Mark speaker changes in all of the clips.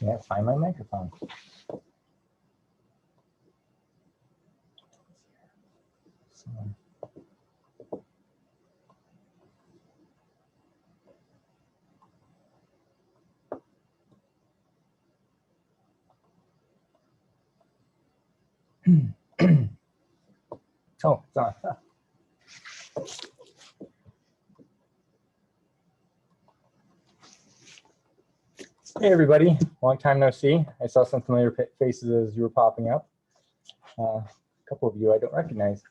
Speaker 1: Can't find my microphone. Oh, it's on. Hey everybody, long time no see. I saw some familiar faces as you were popping up. A couple of you I don't recognize.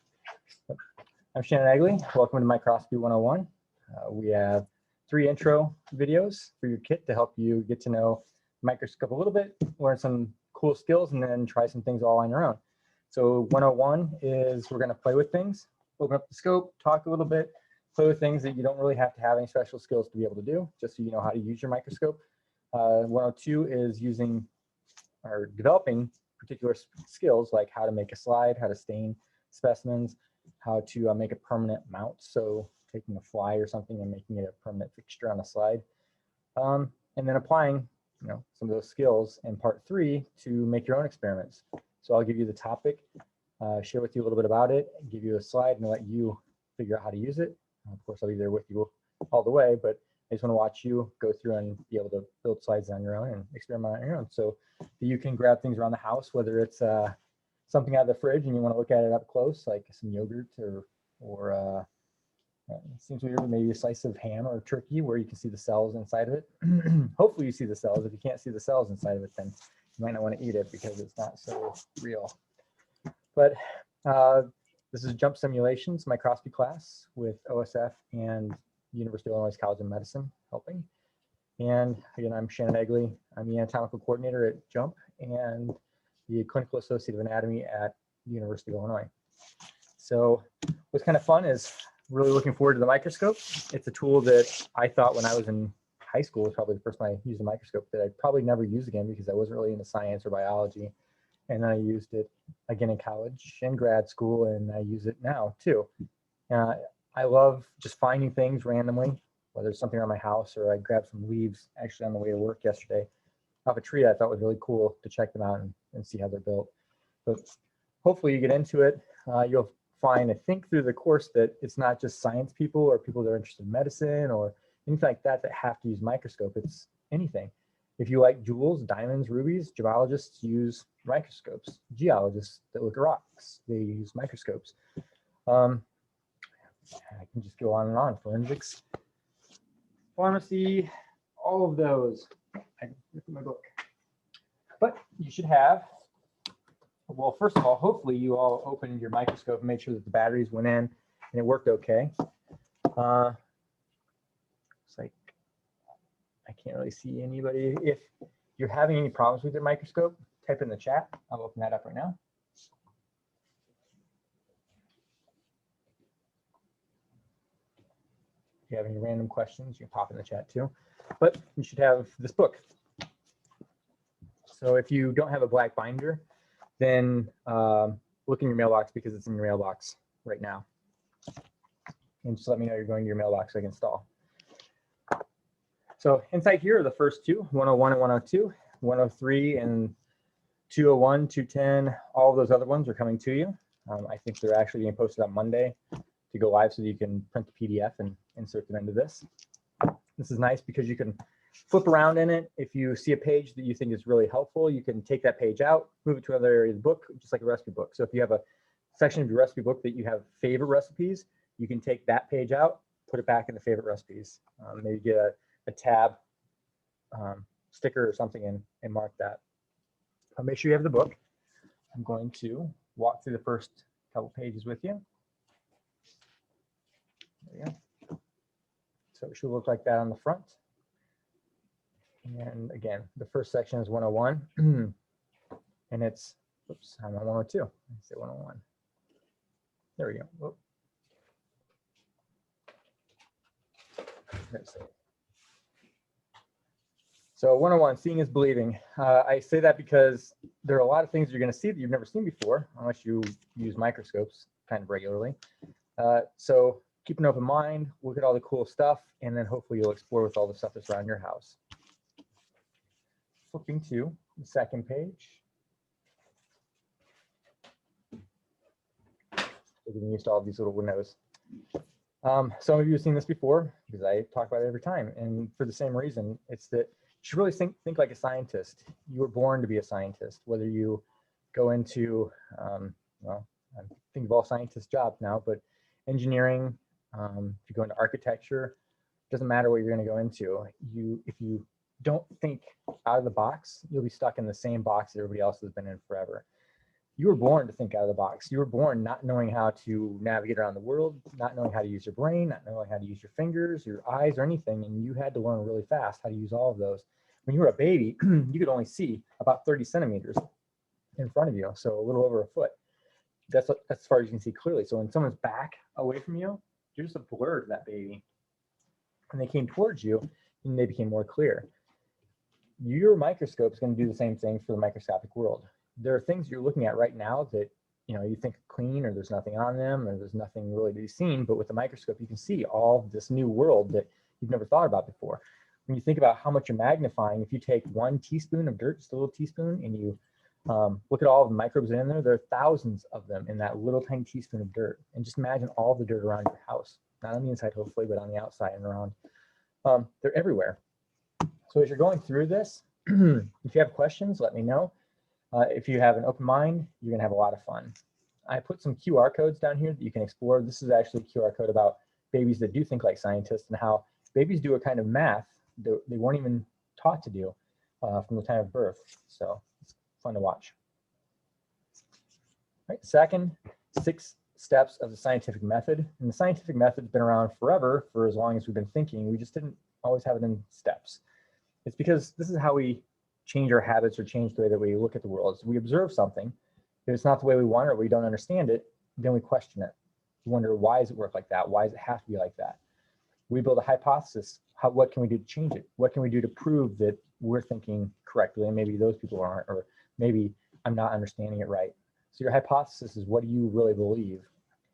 Speaker 1: I'm Shannon Egley. Welcome to Microscopy 101. We have 3 intro videos for your kit to help you get to know microscope a little bit, learn some cool skills, and then try some things all on your own. So 101 is we're going to play with things, open up the scope, talk a little bit, play with things that you don't really have to have any special skills to be able to do, just so you know how to use your microscope. 102 is using or developing particular skills like how to make a slide, how to stain specimens, how to make a permanent mount. So taking a fly or something and making it a permanent fixture on a slide. And then applying some of those skills in part 3 to make your own experiments. So I'll give you the topic, share with you a little bit about it, give you a slide and let you figure out how to use it. Of course, I'll be there with you all the way, but I just want to watch you go through and be able to build slides on your own and experiment on your own. So you can grab things around the house, whether it's something out of the fridge and you want to look at it up close, like some yogurt or it seems weird, maybe a slice of ham or turkey where you can see the cells inside of it. Hopefully you see the cells. If you can't see the cells inside of it, then you might not want to eat it because it's not so real. But this is Jump Simulations microscopy class with OSF and University of Illinois College of Medicine helping. And again, I'm Shannon Egley. I'm the anatomical coordinator at JUMP and the clinical associate of anatomy at University of Illinois. So what's kind of fun is really looking forward to the microscope. It's a tool that I thought when I was in high school was probably the first time I used a microscope that I'd probably never use again because I wasn't really into science or biology. And then I used it again in college and grad school, and I use it now too. I love just finding things randomly, whether it's something around my house or I grabbed some leaves actually on the way to work yesterday off a tree that I thought was really cool to check them out and see how they're built. But hopefully you get into it. You'll find, I think, through the course that it's not just science people or people that are interested in medicine or anything like that that have to use microscope. It's anything. If you like jewels, diamonds, rubies, gemologists use microscopes. Geologists that look at rocks, they use microscopes. I can just go on and on. Forensics, pharmacy, all of those. I look at my book. But you should have, well, first of all, hopefully you all opened your microscope and made sure that the batteries went in and it worked okay. It's like, I can't really see anybody. If you're having any problems with your microscope, type in the chat. I'll open that up right now. If you have any random questions, you can pop in the chat too. But you should have this book. So if you don't have a black binder, then look in your mailbox because it's in your mailbox right now. And just let me know you're going to your mailbox so I can install. So inside here are the first 2, 101 and 102, 103 and 201, 210, all of those other ones are coming to you. I think they're actually being posted on Monday to go live so that you can print the PDF and insert them into this. This is nice because you can flip around in it. If you see a page that you think is really helpful, you can take that page out, move it to another area of the book, just like a recipe book. So if you have a section of your recipe book that you have favorite recipes, you can take that page out, put it back in the favorite recipes. Maybe get a tab sticker or something and mark that. Make sure you have the book. I'm going to walk through the first couple pages with you. There you go. So it should look like that on the front. And again, the first section is 101. And it's, oops, I'm on 102. Let's say 101. There we go. Whoop. Let's see. So 101, seeing is believing. I say that because there are a lot of things you're going to see that you've never seen before, unless you use microscopes kind of regularly. So keep an open mind, look at all the cool stuff, and then hopefully you'll explore with all the stuff that's around your house. flipping to the second page. We're getting used to all these little windows. Some of you have seen this before because I talk about it every time, and for the same reason, it's that you should really think like a scientist. You were born to be a scientist, whether you go into, well, I'm thinking of all scientists' jobs now, but engineering, if you go into architecture, doesn't matter what you're going to go into. If you don't think out of the box, you'll be stuck in the same box that everybody else has been in forever. You were born to think out of the box. You were born not knowing how to navigate around the world, not knowing how to use your brain, not knowing how to use your fingers, your eyes, or anything, and you had to learn really fast how to use all of those. When you were a baby, you could only see about 30 centimeters in front of you, so a little over a foot. That's as far as you can see clearly. So when someone's back away from you, you're just a blur to that baby. And they came towards you, and they became more clear. Your microscope is going to do the same thing for the microscopic world. There are things you're looking at right now that you think are clean, or there's nothing on them, or there's nothing really to be seen. But with the microscope, you can see all this new world that you've never thought about before. When you think about how much you're magnifying, if you take 1 teaspoon of dirt, just a little teaspoon, and you look at all the microbes in there are thousands of them in that little tiny teaspoon of dirt. And just imagine all the dirt around your house, not on the inside, hopefully, but on the outside and around. They're everywhere. So as you're going through this, if you have questions, let me know. If you have an open mind, you're going to have a lot of fun. I put some QR codes down here that you can explore. This is actually a QR code about babies that do think like scientists and how babies do a kind of math that they weren't even taught to do from the time of birth. So it's fun to watch. All right, second, 6 steps of the scientific method. And the scientific method's been around forever, for as long as we've been thinking. We just didn't always have it in steps. It's because this is how we change our habits or change the way that we look at the world. So we observe something. If it's not the way we want it, or we don't understand it, then we question it. We wonder, why does it work like that? Why does it have to be like that? We build a hypothesis. What can we do to change it? What can we do to prove that we're thinking correctly and maybe those people aren't, or maybe I'm not understanding it right? So your hypothesis is, what do you really believe?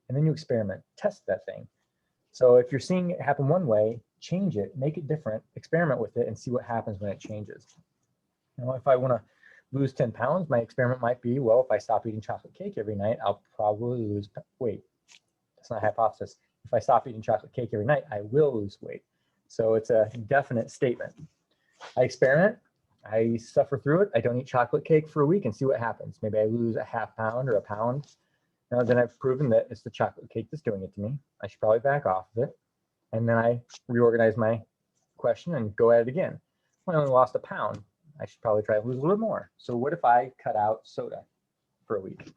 Speaker 1: And then you experiment, test that thing. So if you're seeing it happen one way, change it, make it different, experiment with it, and see what happens when it changes. If I want to lose 10 pounds, my experiment might be, well, if I stop eating chocolate cake every night, I'll probably lose weight. That's not a hypothesis. If I stop eating chocolate cake every night, I will lose weight. So it's a definite statement. I experiment, I suffer through it, I don't eat chocolate cake for a week and see what happens. Maybe I lose a ½ pound or a pound. Then I've proven that it's the chocolate cake that's doing it to me. I should probably back off of it. And then I reorganize my question and go at it again. Well, I only lost a pound. I should probably try to lose a little more. So what if I cut out soda for a week?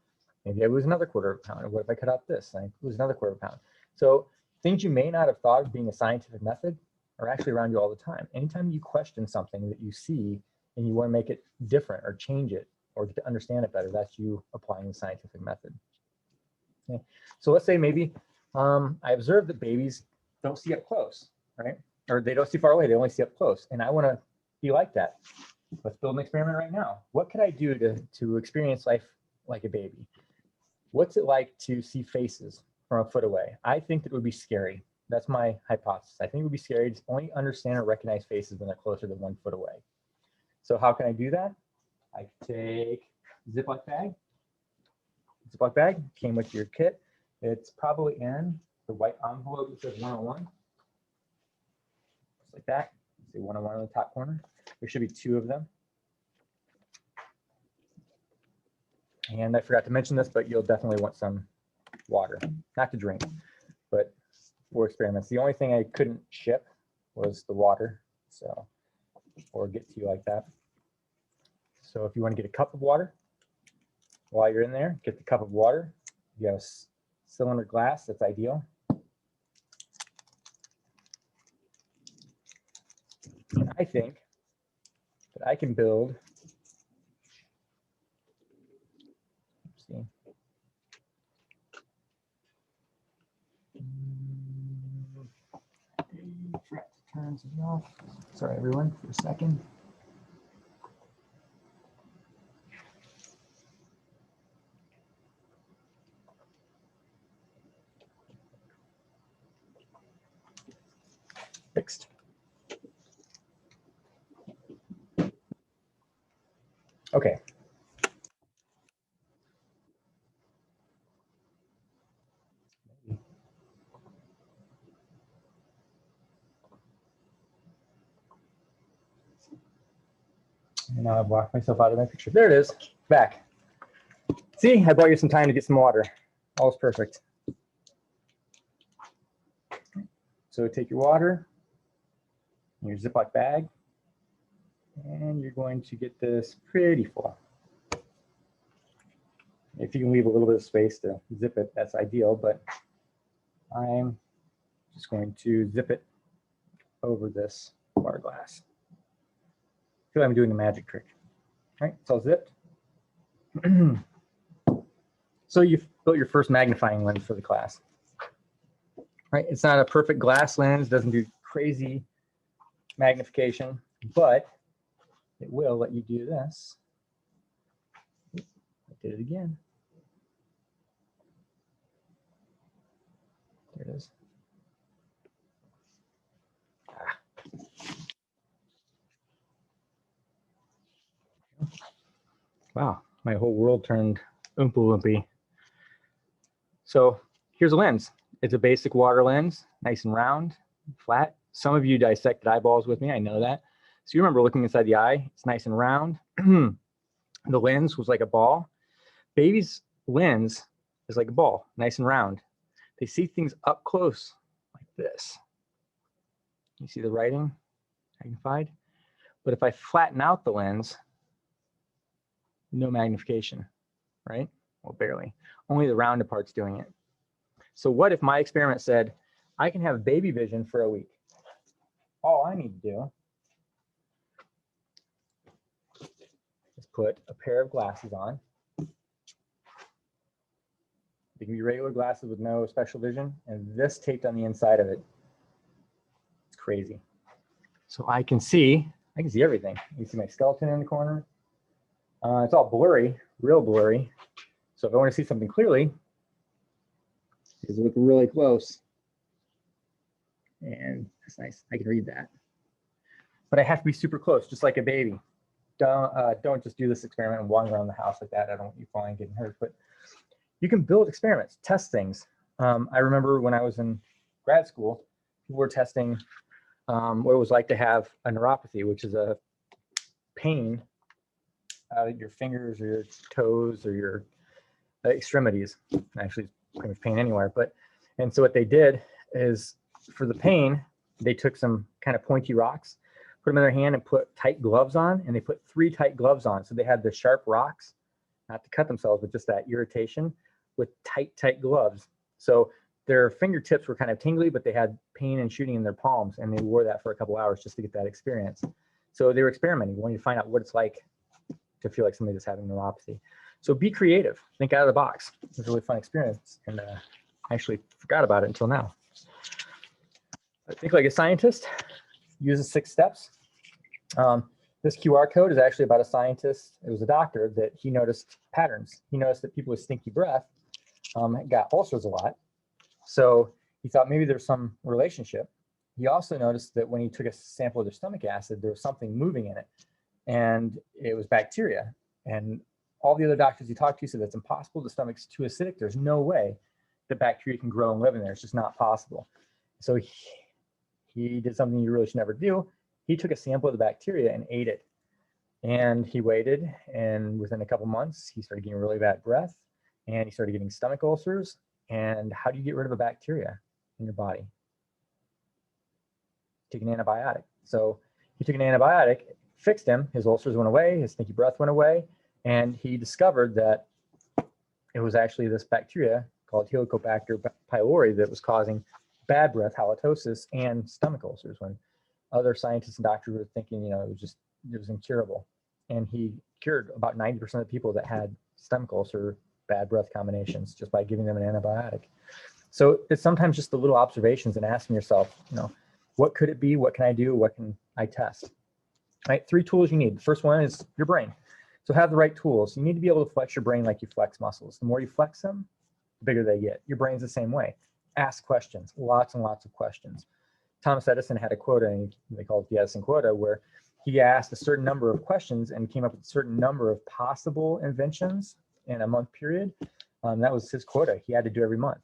Speaker 1: Maybe I lose another quarter of a pound. Or what if I cut out this and I lose another quarter of a pound? So things you may not have thought of being a scientific method are actually around you all the time. Anytime you question something that you see and you want to make it different or change it or to understand it better, that's you applying the scientific method. Okay. So let's say maybe I observed that babies don't see up close, right? Or they don't see far away, they only see up close. And I want to be like that. Let's build an experiment right now. What could I do to experience life like a baby? What's it like to see faces from a foot away? I think that it would be scary. That's my hypothesis. I think it would be scary to only understand or recognize faces when they're closer than 1 foot away. So how can I do that? I take a Ziploc bag. Ziploc bag came with your kit. It's probably in the white envelope that says 101. Just like that. See 101 in the top corner. There should be 2 of them. And I forgot to mention this, but you'll definitely want some water, not to drink, but for experiments. The only thing I couldn't ship was the water, so, or get to you like that. So if you want to get a cup of water, while you're in there, get the cup of water. If you have a cylinder glass, that's ideal. And I think that I can build, forgot to turn something off. Sorry, everyone, for a second. Fixed. Okay. And now I've walked myself out of my picture. There it is, back. See, I bought you some time to get some water. All's perfect. So take your water, your Ziploc bag, and you're going to get this pretty full. If you can leave a little bit of space to zip it, that's ideal, but I'm just going to zip it over this water glass. I feel like I'm doing a magic trick. All right, it's all zipped. So you've built your first magnifying lens for the class. Right, it's not a perfect glass lens, doesn't do crazy magnification, but it will let you do this. I did it again. There it is. Wow, my whole world turned oompa loopy. So here's a lens. It's a basic water lens, nice and round, flat. Some of you dissected eyeballs with me, I know that. So you remember looking inside the eye, it's nice and round. The lens was like a ball. Baby's lens is like a ball, nice and round. They see things up close like this. You see the writing magnified? But if I flatten out the lens, no magnification, right? Well, barely. Only the rounded part's doing it. So what if my experiment said, I can have baby vision for a week? All I need to do is put a pair of glasses on. They can be regular glasses with no special vision, and this taped on the inside of it. It's crazy. So I can see everything. You can see my skeleton in the corner. It's all blurry, real blurry. So if I want to see something clearly, just look really close. And that's nice. I can read that. But I have to be super close, just like a baby. Don't just do this experiment and wander around the house like that. I don't want you falling and getting hurt. But you can build experiments, test things. I remember when I was in grad school, people were testing what it was like to have a neuropathy, which is a pain out of your fingers or your toes or your extremities. Actually, it's pretty much pain anywhere. And so what they did is, for the pain, they took some kind of pointy rocks, put them in their hand and put tight gloves on, and they put 3 tight gloves on. So they had the sharp rocks, not to cut themselves, but just that irritation, with tight gloves. So their fingertips were kind of tingly, but they had pain and shooting in their palms, and they wore that for a couple hours just to get that experience. So they were experimenting, wanting to find out what it's like to feel like somebody that's having neuropathy. So be creative, think out of the box. It was a really fun experience, and I actually forgot about it until now. Think like a scientist, use the 6 steps. This QR code is actually about a scientist. It was a doctor that he noticed patterns. He noticed that people with stinky breath got ulcers a lot. So he thought maybe there's some relationship. He also noticed that when he took a sample of their stomach acid, there was something moving in it, and it was bacteria. And all the other doctors he talked to said that's impossible. The stomach's too acidic. There's no way that bacteria can grow and live in there. It's just not possible. So he did something you really should never do. He took a sample of the bacteria and ate it. And he waited, and within a couple months, he started getting really bad breath, and he started getting stomach ulcers. And how do you get rid of a bacteria in your body? Take an antibiotic. So he took an antibiotic, fixed him, his ulcers went away, his stinky breath went away, and he discovered that it was actually this bacteria called Helicobacter pylori that was causing bad breath, halitosis, and stomach ulcers, when other scientists and doctors were thinking, it was incurable. And he cured about 90% of the people that had stomach ulcer, bad breath combinations just by giving them an antibiotic. So it's sometimes just the little observations and asking yourself, what could it be? What can I do? What can I test? Right? 3 tools you need. The first one is your brain. So have the right tools. You need to be able to flex your brain like you flex muscles. The more you flex them, the bigger they get. Your brain's the same way. Ask questions, lots and lots of questions. Thomas Edison had a quota, and they call it the Edison quota, where he asked a certain number of questions and came up with a certain number of possible inventions in a month period. That was his quota. He had to do every month.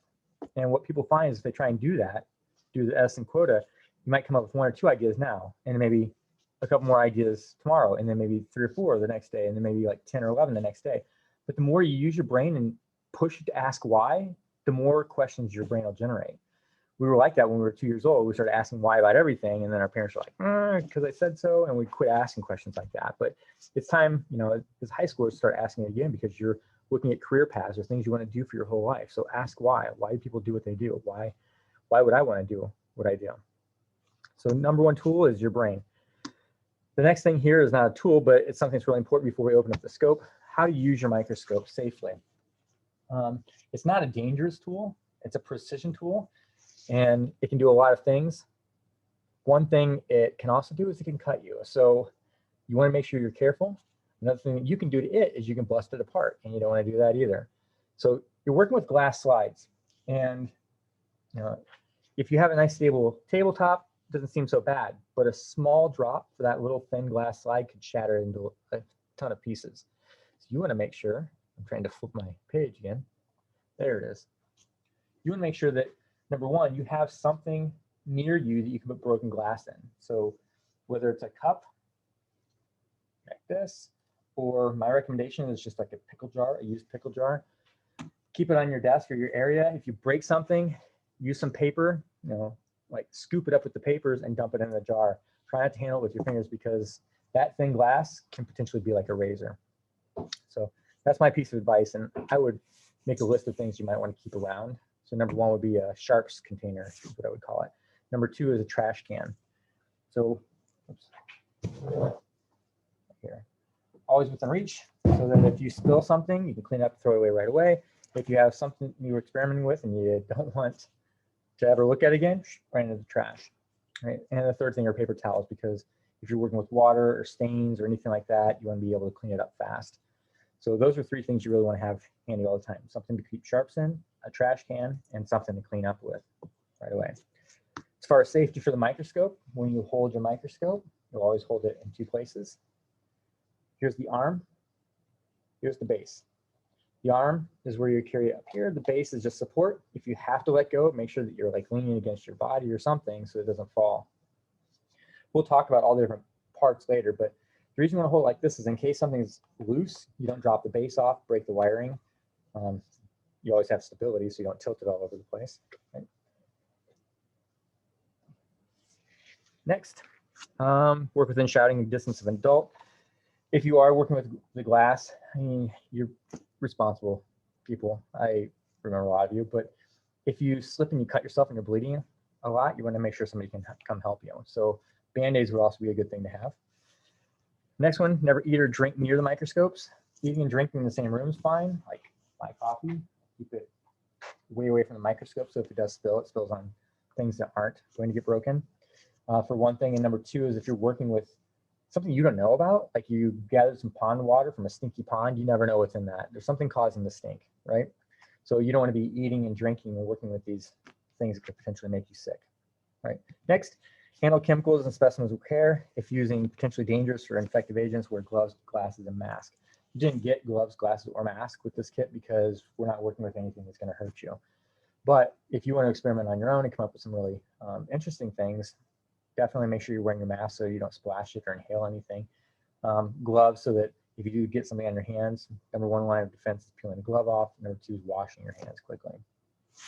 Speaker 1: And what people find is if they try and do that, do the Edison quota, you might come up with 1 or 2 ideas now, and maybe a couple more ideas tomorrow, and then maybe 3 or 4 the next day, and then maybe like 10 or 11 the next day. But the more you use your brain and push it to ask why, the more questions your brain will generate. We were like that when we were 2 years old. We started asking why about everything, and then our parents were like, because I said so, and we quit asking questions like that. But it's time, you know, as high schoolers, start asking it again, because you're looking at career paths or things you want to do for your whole life. So ask why. Why do people do what they do? Why would I want to do what I do? So number 1 tool is your brain. The next thing here is not a tool, but it's something that's really important before we open up the scope. How to use your microscope safely. It's not a dangerous tool. It's a precision tool, and it can do a lot of things. One thing it can also do is it can cut you. So you want to make sure you're careful. Another thing that you can do to it is you can bust it apart, and you don't want to do that either. So you're working with glass slides, and you know, if you have a nice stable tabletop, it doesn't seem so bad, but a small drop for that little thin glass slide could shatter it into a ton of pieces. So you want to make sure, I'm trying to flip my page again. There it is. You want to make sure that, number 1, you have something near you that you can put broken glass in. So whether it's a cup like this, or my recommendation is just like a pickle jar, a used pickle jar. Keep it on your desk or your area. If you break something, use some paper, you know, like scoop it up with the papers and dump it in the jar. Try not to handle it with your fingers, because that thin glass can potentially be like a razor. So that's my piece of advice, and I would make a list of things you might want to keep around. So number 1 would be a sharps container, is what I would call it. Number 2 is a trash can. So oops, here, always within reach, so that if you spill something, you can clean it up, throw it away right away. If you have something you were experimenting with and you don't want to ever look at again, right into the trash. Right? And the third thing are paper towels, because if you're working with water or stains or anything like that, you want to be able to clean it up fast. So those are 3 things you really want to have handy all the time. Something to keep sharps in, a trash can, and something to clean up with right away. As far as safety for the microscope, when you hold your microscope, you'll always hold it in 2 places. Here's the arm, here's the base. The arm is where you carry it up here. The base is just support. If you have to let go, make sure that you're like leaning against your body or something so it doesn't fall. We'll talk about all the different parts later, but the reason you want to hold it like this is in case something's loose, you don't drop the base off, break the wiring. You always have stability, so you don't tilt it all over the place. Right? Next, work within shouting distance of an adult. If you are working with the glass, I mean, you're responsible people. I remember a lot of you, but if you slip and you cut yourself and you're bleeding a lot, you want to make sure somebody can come help you. So Band-Aids would also be a good thing to have. Next one, never eat or drink near the microscopes. Eating and drinking in the same room is fine. Like my coffee, keep it way away from the microscope, so if it does spill, it spills on things that aren't going to get broken. For one thing, and number 2 is if you're working with something you don't know about, like you gathered some pond water from a stinky pond, you never know what's in that. There's something causing the stink, right? So you don't want to be eating and drinking or working with these things that could potentially make you sick, right? Next, handle chemicals and specimens with care. If using potentially dangerous or infective agents, wear gloves, glasses, and mask. You didn't get gloves, glasses, or mask with this kit because we're not working with anything that's going to hurt you. But if you want to experiment on your own and come up with some really interesting things, definitely make sure you're wearing your mask so you don't splash it or inhale anything. Gloves, so that if you do get something on your hands, number 1 line of defense is peeling the glove off. Number 2 is washing your hands quickly.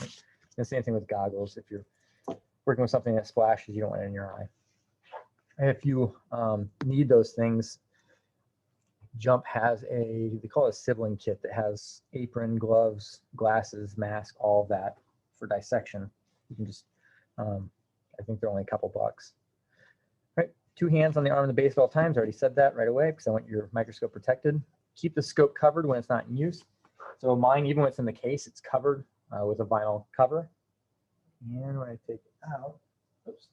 Speaker 1: And the same thing with goggles. If you're working with something that splashes, you don't want it in your eye. And if you need those things, Jump has they call it a sibling kit that has apron, gloves, glasses, mask, all of that for dissection. You can just, I think they're only a couple bucks. Right, 2 hands on the arm of the base at all times. I already said that right away because I want your microscope protected. Keep the scope covered when it's not in use. So mine, even when it's in the case, it's covered with a vinyl cover. And when I take it out, oops.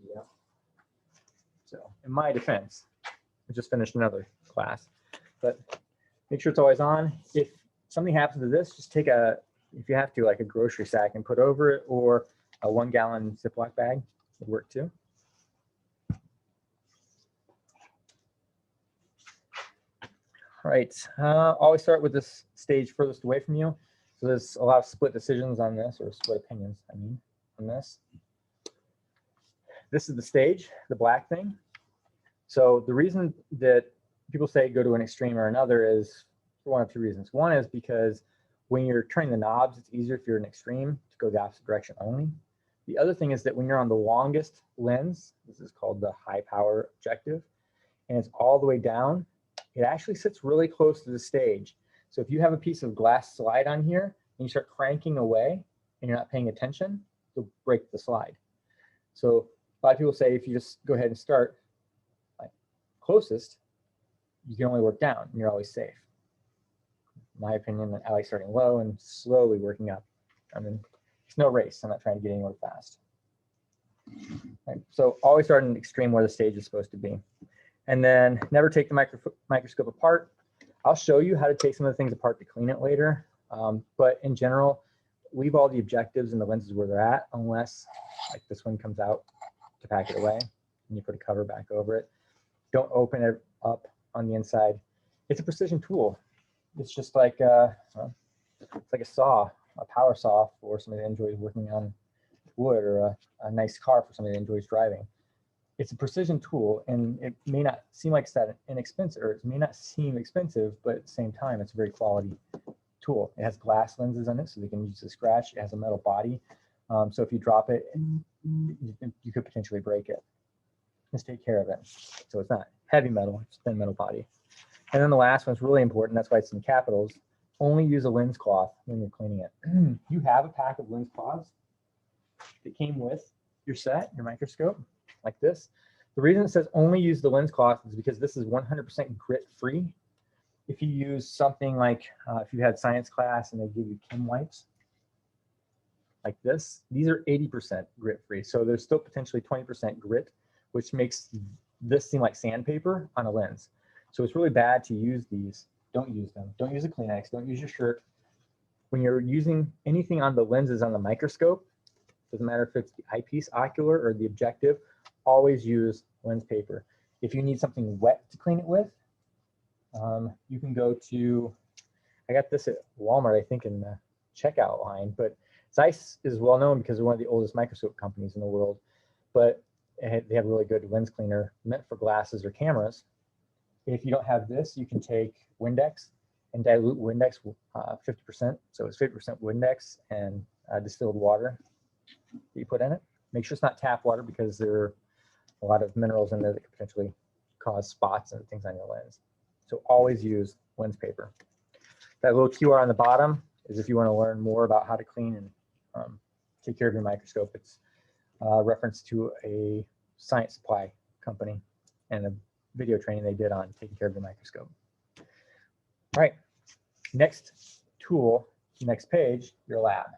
Speaker 1: Yeah. So in my defense, I just finished another class, but make sure it's always on. If something happens to this, just take if you have to, like a grocery sack and put over it, or a 1-gallon Ziploc bag would work too. All right, always start with this stage furthest away from you. So there's a lot of split decisions on this, or split opinions, I mean, on this. This is the stage, the black thing. So the reason that people say go to an extreme or another is for one of two reasons. One is because when you're turning the knobs, it's easier if you're in extreme to go the opposite direction only. The other thing is that when you're on the longest lens, this is called the high power objective, and it's all the way down, it actually sits really close to the stage. So if you have a piece of glass slide on here and you start cranking away and you're not paying attention, you'll break the slide. So a lot of people say if you just go ahead and start like closest, you can only work down and you're always safe. In my opinion, I like starting low and slowly working up. I mean, it's no race. I'm not trying to get anywhere fast. Right. So always start in extreme where the stage is supposed to be. And then never take the microscope apart. I'll show you how to take some of the things apart to clean it later. But in general, leave all the objectives and the lenses where they're at, unless like this one comes out to pack it away and you put a cover back over it. Don't open it up on the inside. It's a precision tool. It's just like it's like a saw, a power saw for somebody that enjoys working on wood, or a nice car for somebody that enjoys driving. It's a precision tool, and it may not seem like it's that inexpensive, or it may not seem expensive, but at the same time, it's a very quality tool. It has glass lenses on it, so they can use the scratch. It has a metal body, so if you drop it, you could potentially break it. Just take care of it. So it's not heavy metal, it's thin metal body. And then the last one's really important. That's why it's in capitals. Only use a lens cloth when you're cleaning it. You have a pack of lens cloths that came with your set, your microscope, like this. The reason it says only use the lens cloth is because this is 100% grit free. If you use something like, if you had science class and they give you chem wipes, like this, these are 80% grit free. So there's still potentially 20% grit, which makes this seem like sandpaper on a lens. So it's really bad to use these. Don't use them. Don't use a Kleenex. Don't use your shirt. When you're using anything on the lenses on the microscope, doesn't matter if it's the eyepiece, ocular, or the objective, always use lens paper. If you need something wet to clean it with, you can go to, I got this at Walmart, I think in the checkout line, but Zeiss is well known because they're one of the oldest microscope companies in the world, but they have a really good lens cleaner meant for glasses or cameras. If you don't have this, you can take Windex and dilute Windex 50%. So it's 50% Windex and distilled water that you put in it. Make sure it's not tap water because there are a lot of minerals in there that could potentially cause spots and things on your lens. So always use lens paper. That little QR on the bottom is if you want to learn more about how to clean and take care of your microscope. It's a reference to a science supply company and a video training they did on taking care of your microscope. All right, next tool, next page, your lab.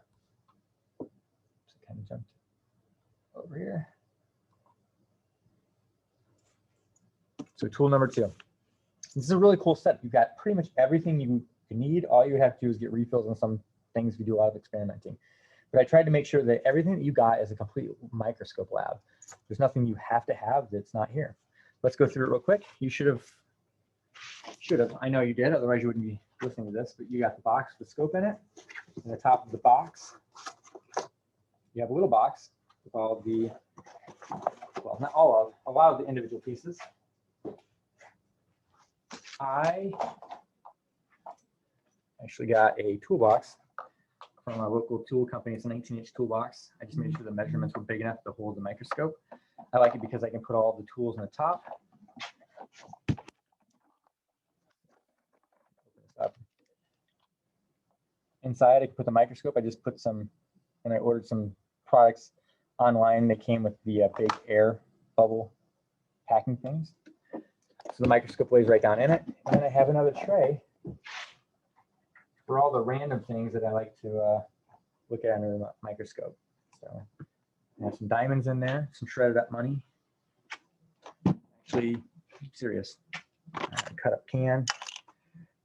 Speaker 1: So kind of jumped over here. So tool number 2. This is a really cool set. You've got pretty much everything you need. All you have to do is get refills on some things. We do a lot of experimenting. But I tried to make sure that everything that you got is a complete microscope lab. There's nothing you have to have that's not here. Let's go through it real quick. You should have, I know you did, otherwise you wouldn't be listening to this, but you got the box with the scope in it. In the top of the box, you have a little box with all of the, well, not all of, a lot of the individual pieces. I actually got a toolbox from a local tool company. It's a 19-inch toolbox. I just made sure the measurements were big enough to hold the microscope. I like it because I can put all the tools on the top. Open this up. Inside, I can put the microscope. I just put some, when I ordered some products online, they came with the big air bubble packing things. So the microscope lays right down in it. And then I have another tray for all the random things that I like to look at under the microscope. So I have some diamonds in there, some shredded up money. Actually, I'm serious. Cut up can.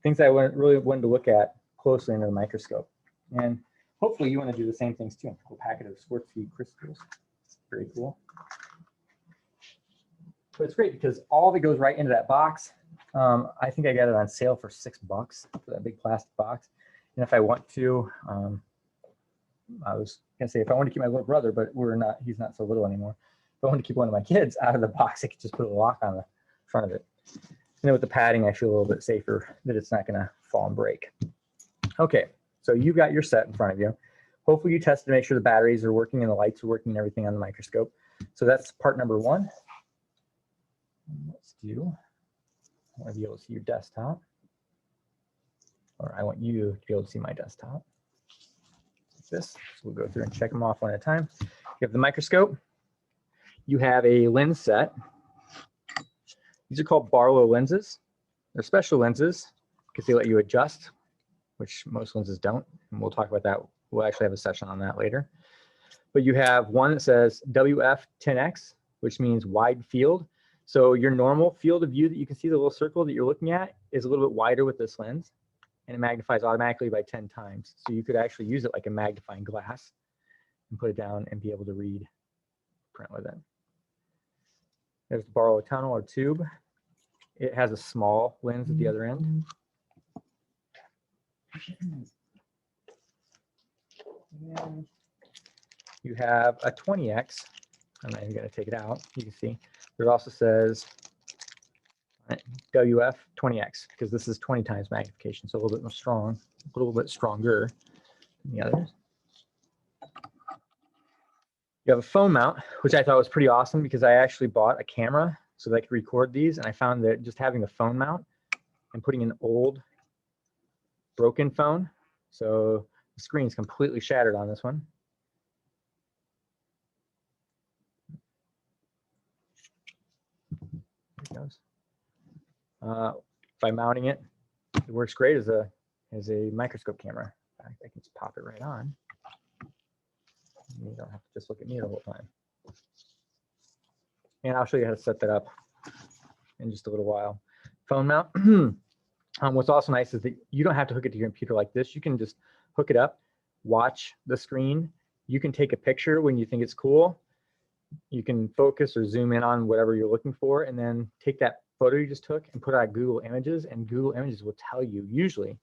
Speaker 1: Things I really wanted to look at closely under the microscope. And hopefully you want to do the same things too. A packet of sports feed crystals. very cool. But it's great because all of it goes right into that box. I think I got it on sale for $6 for that big plastic box. And if I want to, I was gonna say if I want to keep my little brother, but he's not so little anymore. If I want to keep one of my kids out of the box, I could just put a lock on the front of it. And then with the padding, I feel a little bit safer that it's not gonna fall and break. Okay, so you got your set in front of you. Hopefully you tested to make sure the batteries are working and the lights are working and everything on the microscope. So that's part number one. Let's do, I want to be able to see your desktop, or I want you to be able to see my desktop. Like this. So we'll go through and check them off one at a time. You have the microscope. You have a lens set. These are called Barlow lenses. They're special lenses because they let you adjust, which most lenses don't. And we'll talk about that. We'll actually have a session on that later. But you have one that says WF10X, which means wide field. So your normal field of view that you can see, the little circle that you're looking at, is a little bit wider with this lens, and it magnifies automatically by 10 times. So you could actually use it like a magnifying glass and put it down and be able to read print with it. There's the Barlow tunnel or tube. It has a small lens at the other end. And you have a 20X. I'm not even going to take it out. You can see there also says WF 20X because this is 20 times magnification, so a little bit more strong, a little bit stronger than the others. You have a phone mount, which I thought was pretty awesome because I actually bought a camera so that I could record these, and I found that just having the phone mount and putting an old broken phone, so the screen's completely shattered on this one. There it goes. By mounting it, it works great as a microscope camera. In fact, I can just pop it right on. You don't have to just look at me the whole time. And I'll show you how to set that up in just a little while. Phone mount. What's also nice is that you don't have to hook it to your computer like this. You can just hook it up, watch the screen. You can take a picture when you think it's cool. You can focus or zoom in on whatever you're looking for, and then take that photo you just took and put it on Google Images, and Google Images will tell you, usually,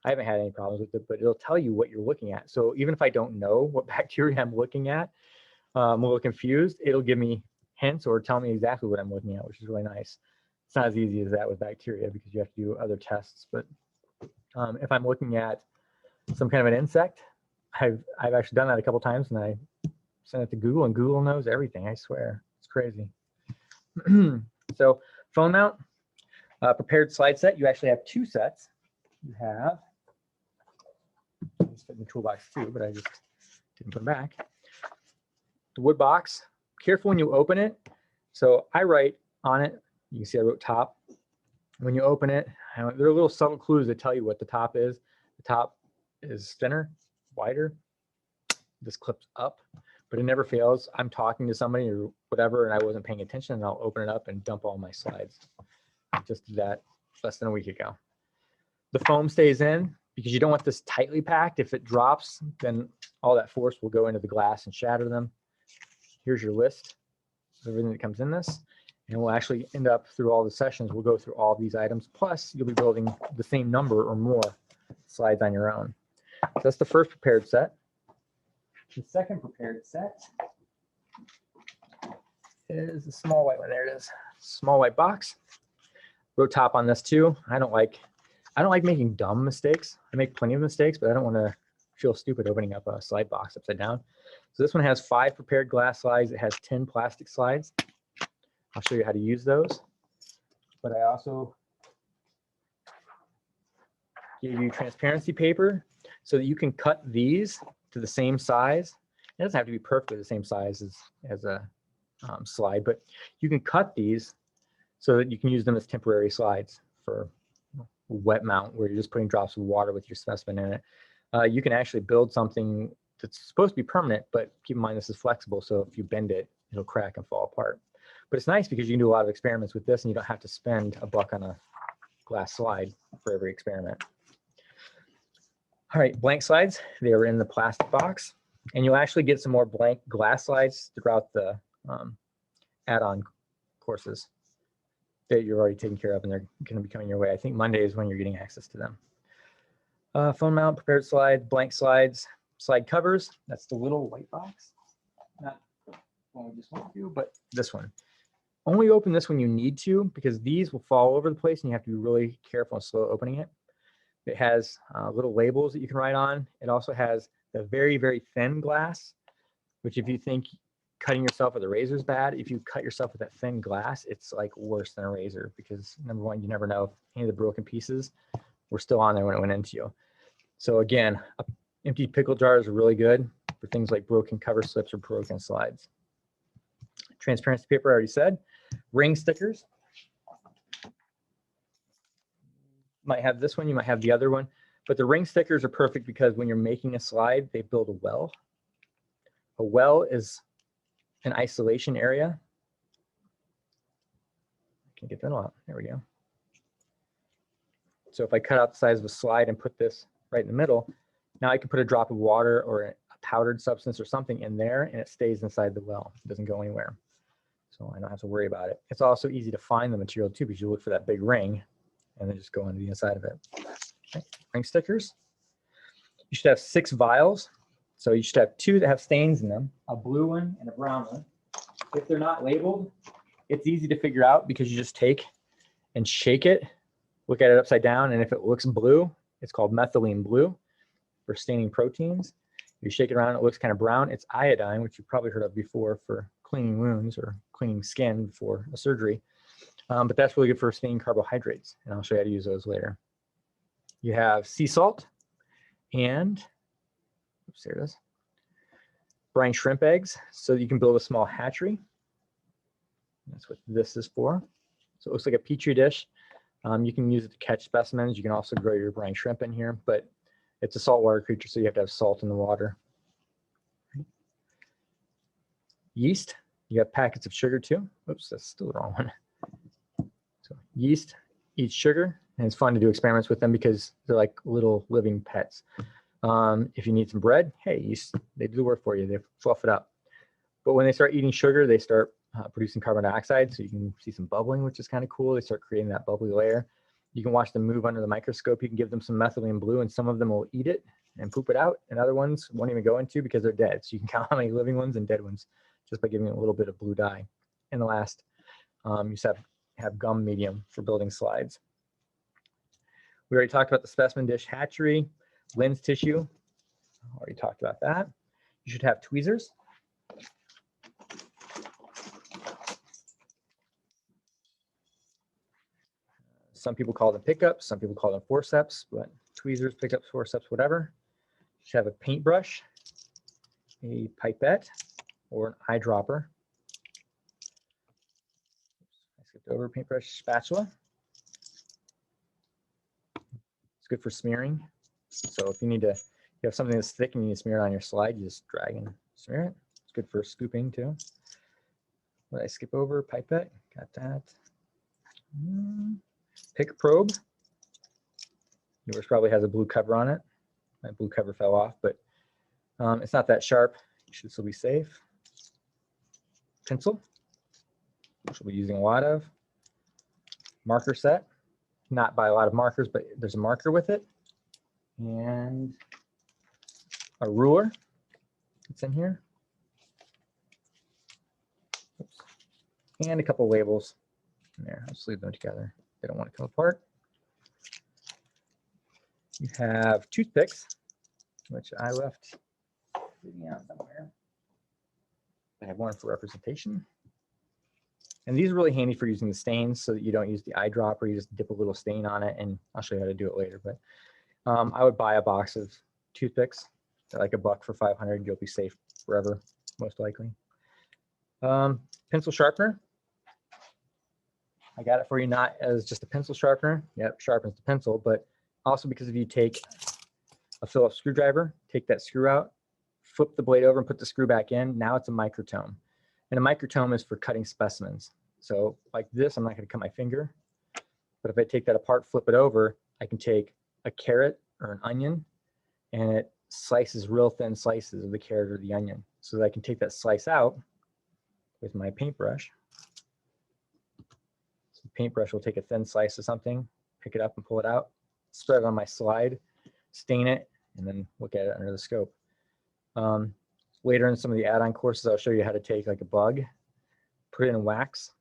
Speaker 1: I haven't had any problems with it, but it'll tell you what you're looking at. So even if I don't know what bacteria I'm looking at, I'm a little confused, it'll give me hints or tell me exactly what I'm looking at, which is really nice. It's not as easy as that with bacteria because you have to do other tests. But if I'm looking at some kind of an insect, I've actually done that a couple times, and I send it to Google, and Google knows everything. I swear, it's crazy. So phone mount, prepared slide set. You actually have two sets. You have, these fit in the toolbox too, but I just didn't put them back. The wood box. Careful when you open it. So I write on it. You can see I wrote top. When you open it, there are little subtle clues that tell you what the top is. The top is thinner, wider. This clips up, but it never fails. I'm talking to somebody or whatever, and I wasn't paying attention, and I'll open it up and dump all my slides. I just did that less than a week ago. The foam stays in because you don't want this tightly packed. If it drops, then all that force will go into the glass and shatter them. Here's your list of everything that comes in this. And we'll actually end up through all the sessions. We'll go through all these items. Plus, you'll be building the same number or more slides on your own. So that's the first prepared set. The second prepared set is a small white one. There it is. Small white box. Wrote top on this too. I don't like making dumb mistakes. I make plenty of mistakes, but I don't want to feel stupid opening up a slide box upside down. So this one has 5 prepared glass slides. It has 10 plastic slides. I'll show you how to use those. But I also give you transparency paper so that you can cut these to the same size. It doesn't have to be perfectly the same size as a slide, but you can cut these so that you can use them as temporary slides for wet mount where you're just putting drops of water with your specimen in it. You can actually build something that's supposed to be permanent, but keep in mind this is flexible, so if you bend it, it'll crack and fall apart. But it's nice because you can do a lot of experiments with this and you don't have to spend $1 on a glass slide for every experiment. All right, blank slides, they are in the plastic box. And you'll actually get some more blank glass slides throughout the add-on courses that you're already taking care of, and they're going to be coming your way. I think Monday is when you're getting access to them. Phone mount, prepared slides, blank slides, slide covers. That's the little white box. Not one we just went through, but this one. Only open this when you need to, because these will fall over the place and you have to be really careful and slow opening it. It has little labels that you can write on. It also has the very, very thin glass, which if you think cutting yourself with a razor is bad, if you cut yourself with that thin glass, it's like worse than a razor, because number one, you never know if any of the broken pieces were still on there when it went into you. So again, empty pickle jars are really good for things like broken cover slips or broken slides. Transparency paper, I already said. Ring stickers. Might have this one, you might have the other one, but the ring stickers are perfect because when you're making a slide, they build a well. A well is an isolation area. I can get that out. There we go. So if I cut out the size of a slide and put this right in the middle, now I can put a drop of water or a powdered substance or something in there, and it stays inside the well. It doesn't go anywhere. So I don't have to worry about it. It's also easy to find the material too, because you look for that big ring and then just go into the inside of it. Okay. Ring stickers. You should have 6 vials. So you should have 2 that have stains in them, a blue one and a brown one. If they're not labeled, it's easy to figure out because you just take and shake it, look at it upside down, and if it looks blue, it's called methylene blue for staining proteins. You shake it around, it looks kind of brown. It's iodine, which you've probably heard of before for cleaning wounds or cleaning skin before a surgery. But that's really good for staining carbohydrates, and I'll show you how to use those later. You have sea salt and, oops, there it is, brine shrimp eggs, so you can build a small hatchery. That's what this is for. So it looks like a petri dish. You can use it to catch specimens. You can also grow your brine shrimp in here, but it's a saltwater creature, so you have to have salt in the water. Yeast, you have packets of sugar too. Oops, that's still the wrong one. So yeast eats sugar, and it's fun to do experiments with them because they're like little living pets. If you need some bread, hey, yeast, they do the work for you. They fluff it up. But when they start eating sugar, they start producing carbon dioxide, so you can see some bubbling, which is kind of cool. They start creating that bubbly layer. You can watch them move under the microscope. You can give them some methylene blue, and some of them will eat it and poop it out, and other ones won't even go into because they're dead. So you can count how many living ones and dead ones just by giving it a little bit of blue dye. And the last, you just have gum medium for building slides. We already talked about the specimen dish hatchery, lens tissue. Already talked about that. You should have tweezers. Some people call them pickups, some people call them forceps, but tweezers, pickups, forceps, whatever. You should have a paintbrush, a pipette, or an eyedropper. I skipped over paintbrush, spatula. It's good for smearing. So if you need to, you have something that's thick and you need to smear it on your slide, you just drag and smear it. It's good for scooping too. What did I skip over? Pipette, got that. Pick probe. Yours probably has a blue cover on it. My blue cover fell off, but it's not that sharp. You should still be safe. Pencil, which we'll be using a lot of. Marker set, not by a lot of markers, but there's a marker with it. And a ruler, it's in here. Oops. And a couple of labels in there. I'll just leave them together. They don't want to come apart. You have toothpicks, which I left sitting out somewhere. I have one for representation. And these are really handy for using the stains so that you don't use the eyedropper. You just dip a little stain on it, and I'll show you how to do it later. But I would buy a box of toothpicks. They're like $1 for 500. You'll be safe forever, most likely. Pencil sharpener. I got it for you not as just a pencil sharpener. Yep, sharpens the pencil, but also because if you take a Phillips screwdriver, take that screw out, flip the blade over and put the screw back in, now it's a microtome. And a microtome is for cutting specimens. So like this, I'm not going to cut my finger, but if I take that apart, flip it over, I can take a carrot or an onion, and it slices, real thin slices of the carrot or the onion, so that I can take that slice out with my paintbrush. So the paintbrush will take a thin slice of something, pick it up and pull it out, spread it on my slide, stain it, and then look at it under the scope. Later in some of the add-on courses, I'll show you how to take like a bug, put it in wax,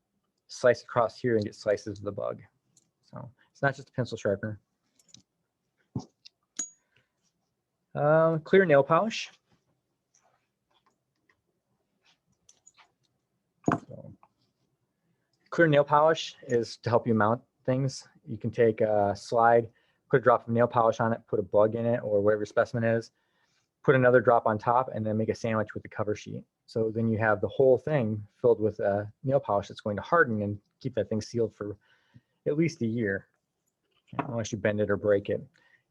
Speaker 1: slice across here and get slices of the bug. So it's not just a pencil sharpener. Clear nail polish. So, clear nail polish is to help you mount things. You can take a slide, put a drop of nail polish on it, put a bug in it or whatever your specimen is, put another drop on top, and then make a sandwich with the cover sheet. So then you have the whole thing filled with nail polish that's going to harden and keep that thing sealed for at least a year, unless you bend it or break it.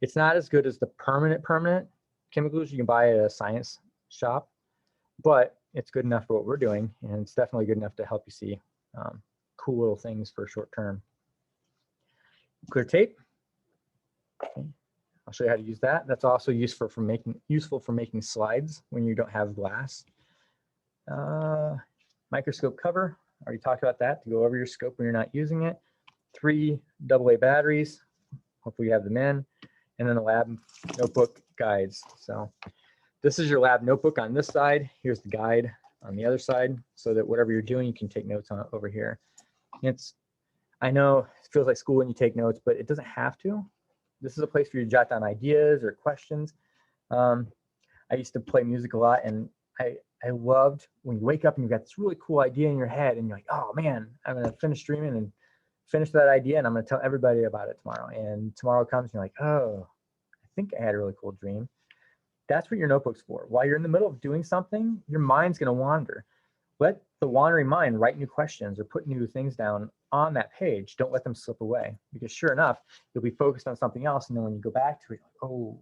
Speaker 1: It's not as good as the permanent chemicals you can buy at a science shop, but it's good enough for what we're doing, and it's definitely good enough to help you see cool little things for short term. Clear tape. Okay. I'll show you how to use that. That's also useful for making slides when you don't have glass. Microscope cover. Already talked about that, to go over your scope when you're not using it. 3 AA batteries. Hopefully you have them in. And then the lab notebook guides. So this is your lab notebook on this side. Here's the guide on the other side, so that whatever you're doing, you can take notes on it over here. I know it feels like school when you take notes, but it doesn't have to. This is a place for you to jot down ideas or questions. I used to play music a lot, and I loved when you wake up and you've got this really cool idea in your head and you're like, oh man, I'm going to finish streaming and finish that idea, and I'm going to tell everybody about it tomorrow. And tomorrow comes and you're like, oh, I think I had a really cool dream. That's what your notebook's for. While you're in the middle of doing something, your mind's going to wander. Let the wandering mind write new questions or put new things down on that page. Don't let them slip away, because sure enough, you'll be focused on something else. And then when you go back to it, like, oh,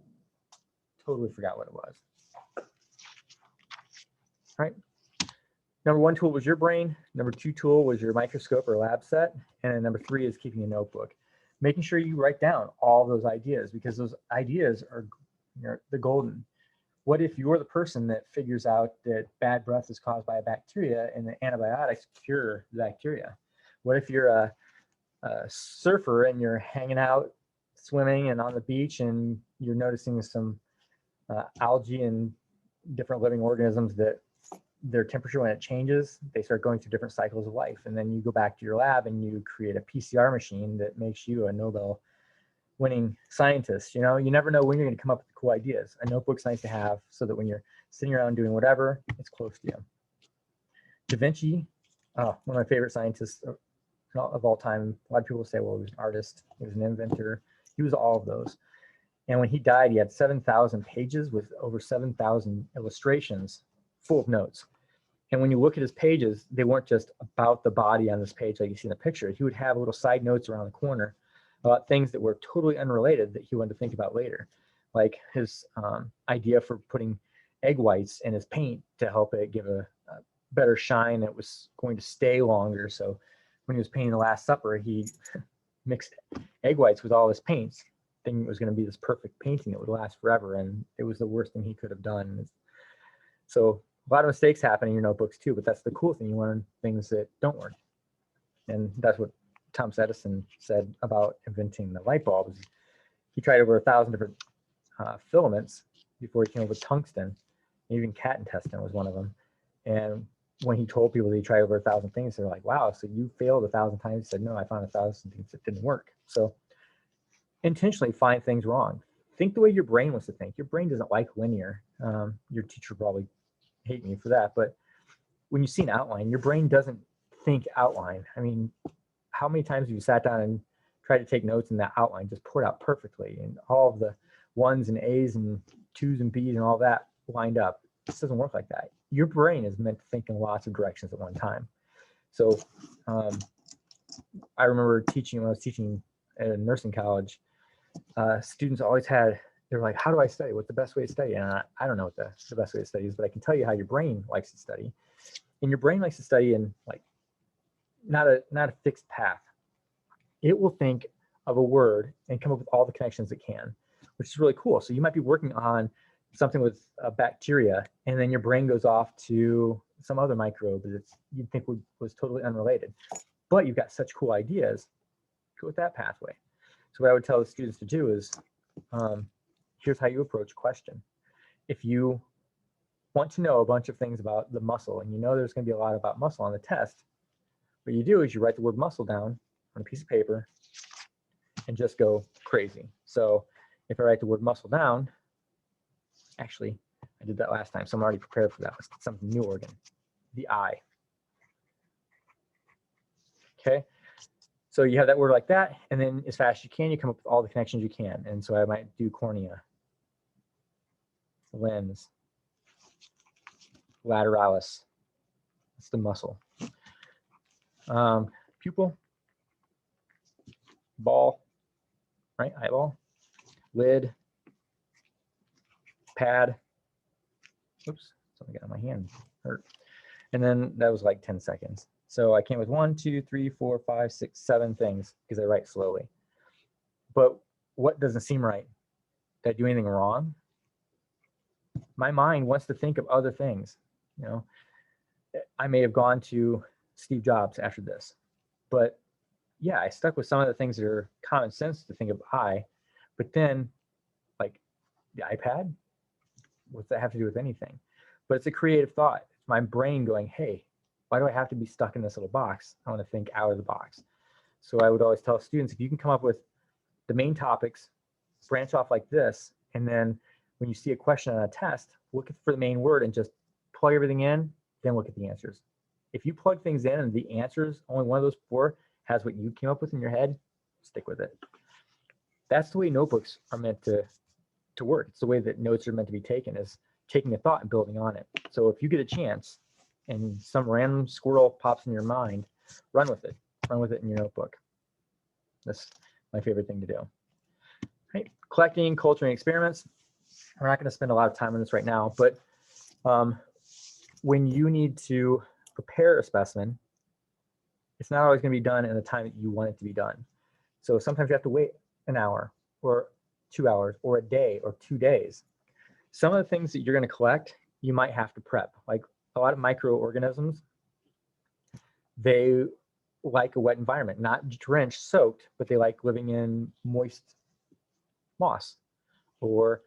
Speaker 1: totally forgot what it was. All right. Number 1 tool was your brain. Number 2 tool was your microscope or lab set. And then number 3 is keeping a notebook. Making sure you write down all those ideas, because those ideas are the golden. What if you're the person that figures out that bad breath is caused by a bacteria and the antibiotics cure the bacteria? What if you're a surfer and you're hanging out, swimming and on the beach, and you're noticing some algae and different living organisms that their temperature, when it changes, they start going through different cycles of life. And then you go back to your lab and you create a PCR machine that makes you a Nobel winning scientist. You know, you never know when you're going to come up with cool ideas. A notebook's nice to have so that when you're sitting around doing whatever, it's close to you. Da Vinci, one of my favorite scientists of all time. A lot of people say, well, he was an artist, he was an inventor. He was all of those. And when he died, he had 7,000 pages with over 7,000 illustrations full of notes. And when you look at his pages, they weren't just about the body on this page like you see in the picture. He would have little side notes around the corner about things that were totally unrelated that he wanted to think about later. Like his idea for putting egg whites in his paint to help it give a better shine. It was going to stay longer. So when he was painting the Last Supper, he mixed egg whites with all his paints, thinking it was going to be this perfect painting that would last forever. And it was the worst thing he could have done. So a lot of mistakes happen in your notebooks too, but that's the cool thing. You learn things that don't work. And that's what Thomas Edison said about inventing the light bulb. He tried over 1,000 different filaments before he came up with tungsten. Even cat intestine was one of them. And when he told people that he tried over 1,000 things, they're like, wow, so you failed 1,000 times. He said, no, I found 1,000 things that didn't work. So intentionally find things wrong. Think the way your brain wants to think. Your brain doesn't like linear. Your teacher probably hate me for that, but when you see an outline, your brain doesn't think outline. I mean, how many times have you sat down and tried to take notes and that outline just poured out perfectly and all of the 1s and A's and 2s and B's and all that lined up? This doesn't work like that. Your brain is meant to think in lots of directions at one time. So I remember teaching, when I was teaching at a nursing college, students always had, they were like, how do I study? What's the best way to study? And I don't know what the best way to study is, but I can tell you how your brain likes to study. And your brain likes to study in like not a fixed path. It will think of a word and come up with all the connections it can, which is really cool. So you might be working on something with bacteria, and then your brain goes off to some other microbe that you'd think was totally unrelated. But you've got such cool ideas, go with that pathway. So what I would tell the students to do is, here's how you approach a question. If you want to know a bunch of things about the muscle, and you know there's going to be a lot about muscle on the test, what you do is you write the word muscle down on a piece of paper and just go crazy. So if I write the word muscle down, actually, I did that last time, so I'm already prepared for that. Let's get something new organ, the eye. Okay, so you have that word like that, and then as fast as you can, you come up with all the connections you can. And so I might do cornea, lens, lateralis, that's the muscle. Pupil, ball, right, eyeball, lid, pad, oops, something got on my hand, hurt. And then that was like 10 seconds. So I came with 1, 2, 3, 4, 5, 6, 7 things because I write slowly. But what doesn't seem right? Did I do anything wrong? My mind wants to think of other things. You know, I may have gone to Steve Jobs after this, but yeah, I stuck with some of the things that are common sense to think of eye, but then like the iPad, what's that have to do with anything? But it's a creative thought. It's my brain going, hey, why do I have to be stuck in this little box? I want to think out of the box. So I would always tell students, if you can come up with the main topics, branch off like this, and then when you see a question on a test, look for the main word and just plug everything in, then look at the answers. If you plug things in and the answers, only one of those 4 has what you came up with in your head, stick with it. That's the way notebooks are meant to work. It's the way that notes are meant to be taken, is taking a thought and building on it. So if you get a chance and some random squirrel pops in your mind, run with it. Run with it in your notebook. That's my favorite thing to do. Right. Collecting, culturing experiments. We're not going to spend a lot of time on this right now, but when you need to prepare a specimen, it's not always going to be done in the time that you want it to be done. So sometimes you have to wait an hour or 2 hours or a day or 2 days. Some of the things that you're going to collect, you might have to prep. Like a lot of microorganisms, they like a wet environment, not drenched, soaked, but they like living in moist moss or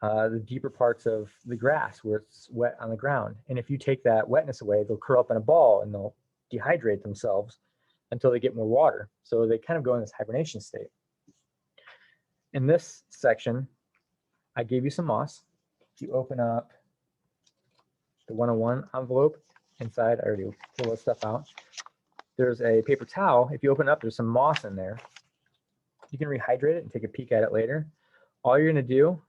Speaker 1: the deeper parts of the grass where it's wet on the ground. And if you take that wetness away, they'll curl up in a ball and they'll dehydrate themselves until they get more water. So they kind of go in this hibernation state. In this section, I gave you some moss. If you open up the 101 envelope inside, I already pulled this stuff out. There's a paper towel. If you open it up, there's some moss in there. You can rehydrate it and take a peek at it later. All you're going to do,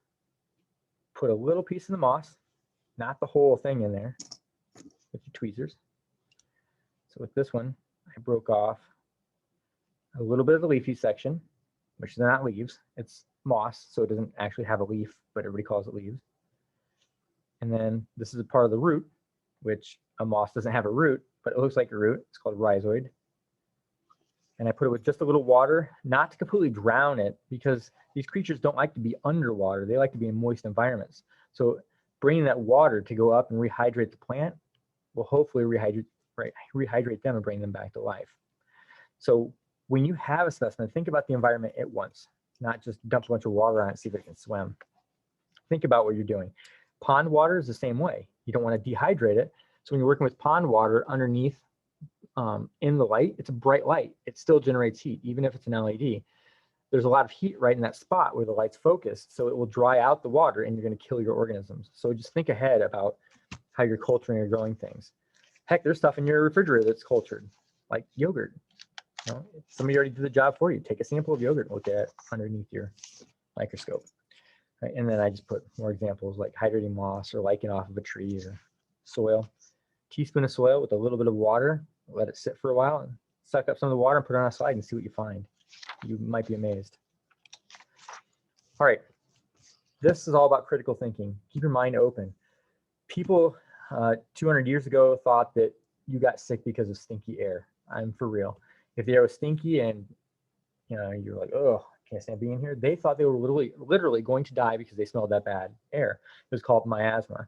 Speaker 1: put a little piece of the moss, not the whole thing in there, with your tweezers. So with this one, I broke off a little bit of the leafy section, which is not leaves, it's moss, so it doesn't actually have a leaf, but everybody calls it leaves. And then this is a part of the root, which a moss doesn't have a root, but it looks like a root. It's called rhizoid. And I put it with just a little water, not to completely drown it, because these creatures don't like to be underwater. They like to be in moist environments. So bringing that water to go up and rehydrate the plant will hopefully rehydrate them and bring them back to life. So when you have a specimen, think about the environment at once, not just dump a bunch of water on it and see if it can swim. Think about what you're doing. Pond water is the same way. You don't want to dehydrate it. So when you're working with pond water underneath in the light, it's a bright light. It still generates heat, even if it's an LED. There's a lot of heat right in that spot where the light's focused, so it will dry out the water and you're going to kill your organisms. So just think ahead about how you're culturing or growing things. Heck, there's stuff in your refrigerator that's cultured, like yogurt. You know, somebody already did the job for you. Take a sample of yogurt and look at it underneath your microscope. Right? And then I just put more examples like hydrating moss or lichen off of a tree or soil. Teaspoon of soil with a little bit of water. Let it sit for a while and suck up some of the water and put it on a slide and see what you find. You might be amazed. All right. This is all about critical thinking. Keep your mind open. People 200 years ago thought that you got sick because of stinky air. I'm for real. If the air was stinky and you're like, oh, can't stand being here. They thought they were literally going to die because they smelled that bad air. It was called miasma.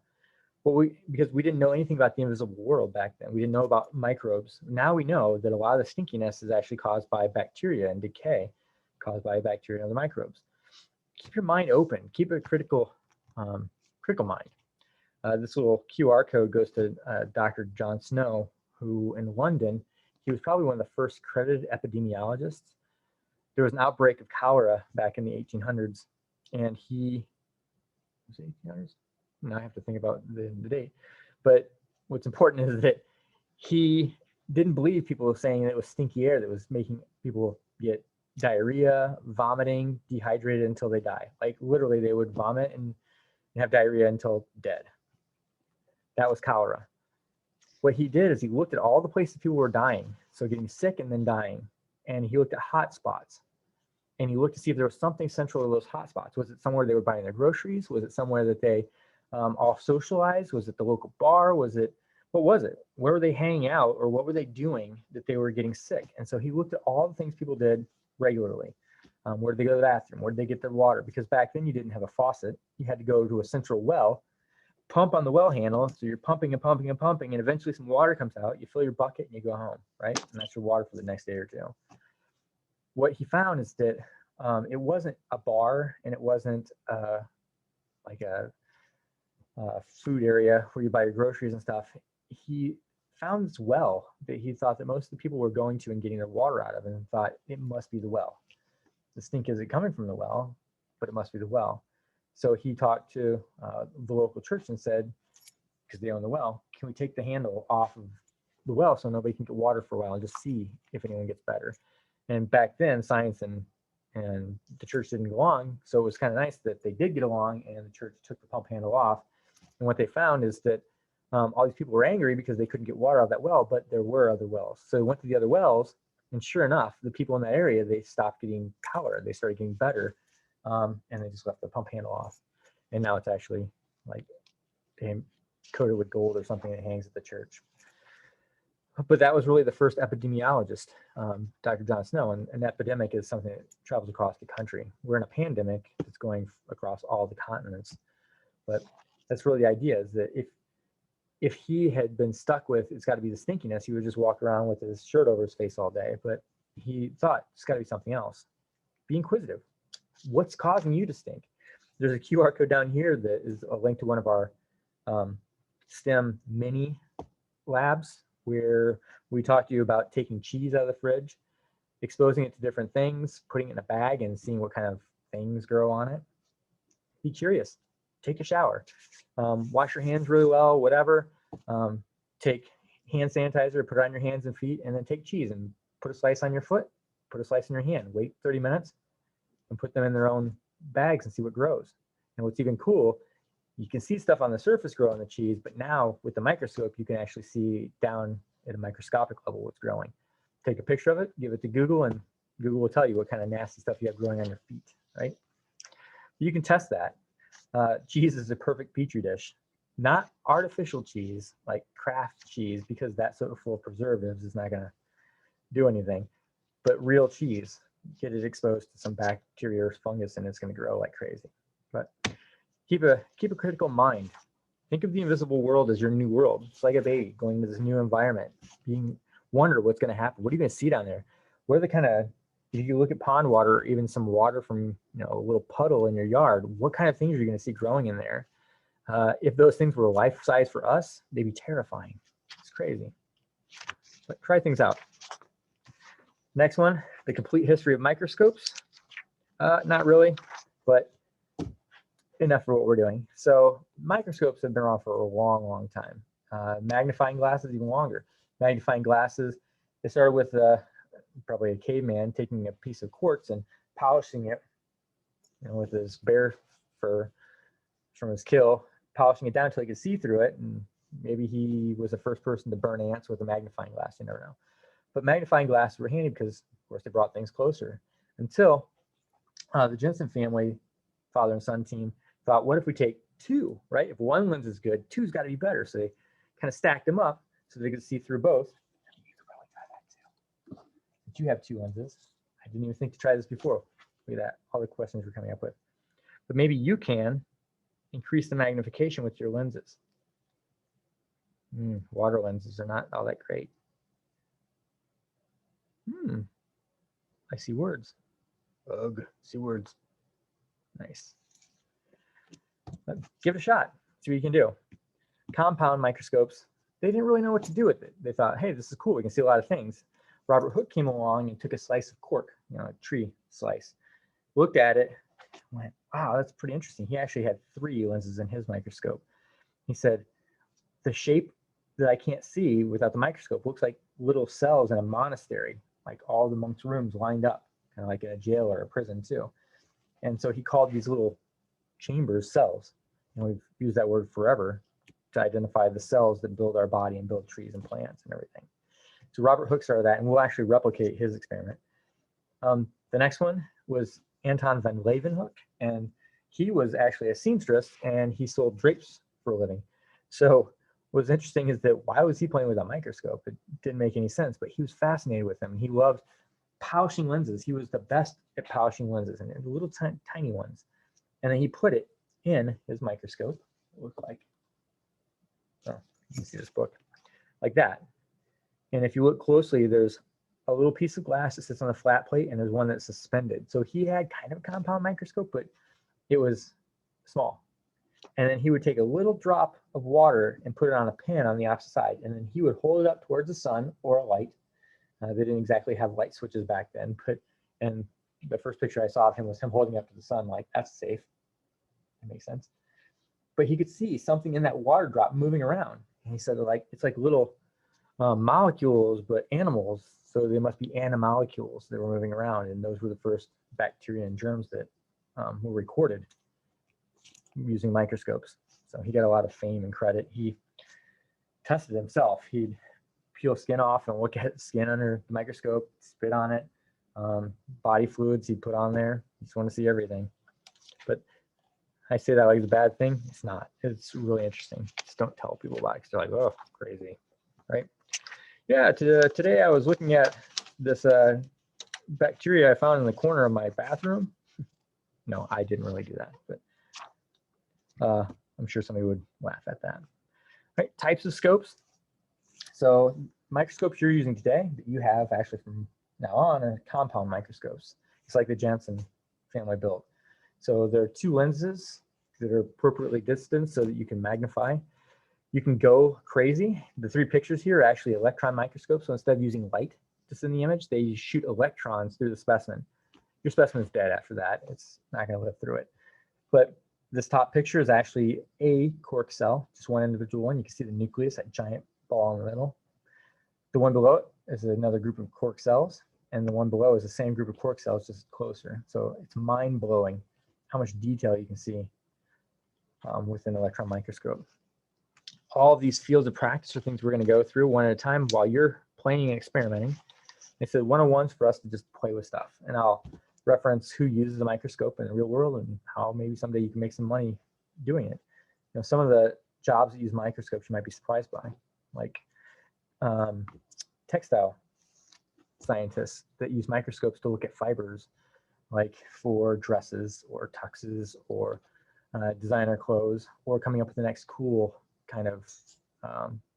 Speaker 1: Because we didn't know anything about the invisible world back then. We didn't know about microbes. Now we know that a lot of the stinkiness is actually caused by bacteria and decay caused by bacteria and other microbes. Keep your mind open. Keep a critical mind. This little QR code goes to Dr. John Snow, who in London, he was probably one of the first credited epidemiologists. There was an outbreak of cholera back in the 1800s, and was it 1800s? Now I have to think about the date. But what's important is that he didn't believe people were saying that it was stinky air that was making people get diarrhea, vomiting, dehydrated until they die. Like literally they would vomit and have diarrhea until dead. That was cholera. What he did is he looked at all the places people were dying, so getting sick and then dying, and he looked at hot spots. And he looked to see if there was something central to those hot spots. Was it somewhere they were buying their groceries? Was it somewhere that they all socialized? Was it the local bar? What was it? Where were they hanging out, or what were they doing that they were getting sick? And so he looked at all the things people did regularly. Where did they go to the bathroom? Where did they get their water? Because back then you didn't have a faucet. You had to go to a central well, pump on the well handle. So you're pumping and pumping and pumping, and eventually some water comes out. You fill your bucket and you go home, right? And that's your water for the next day or two. What he found is that it wasn't a bar, and it wasn't like a food area where you buy your groceries and stuff. He found this well that he thought that most of the people were going to and getting their water out of, and thought it must be the well. The stink isn't coming from the well, but it must be the well. So he talked to the local church and said, because they own the well, can we take the handle off of the well so nobody can get water for a while and just see if anyone gets better? And back then, science and the church didn't go along, so it was kind of nice that they did get along, and the church took the pump handle off. And what they found is that all these people were angry because they couldn't get water out of that well, but there were other wells. So they went to the other wells, and sure enough, the people in that area, they stopped getting cholera. They started getting better, and they just left the pump handle off. And now it's actually like coated with gold or something that hangs at the church. But that was really the first epidemiologist, Dr. John Snow. And an epidemic is something that travels across the country. We're in a pandemic that's going across all the continents. But that's really the idea, is that if he had been stuck with it's got to be the stinkiness, he would just walk around with his shirt over his face all day. But he thought it's got to be something else. Be inquisitive. What's causing you to stink? There's a QR code down here that is a link to one of our STEM mini labs, where we talk to you about taking cheese out of the fridge, exposing it to different things, putting it in a bag, and seeing what kind of things grow on it. Be curious. Take a shower. Wash your hands really well, whatever. Take hand sanitizer, put it on your hands and feet, and then take cheese and put a slice on your foot, put a slice in your hand. Wait 30 minutes and put them in their own bags and see what grows. And what's even cool, you can see stuff on the surface grow on the cheese, but now with the microscope, you can actually see down at a microscopic level what's growing. Take a picture of it, give it to Google, and Google will tell you what kind of nasty stuff you have growing on your feet, right? You can test that. Cheese is a perfect petri dish, not artificial cheese like Kraft cheese, because that's so full of preservatives is not going to do anything, but real cheese. Get it exposed to some bacteria or fungus and it's going to grow like crazy. But keep a critical mind. Think of the invisible world as your new world. It's like a baby going to this new environment, wonder what's going to happen. What are you going to see down there? What are the kind of, if you look at pond water, or even some water from a little puddle in your yard, what kind of things are you going to see growing in there? If those things were life size for us, they'd be terrifying. It's crazy. But try things out. Next one, the complete history of microscopes. Not really, but enough for what we're doing. So microscopes have been around for a long, long time. Magnifying glasses, even longer. Magnifying glasses, they started with probably a caveman taking a piece of quartz and polishing it with his bear fur from his kill, polishing it down until he could see through it. And maybe he was the first person to burn ants with a magnifying glass. You never know. But magnifying glasses were handy because, of course, they brought things closer. Until the Jensen family, father and son team, thought, what if we take two, right? If one lens is good, two's got to be better. So they kind of stacked them up so they could see through both. You could probably try that too. But you have two lenses. I didn't even think to try this before. Look at that, all the questions we're coming up with. But maybe you can increase the magnification with your lenses. Water lenses are not all that great. I see words. Ugh, see words. Nice. But give it a shot. See what you can do. Compound microscopes, they didn't really know what to do with it. They thought, hey, this is cool. We can see a lot of things. Robert Hooke came along and took a slice of cork, a tree slice, looked at it, went, wow, that's pretty interesting. He actually had 3 lenses in his microscope. He said, the shape that I can't see without the microscope looks like little cells in a monastery, like all the monks' rooms lined up, kind of like in a jail or a prison too. And so he called these little chambers cells. And we've used that word forever to identify the cells that build our body and build trees and plants and everything. So Robert Hooke started that, and we'll actually replicate his experiment. The next one was Anton van Leeuwenhoek, and he was actually a seamstress, and he sold drapes for a living. So what's interesting is that why was he playing with a microscope? It didn't make any sense, but he was fascinated with them. He loved polishing lenses. He was the best at polishing lenses, and little tiny ones. And then he put it in his microscope. It looked like, oh, you can see this book, like that. And if you look closely, there's a little piece of glass that sits on a flat plate, and there's one that's suspended. So he had kind of a compound microscope, but it was small. And then he would take a little drop of water and put it on a pan on the opposite side. And then he would hold it up towards the sun or a light. They didn't exactly have light switches back then, and the first picture I saw of him was him holding up to the sun, like, that's safe. That makes sense. But he could see something in that water drop moving around. And he said, like, it's like little molecules, but animals. So they must be animalcules that were moving around. And those were the first bacteria and germs that were recorded using microscopes. So he got a lot of fame and credit. He tested himself. He'd peel skin off and look at skin under the microscope, spit on it, body fluids he'd put on there. You just want to see everything. But I say that like it's a bad thing. It's not. It's really interesting. Just don't tell people about it because they're like, oh, crazy, right? Yeah, today I was looking at this bacteria I found in the corner of my bathroom. No, I didn't really do that, but I'm sure somebody would laugh at that. Right, types of scopes. So microscopes you're using today that you have actually from now on are compound microscopes. It's like the Janssen family built. So there are 2 lenses that are appropriately distanced so that you can magnify. You can go crazy. The 3 pictures here are actually electron microscopes. So instead of using light to send the image, they shoot electrons through the specimen. Your specimen is dead after that. It's not going to live through it. But this top picture is actually a cork cell, just one individual one. You can see the nucleus, that giant ball in the middle. The one below it is another group of cork cells, and the one below is the same group of cork cells, just closer. So it's mind-blowing how much detail you can see with an electron microscope. All of these fields of practice are things we're going to go through one at a time while you're playing and experimenting. They said 101s for us to just play with stuff, and I'll reference who uses a microscope in the real world and how maybe someday you can make some money doing it. Some of the jobs that use microscopes you might be surprised by, like textile scientists that use microscopes to look at fibers, like for dresses or tuxes or designer clothes, or coming up with the next cool kind of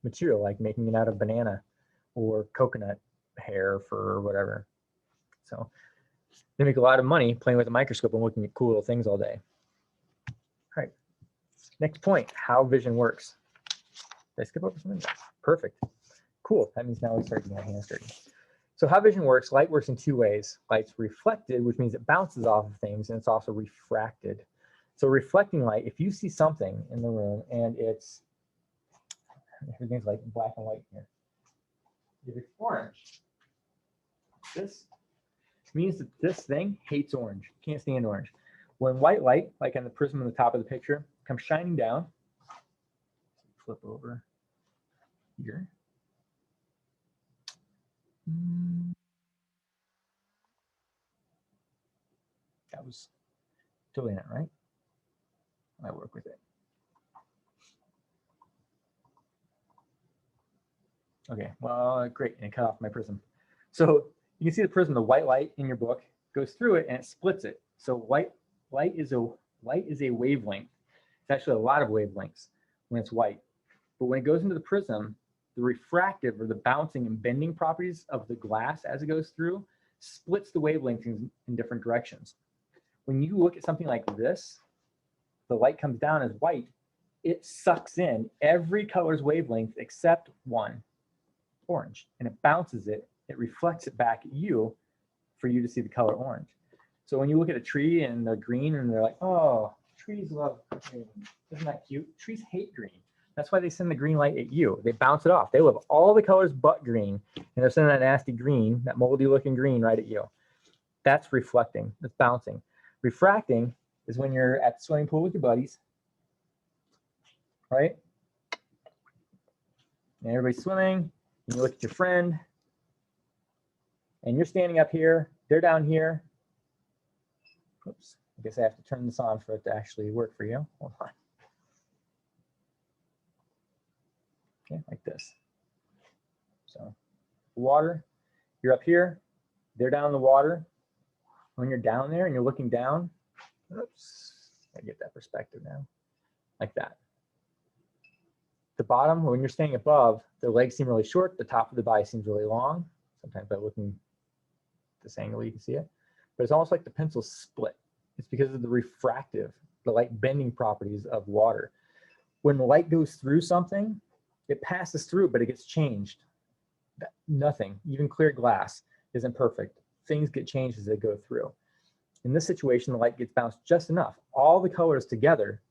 Speaker 1: material, like making it out of banana or coconut hair for whatever. So they make a lot of money playing with a microscope and looking at cool little things all day. All right, next point, how vision works. Did I skip over something? Perfect. Cool. That means now we start getting our hands dirty. So how vision works, light works in 2 ways. Light's reflected, which means it bounces off of things, and it's also refracted. So reflecting light, if you see something in the room and it's, everything's like black and white here. If it's orange, this means that this thing hates orange, can't stand orange. When white light, like on the prism on the top of the picture, comes shining down, flip over here. That was totally not right. I work with it. Okay, well, great, and cut off my prism. So you can see the prism, the white light in your book goes through it and it splits it. So light is a wavelength. It's actually a lot of wavelengths when it's white. But when it goes into the prism, the refractive or the bouncing and bending properties of the glass as it goes through splits the wavelengths in different directions. When you look at something like this, the light comes down as white, it sucks in every color's wavelength except one, orange, and it bounces it, it reflects it back at you for you to see the color orange. So when you look at a tree and they're green and they're like, oh, trees love green. Isn't that cute? Trees hate green. That's why they send the green light at you. They bounce it off. They love all the colors but green, and they're sending that nasty green, that moldy looking green right at you. That's reflecting, that's bouncing. Refracting is when you're at the swimming pool with your buddies, right? And everybody's swimming, and you look at your friend, and you're standing up here, they're down here. Oops, I guess I have to turn this on for it to actually work for you. Hold on. Okay, like this. So water, you're up here, they're down in the water. When you're down there and you're looking down, oops, I get that perspective now, like that. The bottom, when you're standing above, the legs seem really short, the top of the body seems really long. Sometimes by looking at this angle, you can see it. But it's almost like the pencil's split. It's because of the refractive, the light bending properties of water. When the light goes through something, it passes through, but it gets changed. Nothing, even clear glass, isn't perfect. Things get changed as they go through. In this situation, the light gets bounced just enough. All the colors together,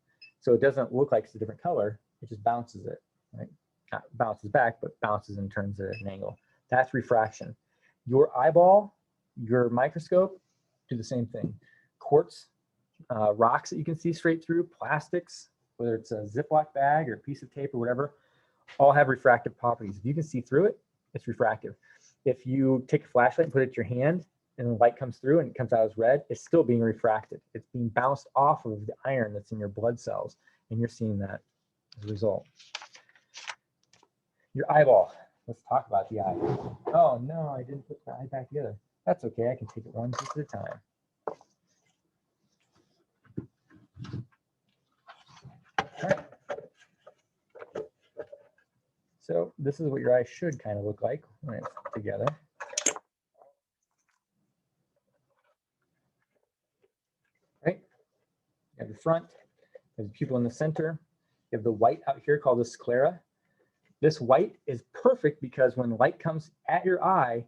Speaker 1: so it doesn't look like it's a different color. It just bounces it, right? Not bounces back, but bounces and turns it at an angle. That's refraction. Your eyeball, your microscope, do the same thing. Quartz, rocks that you can see straight through, plastics, whether it's a Ziploc bag or a piece of tape or whatever, all have refractive properties. If you can see through it, it's refractive. If you take a flashlight and put it in your hand and the light comes through and it comes out as red, it's still being refracted. It's being bounced off of the iron that's in your blood cells, and you're seeing that as a result. Your eyeball. Let's talk about the eye. Oh no, I didn't put the eye back together. That's okay, I can take it one piece at a time. All right. So this is what your eye should kind of look like when it's together. Right? You have the front, there's the pupil in the center. You have the white out here called the sclera. This white is perfect because when light comes at your eye,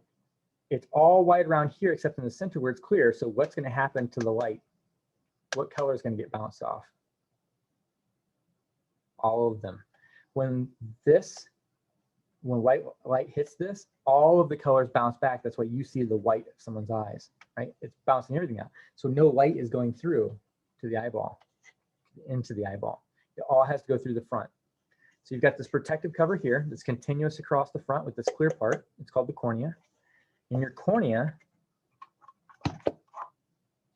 Speaker 1: it's all white around here except in the center where it's clear. So what's going to happen to the light? What color is going to get bounced off? All of them. When light hits this, all of the colors bounce back. That's why you see the white of someone's eyes, right? It's bouncing everything out. So no light is going through to the eyeball, into the eyeball. It all has to go through the front. So you've got this protective cover here that's continuous across the front with this clear part. It's called the cornea. And your cornea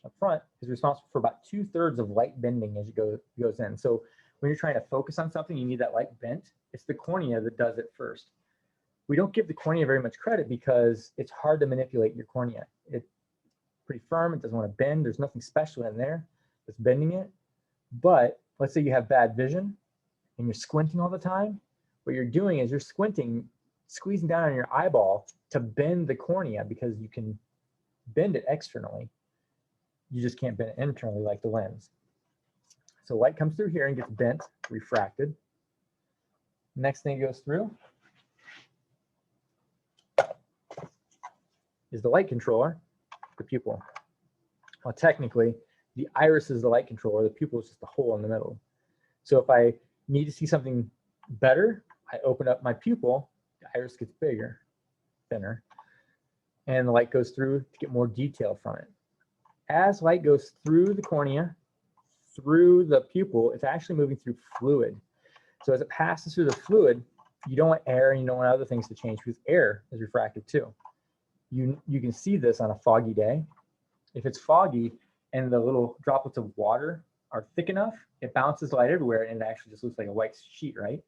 Speaker 1: up front is responsible for about 2/3 of light bending as it goes in. So when you're trying to focus on something, you need that light bent. It's the cornea that does it first. We don't give the cornea very much credit because it's hard to manipulate your cornea. It's pretty firm, it doesn't want to bend. There's nothing special in there that's bending it. But let's say you have bad vision and you're squinting all the time. What you're doing is you're squinting, squeezing down on your eyeball to bend the cornea because you can bend it externally. You just can't bend it internally like the lens. So light comes through here and gets bent, refracted. Next thing it goes through is the light controller, the pupil. Well, technically, the iris is the light controller, the pupil is just a hole in the middle. So if I need to see something better, I open up my pupil, the iris gets bigger, thinner, and the light goes through to get more detail from it. As light goes through the cornea, through the pupil, it's actually moving through fluid. So as it passes through the fluid, you don't want air and you don't want other things to change because air is refractive too. You can see this on a foggy day. If it's foggy and the little droplets of water are thick enough, it bounces light everywhere and it actually just looks like a white sheet, right?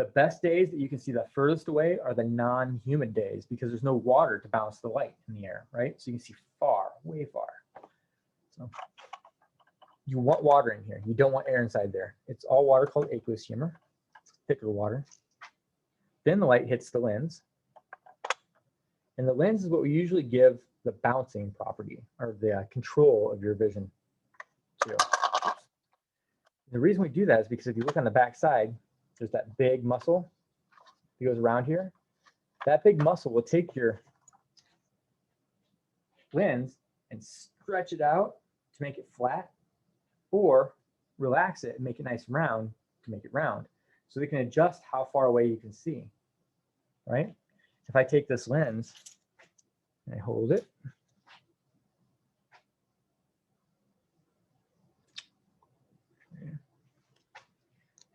Speaker 1: The best days that you can see the furthest away are the non-humid days because there's no water to bounce the light in the air, right? So you can see far, way far. So you want water in here. You don't want air inside there. It's all water called aqueous humor. It's thicker water. Then the light hits the lens. And the lens is what we usually give the bouncing property or the control of your vision to. The reason we do that is because if you look on the back side, there's that big muscle that goes around here. That big muscle will take your lens and stretch it out to make it flat, or relax it and make it nice and round to make it round. So they can adjust how far away you can see, right? If I take this lens and I hold it,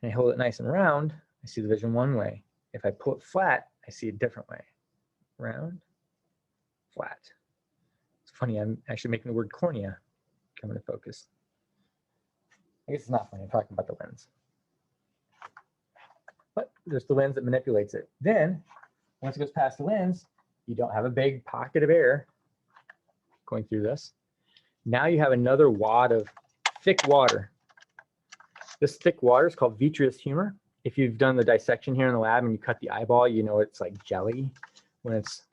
Speaker 1: and I hold it nice and round, I see the vision one way. If I pull it flat, I see a different way. Round, flat. It's funny, I'm actually making the word cornea come into focus. I guess it's not funny, I'm talking about the lens. But there's the lens that manipulates it. Then, once it goes past the lens, you don't have a big pocket of air going through this. Now you have another wad of thick water. This thick water is called vitreous humor. If you've done the dissection here in the lab and you cut the eyeball, you know it's like jelly when it's,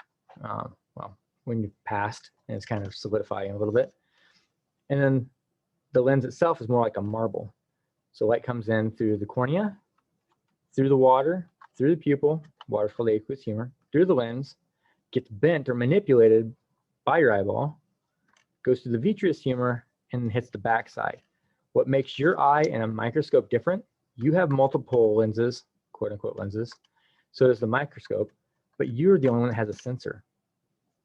Speaker 1: well, when you've passed and it's kind of solidifying a little bit. And then the lens itself is more like a marble. So light comes in through the cornea, through the water, through the pupil, water's called aqueous humor, through the lens, gets bent or manipulated by your eyeball, goes through the vitreous humor, and hits the backside. What makes your eye and a microscope different, you have multiple lenses, quote unquote lenses, so does the microscope, but you're the only one that has a sensor.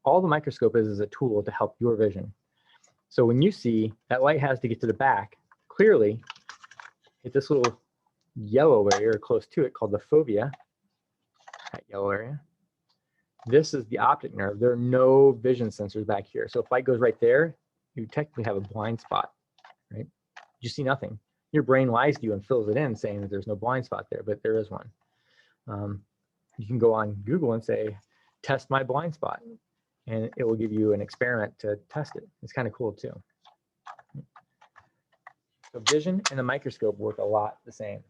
Speaker 1: All the microscope is a tool to help your vision. So when you see that light has to get to the back, clearly hit this little yellow area or close to it called the fovea, that yellow area. This is the optic nerve. There are no vision sensors back here. So if light goes right there, you technically have a blind spot, right? You see nothing. Your brain lies to you and fills it in saying that there's no blind spot there, but there is one. You can go on Google and say, test my blind spot, and it will give you an experiment to test it. It's kind of cool too. So vision and the microscope work a lot the same.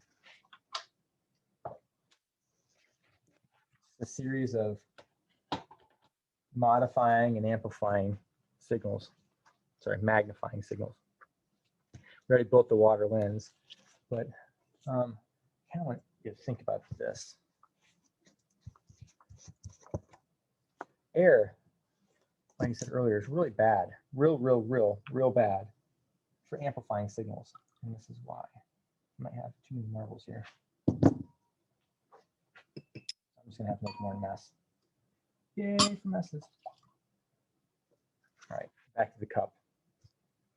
Speaker 1: It's a series of modifying and amplifying signals, sorry, magnifying signals. We already built the water lens, but I kind of want you to think about this. Air, like I said earlier, is really bad, real bad for amplifying signals. And this is why. I might have too many marbles here. I'm just gonna have to make more mess. Yay for messes. All right, back to the cup.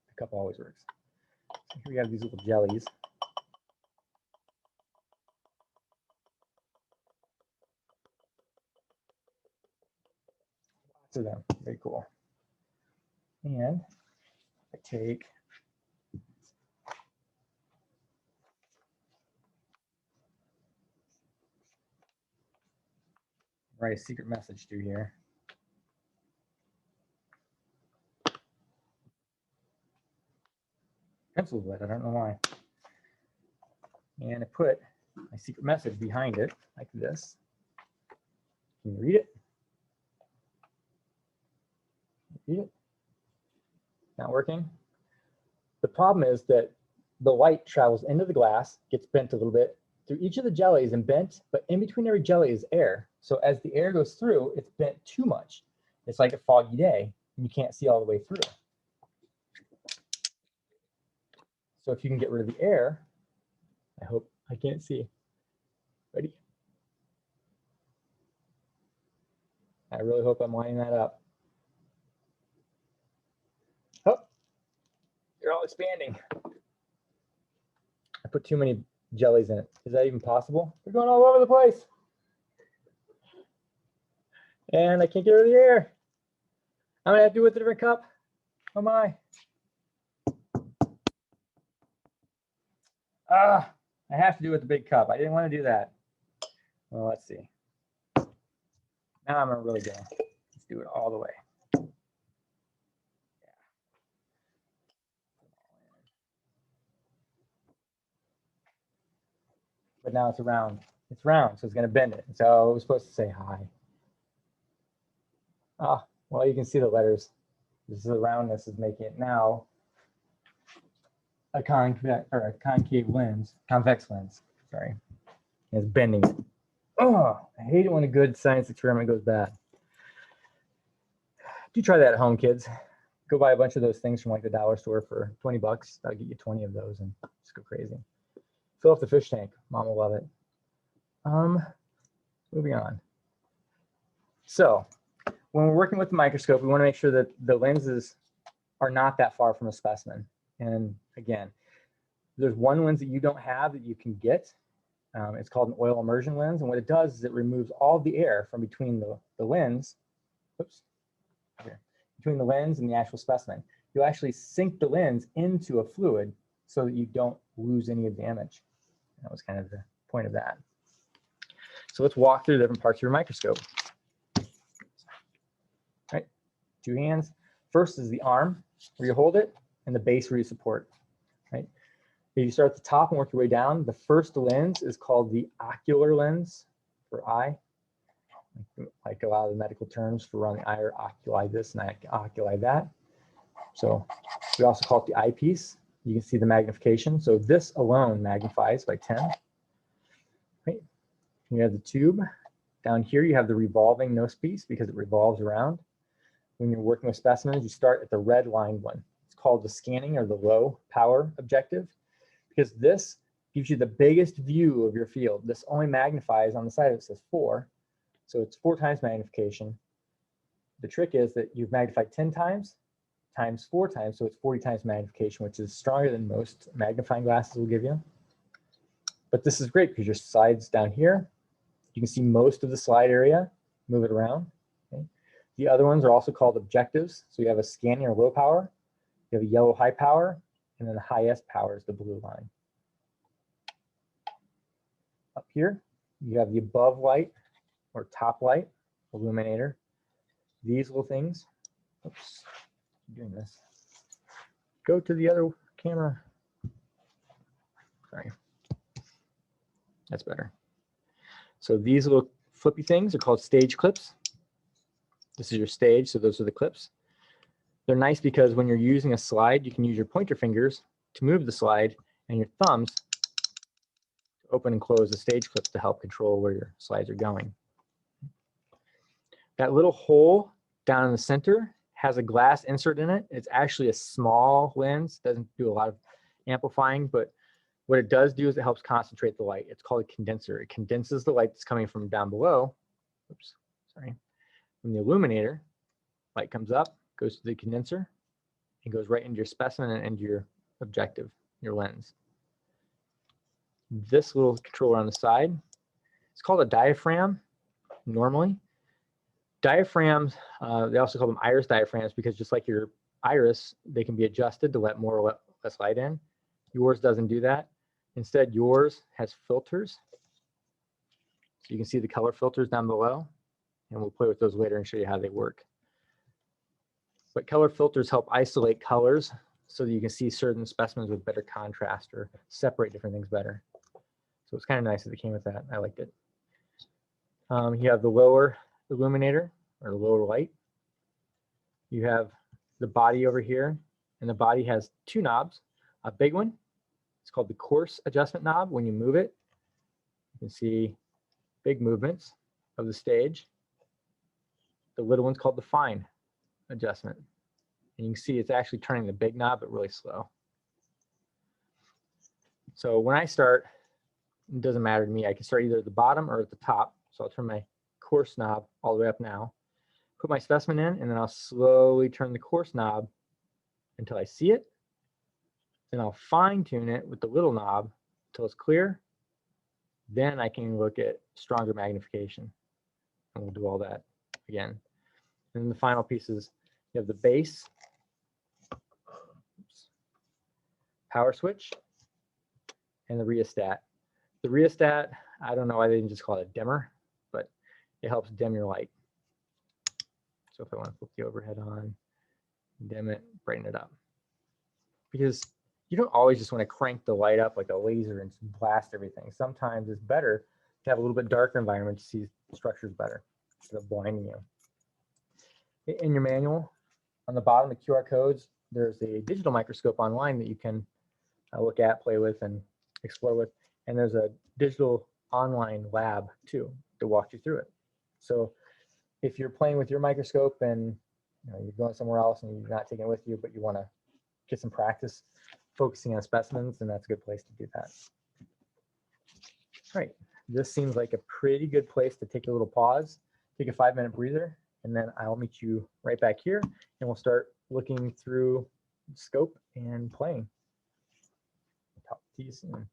Speaker 1: The cup always works. So here we have these little jellies. Lots of them, very cool. And I take write a secret message through here. Pencil's wet, I don't know why. And I put my secret message behind it like this. Can you read it? Read it? Not working? The problem is that the light travels into the glass, gets bent a little bit through each of the jellies and bent, but in between every jelly is air. So as the air goes through, it's bent too much. It's like a foggy day and you can't see all the way through. So if you can get rid of the air, I hope I can't see. Ready? I really hope I'm lining that up. Oh, they're all expanding. I put too many jellies in it. Is that even possible? They're going all over the place. And I can't get rid of the air. I'm gonna have to do it with a different cup. Oh my. I have to do it with the big cup. I didn't want to do that. Well, let's see. Now I'm gonna really go. Let's do it all the way. But now it's round. It's round, so it's going to bend it. So it was supposed to say hi. Ah, well, you can see the letters. This is the roundness is making it now a concave lens, convex lens. Sorry, it's bending it. Oh, I hate it when a good science experiment goes bad. Do try that at home, kids. Go buy a bunch of those things from like the dollar store for 20 bucks. That'll get you 20 of those and just go crazy. Fill up the fish tank. Mom will love it. Moving on. So when we're working with the microscope, we want to make sure that the lenses are not that far from a specimen. And again, there's one lens that you don't have that you can get. It's called an oil immersion lens. And what it does is it removes all the air from between the lens, between the lens and the actual specimen. You actually sink the lens into a fluid so that you don't lose any of the image. That was kind of the point of that. So let's walk through the different parts of your microscope. Right, 2 hands. First is the arm where you hold it and the base where you support. Right. If you start at the top and work your way down, the first lens is called the ocular lens for eye. Like a lot of the medical terms for around the eye are oculi this and oculi that. So we also call it the eyepiece. You can see the magnification. So this alone magnifies by 10. Right. You have the tube. Down here you have the revolving nose piece because it revolves around. When you're working with specimens, you start at the red lined one. It's called the scanning or the low power objective because this gives you the biggest view of your field. This only magnifies on the side, it says 4. So it's 4 times magnification. The trick is that you've magnified 10 times, times 4 times, so it's 40 times magnification, which is stronger than most magnifying glasses will give you. But this is great because your slide's down here. You can see most of the slide area, move it around. Okay. The other ones are also called objectives. So you have a scanning or low power, you have a yellow high power, and then the highest power is the blue line. Up here, you have the above light or top light illuminator. These little things, oops, I'm doing this. Go to the other camera. Sorry, that's better. So these little flippy things are called stage clips. This is your stage, so those are the clips. They're nice because when you're using a slide, you can use your pointer fingers to move the slide and your thumbs to open and close the stage clips to help control where your slides are going. That little hole down in the center has a glass insert in it. It's actually a small lens, doesn't do a lot of amplifying, but what it does do is it helps concentrate the light. It's called a condenser. It condenses the light that's coming from down below. Oops, sorry. When the illuminator, light comes up, goes to the condenser, and goes right into your specimen and into your objective, your lens. This little controller on the side, it's called a diaphragm normally. Diaphragms, they also call them iris diaphragms because just like your iris, they can be adjusted to let more or less light in. Yours doesn't do that. Instead, yours has filters. So you can see the color filters down below, and we'll play with those later and show you how they work. But color filters help isolate colors so that you can see certain specimens with better contrast or separate different things better. So it's kind of nice that it came with that. I liked it. You have the lower illuminator or the lower light. You have the body over here, and the body has 2 knobs. A big one, it's called the coarse adjustment knob. When you move it, you can see big movements of the stage. The little one's called the fine adjustment. And you can see it's actually turning the big knob, but really slow. So when I start, it doesn't matter to me. I can start either at the bottom or at the top. So I'll turn my coarse knob all the way up now, put my specimen in, and then I'll slowly turn the coarse knob until I see it. Then I'll fine tune it with the little knob until it's clear. Then I can look at stronger magnification. And we'll do all that again. And then the final piece is you have the base, power switch, and the rheostat. The rheostat I don't know why they didn't just call it a dimmer, but it helps dim your light. So if I want to flip the overhead on, dim it, brighten it up. Because you don't always just want to crank the light up like a laser and blast everything. Sometimes it's better to have a little bit darker environment to see structures better instead of blinding you. In your manual, on the bottom, the QR codes, there's a digital microscope online that you can look at, play with, and explore with. And there's a digital online lab too to walk you through it. So if you're playing with your microscope and you're going somewhere else and you're not taking it with you, but you want to get some practice focusing on specimens, then that's a good place to do that. All right, this seems like a pretty good place to take a little pause, take a 5-minute breather, and then I'll meet you right back here and we'll start looking through the scope and playing. Talk to you soon.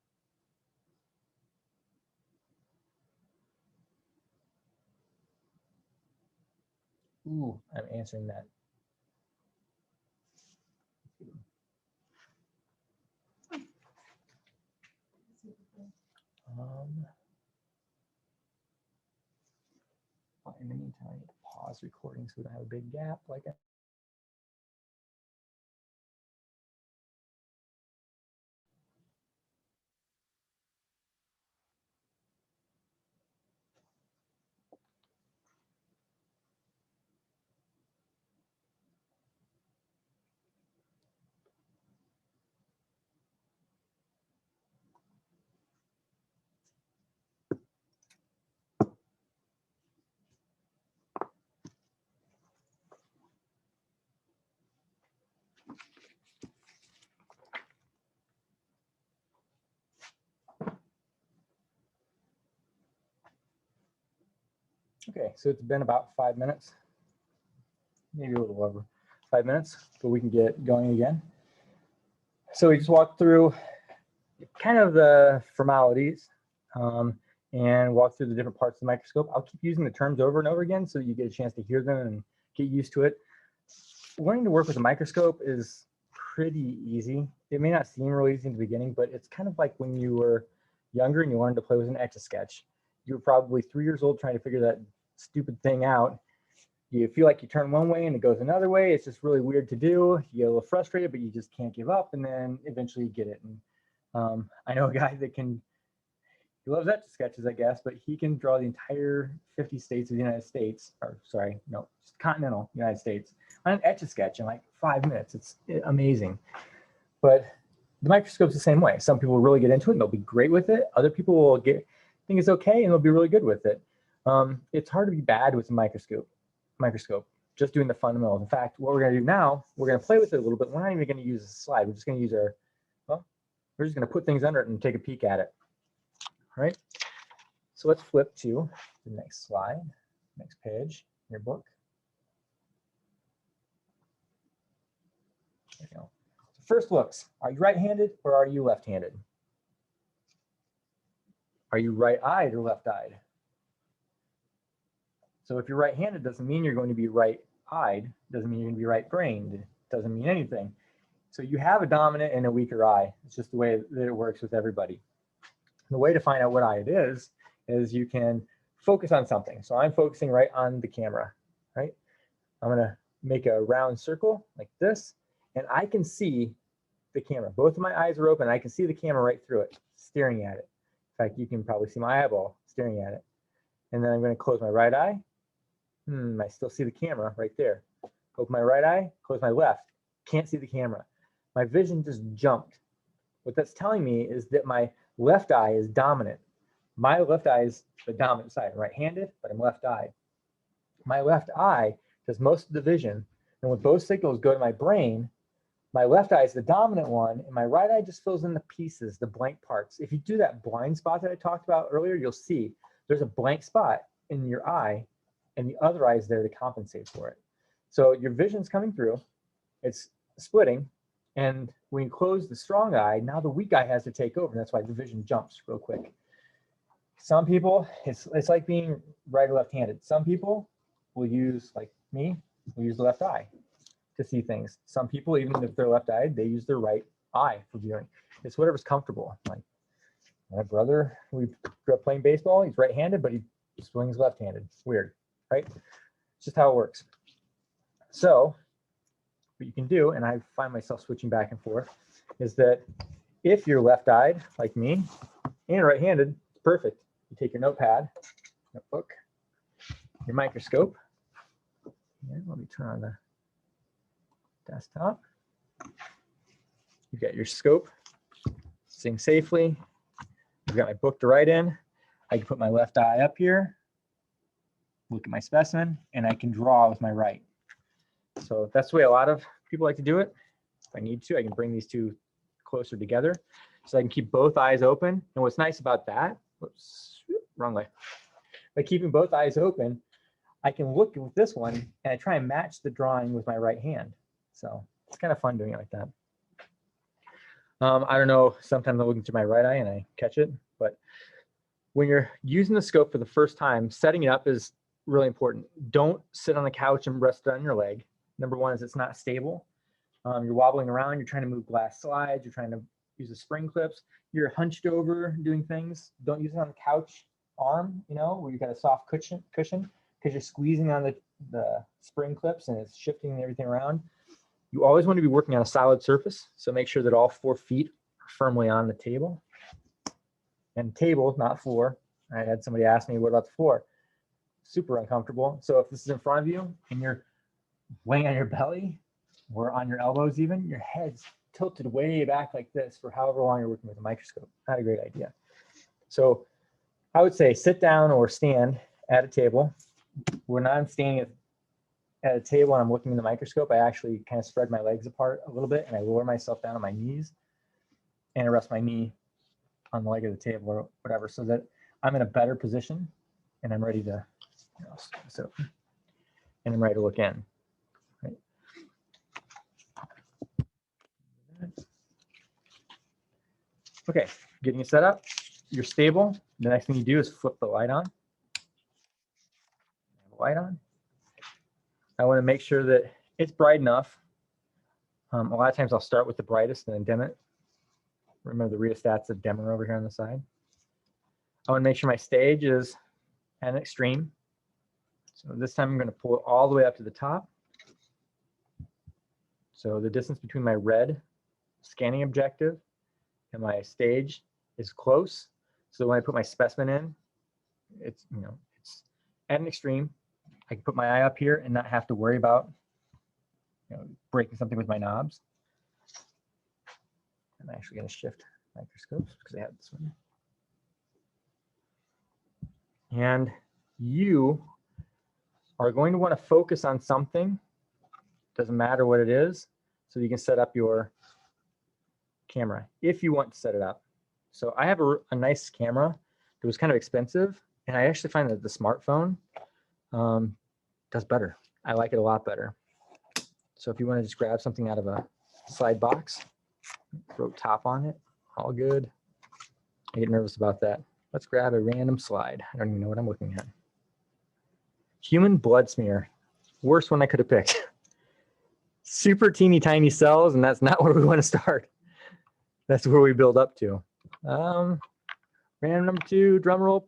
Speaker 1: Ooh, I'm answering that. In the meantime, I need to pause recording so we don't have a big gap like I Okay, so it's been about 5 minutes, maybe a little over 5 minutes, but we can get going again. So we just walked through kind of the formalities and walk through the different parts of the microscope. I'll keep using the terms over and over again so you get a chance to hear them and get used to it. Learning to work with a microscope is pretty easy. It may not seem real easy in the beginning, but it's kind of like when you were younger and you learned to play with an Etch-a-Sketch. You were probably 3 years old trying to figure that stupid thing out. You feel like you turn one way and it goes another way. It's just really weird to do. You get a little frustrated, but you just can't give up. And then eventually you get it. And I know a guy that he loves Etch-a-Sketches, I guess, but he can draw the entire 50 states of the United States, or sorry, no, continental United States on an Etch-a-Sketch in like 5 minutes. It's amazing. But the microscope's the same way. Some people will really get into it and they'll be great with it. Other people will think it's okay and they'll be really good with it. It's hard to be bad with a microscope, just doing the fundamentals. In fact, what we're going to do now, we're going to play with it a little bit. We're not even going to use a slide. We're just going to use we're just going to put things under it and take a peek at it. All right. So let's flip to the next slide, next page in your book. There you go. So first looks, are you right-handed or are you left-handed? Are you right-eyed or left-eyed? So if you're right-handed, doesn't mean you're going to be right-eyed, doesn't mean you're going to be right-brained, doesn't mean anything. So you have a dominant and a weaker eye. It's just the way that it works with everybody. The way to find out what eye it is you can focus on something. So I'm focusing right on the camera, right? I'm going to make a round circle like this, and I can see the camera. Both of my eyes are open. I can see the camera right through it, staring at it. In fact, you can probably see my eyeball staring at it. And then I'm going to close my right eye. I still see the camera right there. Open my right eye, close my left. Can't see the camera. My vision just jumped. What that's telling me is that my left eye is dominant. My left eye is the dominant side. I'm right-handed, but I'm left-eyed. My left eye does most of the vision, and when both signals go to my brain, my left eye is the dominant one, and my right eye just fills in the pieces, the blank parts. If you do that blind spot that I talked about earlier, you'll see there's a blank spot in your eye, and the other eye is there to compensate for it. So your vision's coming through, it's splitting, and when you close the strong eye, now the weak eye has to take over, and that's why the vision jumps real quick. Some people, it's like being right or left-handed. Some people will use, like me, will use the left eye to see things. Some people, even if they're left-eyed, they use their right eye for viewing. It's whatever's comfortable. Like My brother, we grew up playing baseball. He's right-handed, but he swings left-handed. Weird, right? It's just how it works. So what you can do, and I find myself switching back and forth, is that if you're left-eyed like me and right-handed, it's perfect. You take your notepad, notebook, your microscope. Yeah, let me turn on the desktop. You've got your scope, seeing safely. I've got my book to write in. I can put my left eye up here, look at my specimen, and I can draw with my right. So that's the way a lot of people like to do it. If I need to, I can bring these two closer together so I can keep both eyes open. And what's nice about that, whoops, wrong way. By keeping both eyes open, I can look with this one and I try and match the drawing with my right hand. So it's kind of fun doing it like that. I don't know, sometimes I'm looking through my right eye and I catch it, but when you're using the scope for the first time, setting it up is really important. Don't sit on the couch and rest it on your leg. Number one is it's not stable. You're wobbling around, you're trying to move glass slides, you're trying to use the spring clips, you're hunched over doing things. Don't use it on the couch arm, you know, where you've got a soft cushion because you're squeezing on the spring clips and it's shifting everything around. You always want to be working on a solid surface, so make sure that all 4 feet are firmly on the table. And table, not floor. I had somebody ask me, what about the floor? Super uncomfortable. So if this is in front of you and you're laying on your belly or on your elbows even, your head's tilted way back like this for however long you're working with a microscope. Not a great idea. So I would say sit down or stand at a table. When I'm standing at a table and I'm looking in the microscope, I actually kind of spread my legs apart a little bit and I lower myself down on my knees and I rest my knee on the leg of the table or whatever, so that I'm in a better position and I'm ready to, you know, so, and I'm ready to look in. Right. Okay, getting it set up, you're stable. The next thing you do is flip the light on. I want to make sure that it's bright enough. A lot of times I'll start with the brightest and then dim it. Remember the rheostats of dimmer over here on the side. I want to make sure my stage is at an extreme. So this time I'm going to pull it all the way up to the top. So the distance between my red scanning objective and my stage is close. So when I put my specimen in, it's, you know, it's at an extreme. I can put my eye up here and not have to worry about, you know, breaking something with my knobs. I'm actually going to shift microscopes because I have this one. And you are going to want to focus on something. Doesn't matter what it is. So you can set up your camera if you want to set it up. So I have a nice camera that was kind of expensive. And I actually find that the smartphone does better. I like it a lot better. So if you want to just grab something out of a slide box, throw top on it, all good. I get nervous about that. Let's grab a random slide. I don't even know what I'm looking at. Human blood smear. Worst one I could have picked. Super teeny tiny cells, and that's not where we want to start. That's where we build up to. Random number 2, drum roll.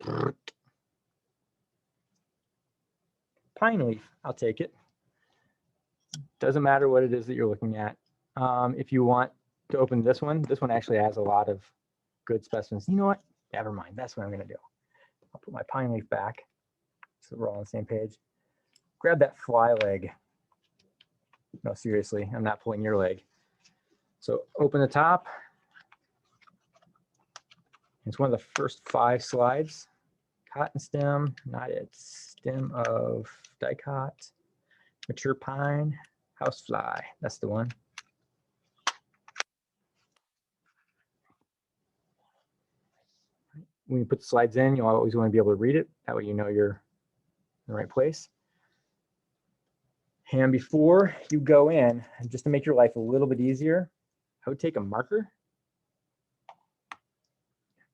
Speaker 1: Pine leaf, I'll take it. Doesn't matter what it is that you're looking at. If you want to open this one actually has a lot of good specimens. You know what? Never mind. That's what I'm going to do. I'll put my pine leaf back so we're all on the same page. Grab that fly leg. No, seriously, I'm not pulling your leg. So open the top. It's one of the first 5 slides. Cotton stem, not it. Stem of dicot, mature pine, housefly. That's the one. When you put the slides in, you'll always want to be able to read it. That way you know you're in the right place. And before you go in, just to make your life a little bit easier, I would take a marker.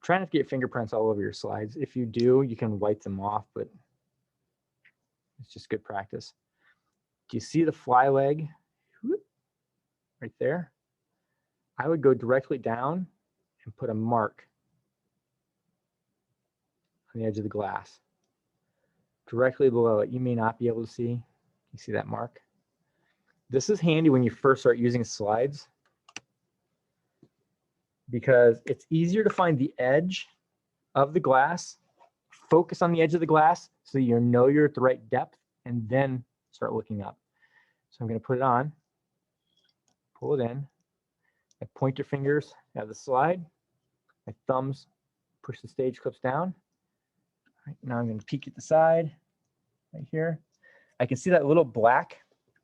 Speaker 1: Try not to get fingerprints all over your slides. If you do, you can wipe them off, but it's just good practice. Do you see the fly leg right there? I would go directly down and put a mark on the edge of the glass. Directly below it, you may not be able to see. You see that mark? This is handy when you first start using slides because it's easier to find the edge of the glass, focus on the edge of the glass so you know you're at the right depth, and then start looking up. So I'm going to put it on, pull it in, I point your fingers at the slide, my thumbs push the stage clips down. All right, now I'm going to peek at the side right here. I can see that little black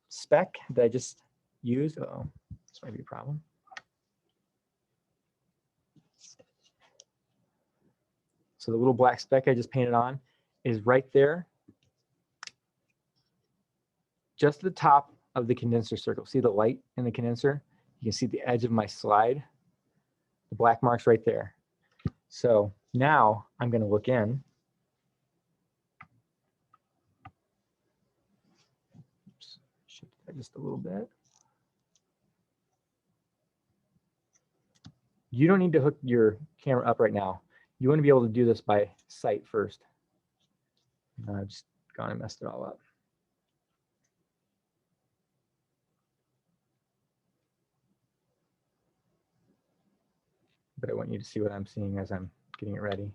Speaker 1: speck that I just used. Uh-oh, this might be a problem. So the little black speck I just painted on is right there, just at the top of the condenser circle. See the light in the condenser? You can see the edge of my slide. The black mark's right there. So now I'm going to look in. Oops, shift that just a little bit. You don't need to hook your camera up right now. You want to be able to do this by sight first. I've just gone and messed it all up. But I want you to see what I'm seeing as I'm getting it ready.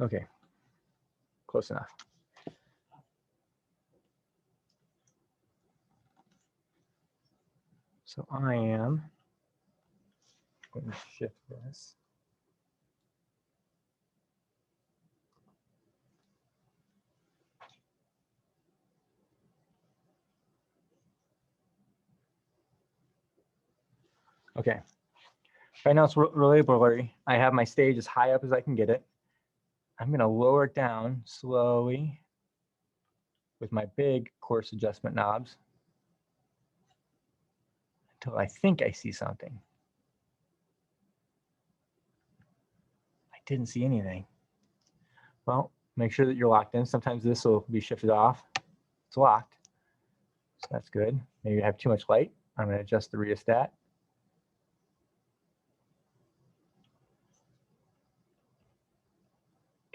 Speaker 1: Okay, close enough. So I am going to shift this. Okay, right now it's really blurry. I have my stage as high up as I can get it. I'm going to lower it down slowly with my big coarse adjustment knobs until I think I see something. I didn't see anything. Well, make sure that you're locked in. Sometimes this will be shifted off. It's locked, so that's good. Maybe you have too much light. I'm going to adjust the rheostat.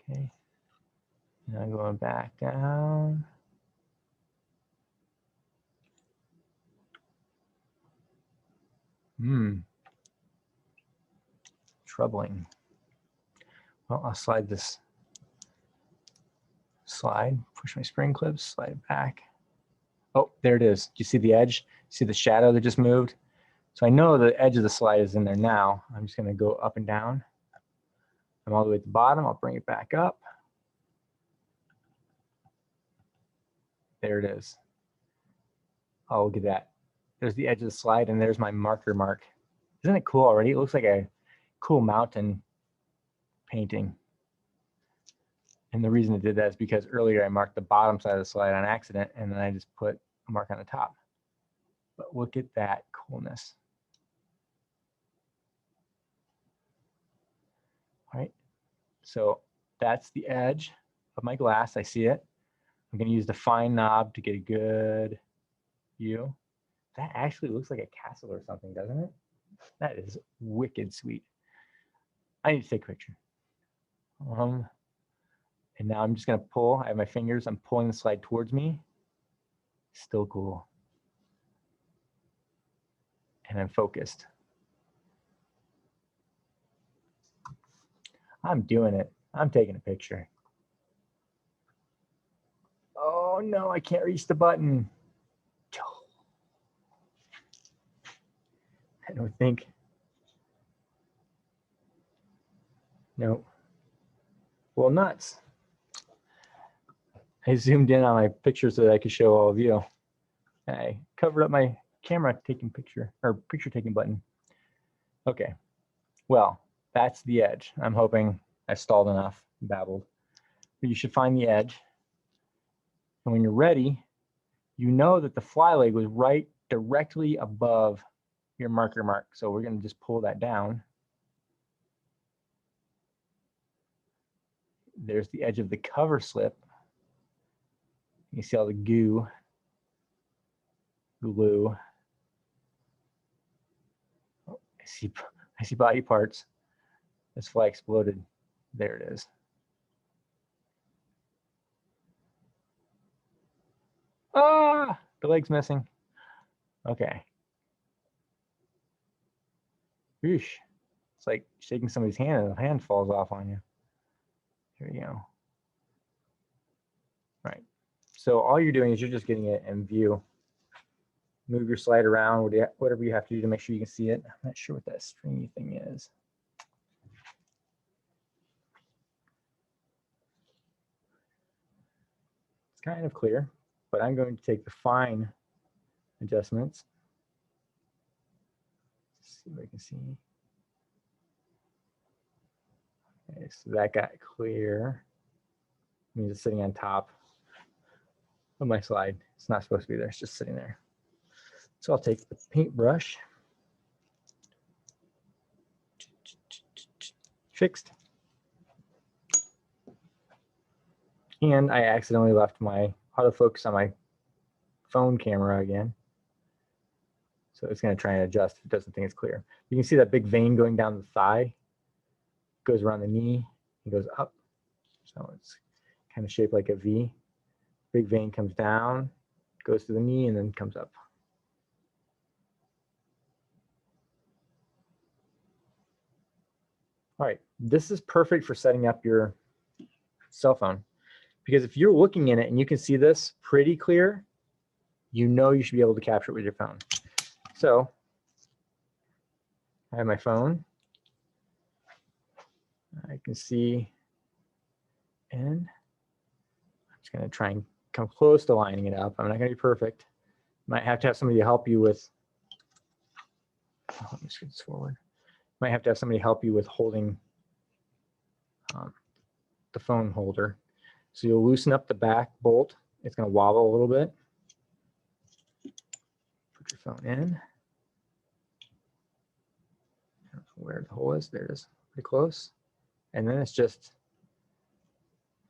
Speaker 1: Okay, now going back down. Troubling. Well, I'll slide this slide, push my spring clips, slide it back. Oh, there it is. Do you see the edge? See the shadow that just moved? So I know the edge of the slide is in there now. I'm just going to go up and down. I'm all the way at the bottom. I'll bring it back up. There it is. Oh, look at that. There's the edge of the slide, and there's my marker mark. Isn't it cool already? It looks like a cool mountain painting. And the reason it did that is because earlier I marked the bottom side of the slide on accident, and then I just put a mark on the top. But look at that coolness. All right, so that's the edge of my glass. I see it. I'm going to use the fine knob to get a good view. That actually looks like a castle or something, doesn't it? That is wicked sweet. I need to take a picture. And now I'm just going to pull. I have my fingers. I'm pulling the slide towards me. Still cool. And I'm focused. I'm doing it. I'm taking a picture. Oh no, I can't reach the button. I don't think. Nope. Well, nuts. I zoomed in on my picture so that I could show all of you. I covered up my camera taking picture or picture taking button. Okay. Well, that's the edge. I'm hoping I stalled enough, babbled. But you should find the edge. And when you're ready, you know that the fly leg was right directly above your marker mark. So we're going to just pull that down. There's the edge of the cover slip. You see all the glue. Oh, I see body parts. This fly exploded. There it is. Ah, the leg's missing. Okay. Whoosh. It's like shaking somebody's hand and the hand falls off on you. Here we go. Right. So all you're doing is you're just getting it in view. Move your slide around, whatever you have to do to make sure you can see it. I'm not sure what that stringy thing is. It's kind of clear, but I'm going to take the fine adjustments. Let's see what I can see. Okay, so that got clear. It means it's sitting on top of my slide. It's not supposed to be there, it's just sitting there. So I'll take the paintbrush. Fixed. And I accidentally left my autofocus on my phone camera again. So it's going to try and adjust if it doesn't think it's clear. You can see that big vein going down the thigh, goes around the knee, and goes up. So it's kind of shaped like a V. Big vein comes down, goes to the knee, and then comes up. All right, this is perfect for setting up your cell phone, because if you're looking in it and you can see this pretty clear, you know you should be able to capture it with your phone. So I have my phone. I can see, and I'm just going to try and come close to lining it up. I'm not going to be perfect. Might have to have somebody help you with, let me scoot this forward. Might have to have somebody help you with holding the phone holder. So you'll loosen up the back bolt. It's going to wobble a little bit. Put your phone in. I don't know where the hole is. There it is. Pretty close. And then it's just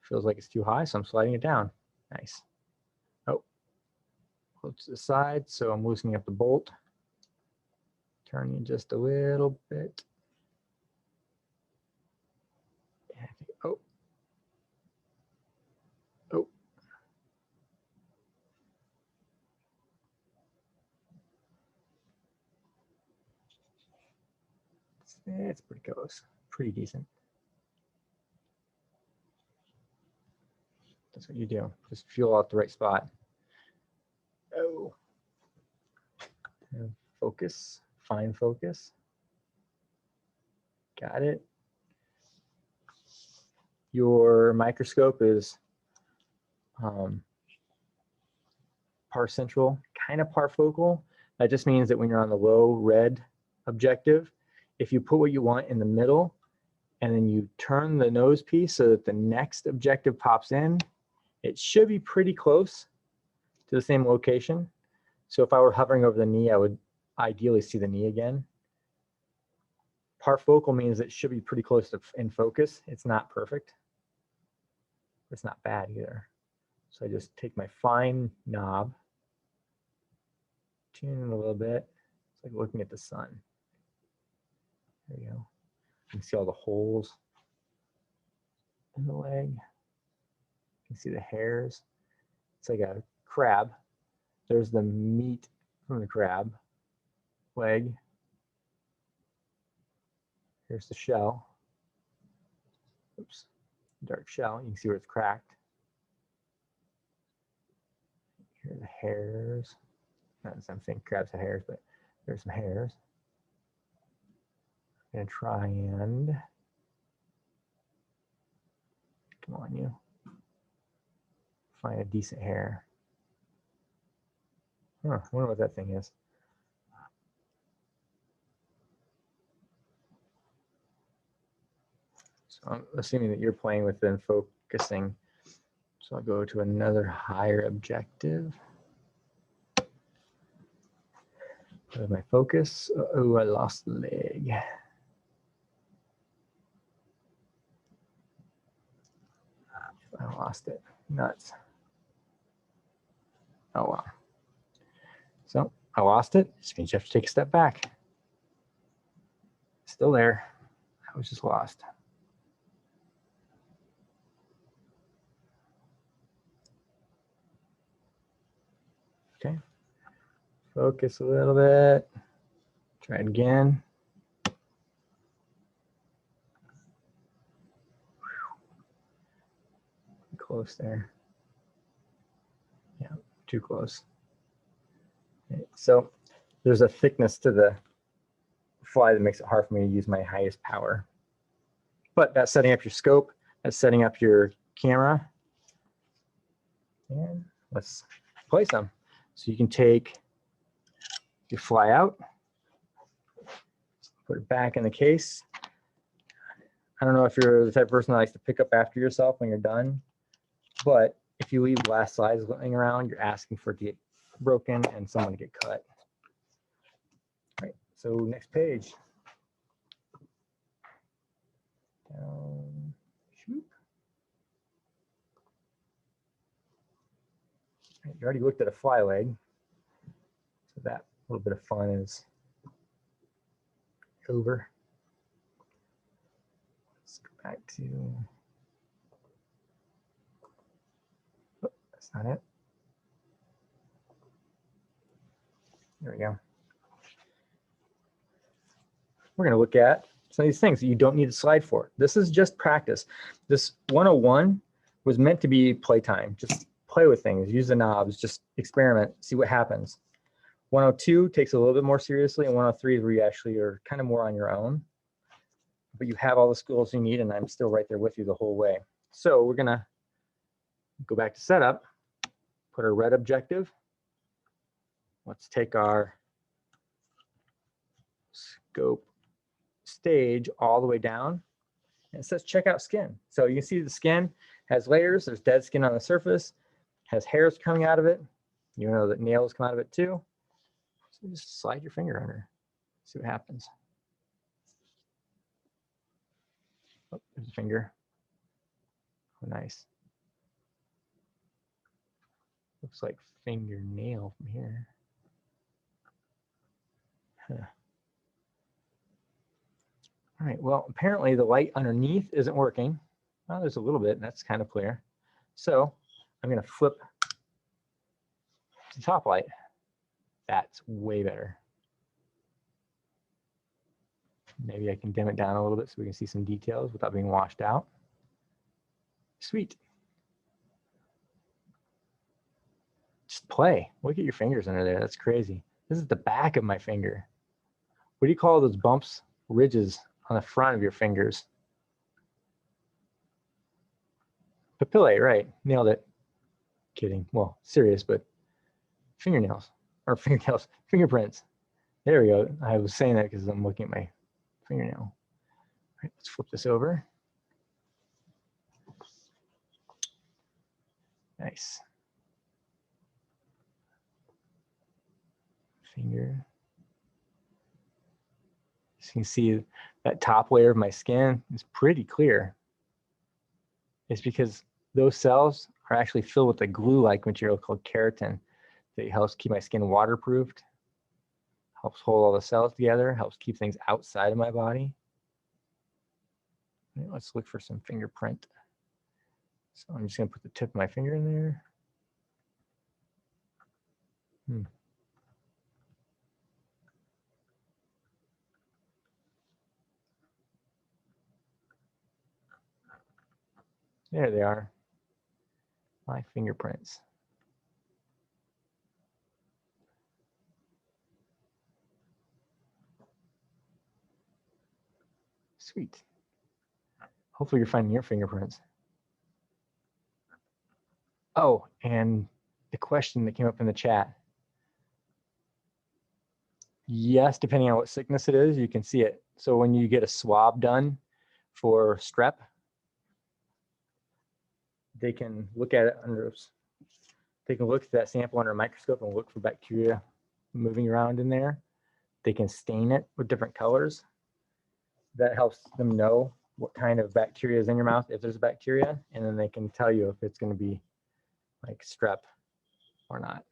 Speaker 1: feels like it's too high, so I'm sliding it down. Nice. Oh, close to the side. So I'm loosening up the bolt. Turning just a little bit. Oh. Oh. It's pretty close. Pretty decent. That's what you do. Just feel out the right spot. Oh. And focus. Fine focus. Got it. Your microscope is par central, kind of par focal. That just means that when you're on the low red objective, if you put what you want in the middle and then you turn the nose piece so that the next objective pops in, it should be pretty close to the same location. So if I were hovering over the knee, I would ideally see the knee again. Par focal means it should be pretty close to in focus. It's not perfect. It's not bad either. So I just take my fine knob, tune it a little bit. It's like looking at the sun. There you go. You can see all the holes in the leg. You can see the hairs. It's like a crab. There's the meat from the crab leg. Here's the shell. Oops, dark shell. You can see where it's cracked. Here are the hairs. Not the same thing, crabs have hairs, but there's some hairs. I'm gonna try and, come on you, find a decent hair. Huh, I wonder what that thing is. So I'm assuming that you're playing with and focusing. So I'll go to another higher objective. With my focus. Oh, I lost the leg. I lost it. Nuts. Oh well. So I lost it. Just means you have to take a step back. Still there. I was just lost. Okay. Focus a little bit. Try it again. Close there. Yeah, too close. Okay, so there's a thickness to the fly that makes it hard for me to use my highest power. But that's setting up your scope, that's setting up your camera. And let's play some. So you can take your fly out, put it back in the case. I don't know if you're the type of person that likes to pick up after yourself when you're done, but if you leave glass slides laying around, you're asking for it to get broken and someone to get cut. All right, so next page. Down, shoot. Right, you already looked at a fly leg, so that little bit of fun is over. Let's go back to, oh, that's not it. There we go. We're going to look at some of these things that you don't need a slide for. This is just practice. This 101 was meant to be playtime. Just play with things, use the knobs, just experiment, see what happens. 102 takes it a little bit more seriously, and 103 is where you actually are kind of more on your own. But you have all the skills you need, and I'm still right there with you the whole way. So we're going to go back to setup, put our red objective. Let's take our scope stage all the way down, and it says check out skin. So you can see the skin has layers. There's dead skin on the surface, has hairs coming out of it. You know that nails come out of it too. So just slide your finger under, see what happens. Oh, there's a finger. Oh, nice. Looks like fingernail from here. Huh. All right, well, apparently the light underneath isn't working. Well, there's a little bit, and that's kind of clear. So I'm going to flip the top light. That's way better. Maybe I can dim it down a little bit so we can see some details without being washed out. Sweet. Just play. Look at your fingers under there. That's crazy. This is the back of my finger. What do you call those bumps, ridges on the front of your fingers? Papillae, right. Nailed it. Kidding. Well, serious, but fingernails, or fingernails, fingerprints. There we go. I was saying that because I'm looking at my fingernail. All right, let's flip this over. Nice. Finger. So you can see that top layer of my skin is pretty clear. It's because those cells are actually filled with a glue-like material called keratin that helps keep my skin waterproofed, helps hold all the cells together, helps keep things outside of my body. Right, let's look for some fingerprint. So I'm just going to put the tip of my finger in there. There they are, my fingerprints. Sweet. Hopefully you're finding your fingerprints. Oh, and the question that came up in the chat. Yes, depending on what sickness it is, you can see it. So when you get a swab done for strep, they can look at it under, they can look at that sample under a microscope and look for bacteria moving around in there. They can stain it with different colors. That helps them know what kind of bacteria is in your mouth, if there's a bacteria, and then they can tell you if it's going to be like strep or not.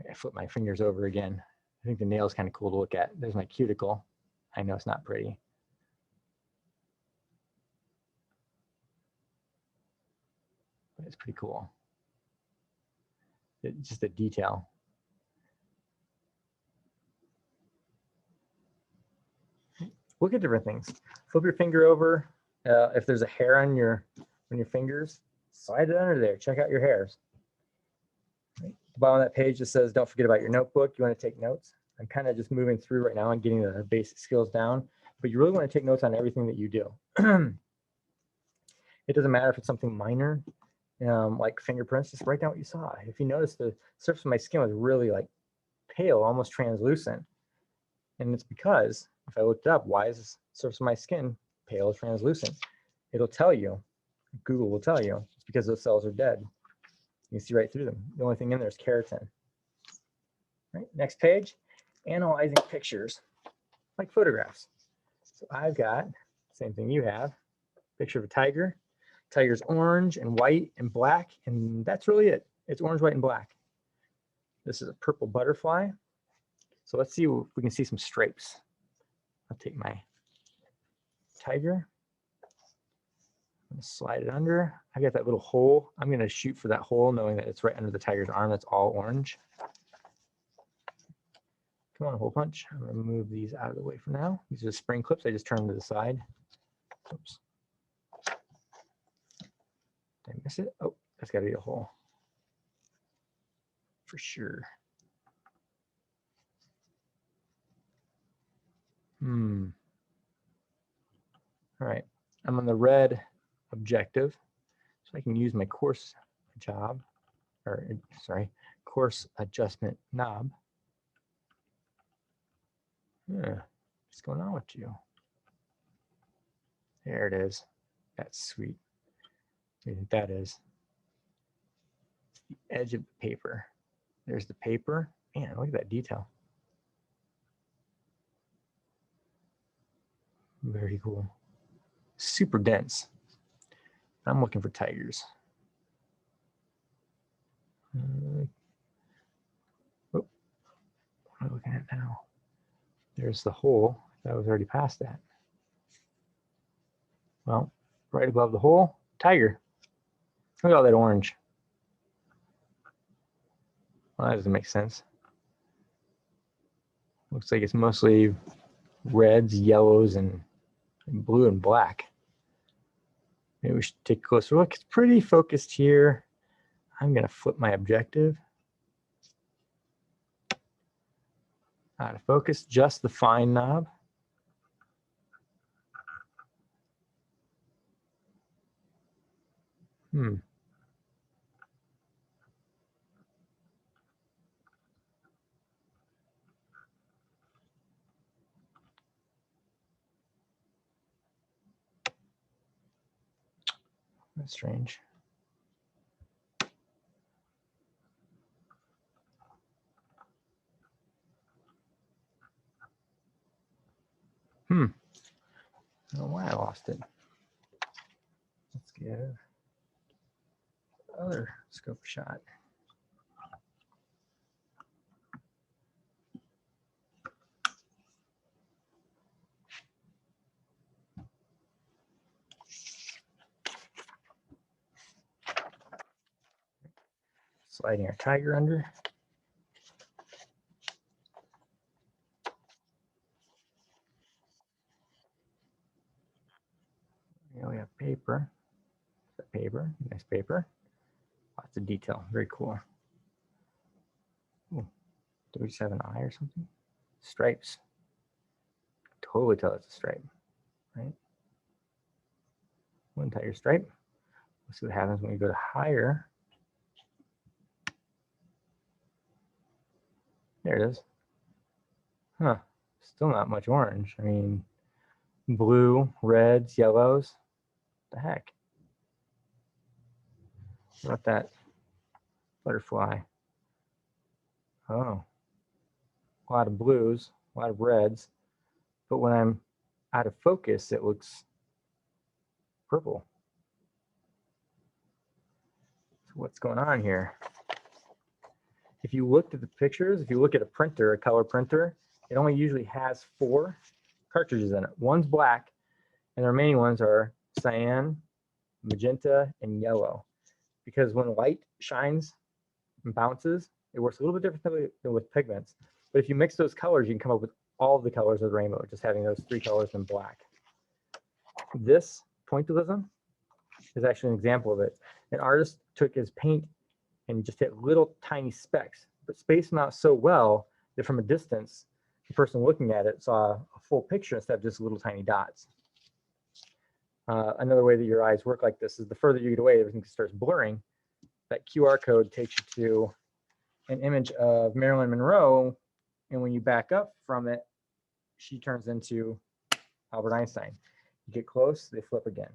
Speaker 1: I flip my fingers over again. I think the nail is kind of cool to look at. There's my cuticle. I know it's not pretty. It's pretty cool. It's just a detail. Look at different things. Flip your finger over. If there's a hair on your fingers, slide it under there. Check out your hairs. Right. The bottom of that page just says, don't forget about your notebook. You want to take notes. I'm kind of just moving through right now and getting the basic skills down, but you really want to take notes on everything that you do. It doesn't matter if it's something minor, like fingerprints, just write down what you saw. If you notice the surface of my skin was really like pale, almost translucent. And it's because if I looked up, why is the surface of my skin pale, translucent? It'll tell you, Google will tell you, it's because those cells are dead. You can see right through them. The only thing in there is keratin. Right, next page, analyzing pictures, like photographs. So I've got, same thing you have, picture of a tiger. Tiger's orange and white and black, and that's really it. It's orange, white, and black. This is a purple butterfly. So let's see if we can see some stripes. I'll take my tiger. I'm gonna slide it under. I got that little hole. I'm gonna shoot for that hole, knowing that it's right under the tiger's arm. That's all orange. Come on, hole punch. I'm gonna move these out of the way for now. These are the spring clips. I just turned to the side. Oops. Did I miss it? Oh, that's gotta be a hole. For sure. All right, I'm on the red objective, so I can use my course adjustment knob. Yeah, what's going on with you? There it is. That's sweet. What do you think that is? It's the edge of the paper. There's the paper. Man, look at that detail. Very cool. Super dense. I'm looking for tigers. Oh, what am I looking at now? There's the hole. That was already past that. Well, right above the hole, tiger. Look at all that orange. Well, that doesn't make sense. Looks like it's mostly reds, yellows, and blue and black. Maybe we should take a closer look. It's pretty focused here. I'm going to flip my objective. Out of focus, just the fine knob. That's strange. I don't know why I lost it. Let's give the other scope a shot. Sliding our tiger under. Here we have paper. Paper, nice paper. Lots of detail, very cool. Ooh, do we just have an eye or something? Stripes. Totally tell it's a stripe, right? One tiger stripe. Let's see what happens when we go to higher. There it is. Huh, still not much orange. I mean, blue, reds, yellows. What the heck? What about that butterfly? Oh, a lot of blues, a lot of reds. But when I'm out of focus, it looks purple. So what's going on here? If you looked at the pictures, if you look at a printer, a color printer, it only usually has 4 cartridges in it. One's black, and the remaining ones are cyan, magenta, and yellow. because when light shines and bounces, it works a little bit differently than with pigments. But if you mix those colors, you can come up with all the colors of the rainbow, just having those 3 colors in black. This pointillism is actually an example of it. An artist took his paint and just hit little tiny specks, but spaced them out so well that from a distance, the person looking at it saw a full picture instead of just little tiny dots. Another way that your eyes work like this is the further you get away, everything starts blurring. That QR code takes you to an image of Marilyn Monroe, and when you back up from it, she turns into Albert Einstein. You get close, they flip again.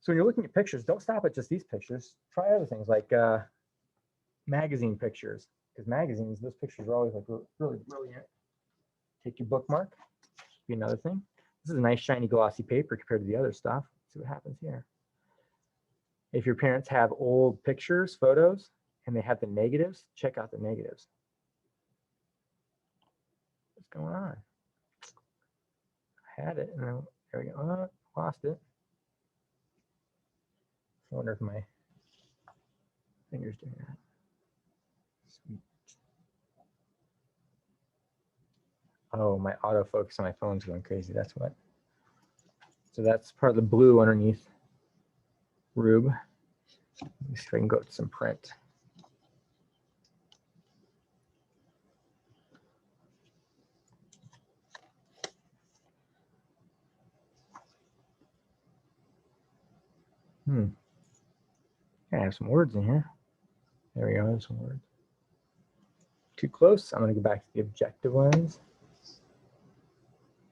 Speaker 1: So when you're looking at pictures, don't stop at just these pictures. Try other things like magazine pictures, because magazines, those pictures are always like really brilliant. Take your bookmark, be another thing. This is a nice shiny glossy paper compared to the other stuff. Let's see what happens here. If your parents have old pictures, photos, and they have the negatives, check out the negatives. What's going on? I had it, and then, there we go. Oh, lost it. I wonder if my finger's doing that. Sweet. Oh, my autofocus on my phone's going crazy. That's what. So that's part of the blue underneath Rube. Let me see if I can go to some print. I have some words in here. There we go, there's some words. Too close. I'm going to go back to the objective lens.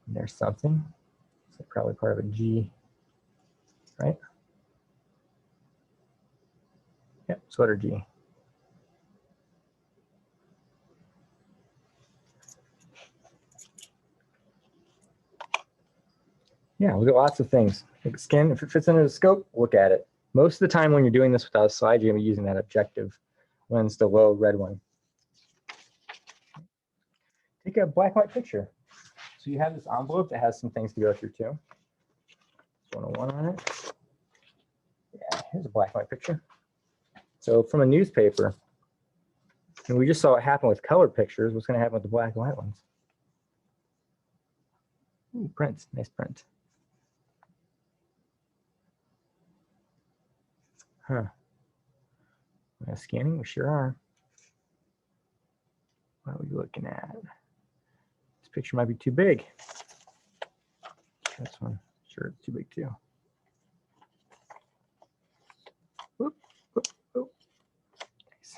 Speaker 1: And there's something. It's probably part of a G, right? Yep, it's letter G. Yeah, look at lots of things. Like skin, if it fits under the scope, look at it. Most of the time when you're doing this without a slide, you're going to be using that objective lens, the low red one. Take a black and white picture. So you have this envelope that has some things to go through too. 101 on it. Yeah, here's a black and white picture. So from a newspaper, and we just saw what happened with colored pictures. What's going to happen with the black and white ones? Ooh, print, nice print. Huh. Scanning, we sure are. What are we looking at? This picture might be too big. This one, sure, it's too big too. Whoop, whoop, whoop. Nice.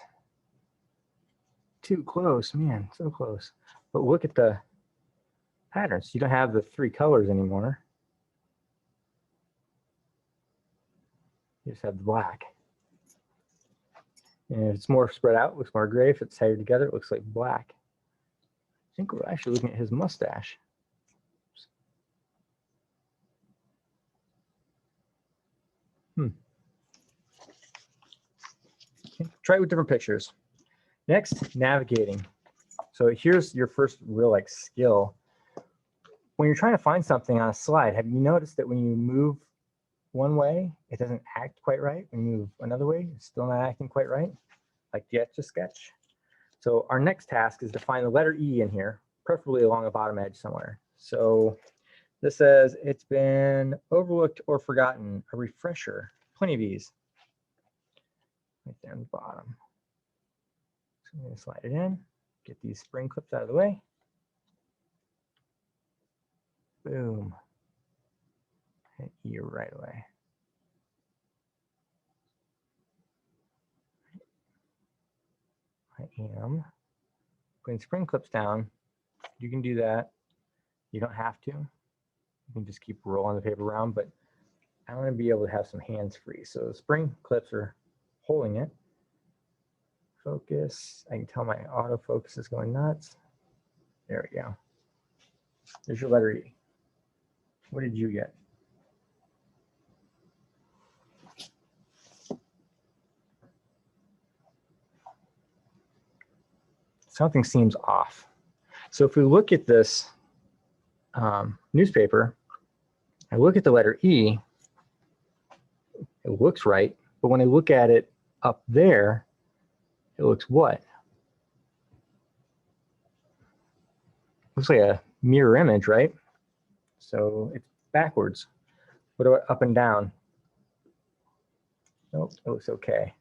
Speaker 1: Too close, man, so close. But look at the patterns. You don't have the 3 colors anymore. You just have the black. And if it's more spread out, it looks more gray. If it's tighter together, it looks like black. I think we're actually looking at his mustache. Okay. Try it with different pictures. Next, navigating. So here's your first real skill. When you're trying to find something on a slide, have you noticed that when you move one way, it doesn't act quite right? When you move another way, it's still not acting quite right, like the Etch-a-Sketch. So our next task is to find the letter E in here, preferably along the bottom edge somewhere. So this says it's been overlooked or forgotten, a refresher, plenty of these. Right there on the bottom. So I'm going to slide it in, get these spring clips out of the way. Boom. Hit E right away. I am putting spring clips down. You can do that. You don't have to. You can just keep rolling the paper around, but I want to be able to have some hands free. So the spring clips are holding it. Focus. I can tell my autofocus is going nuts. There we go. There's your letter E. What did you get? Something seems off. So if we look at this newspaper, I look at the letter E, it looks right, But when I look at it up there, it looks what? Looks like a mirror image, right? So it's backwards. What about up and down? Nope, it looks okay.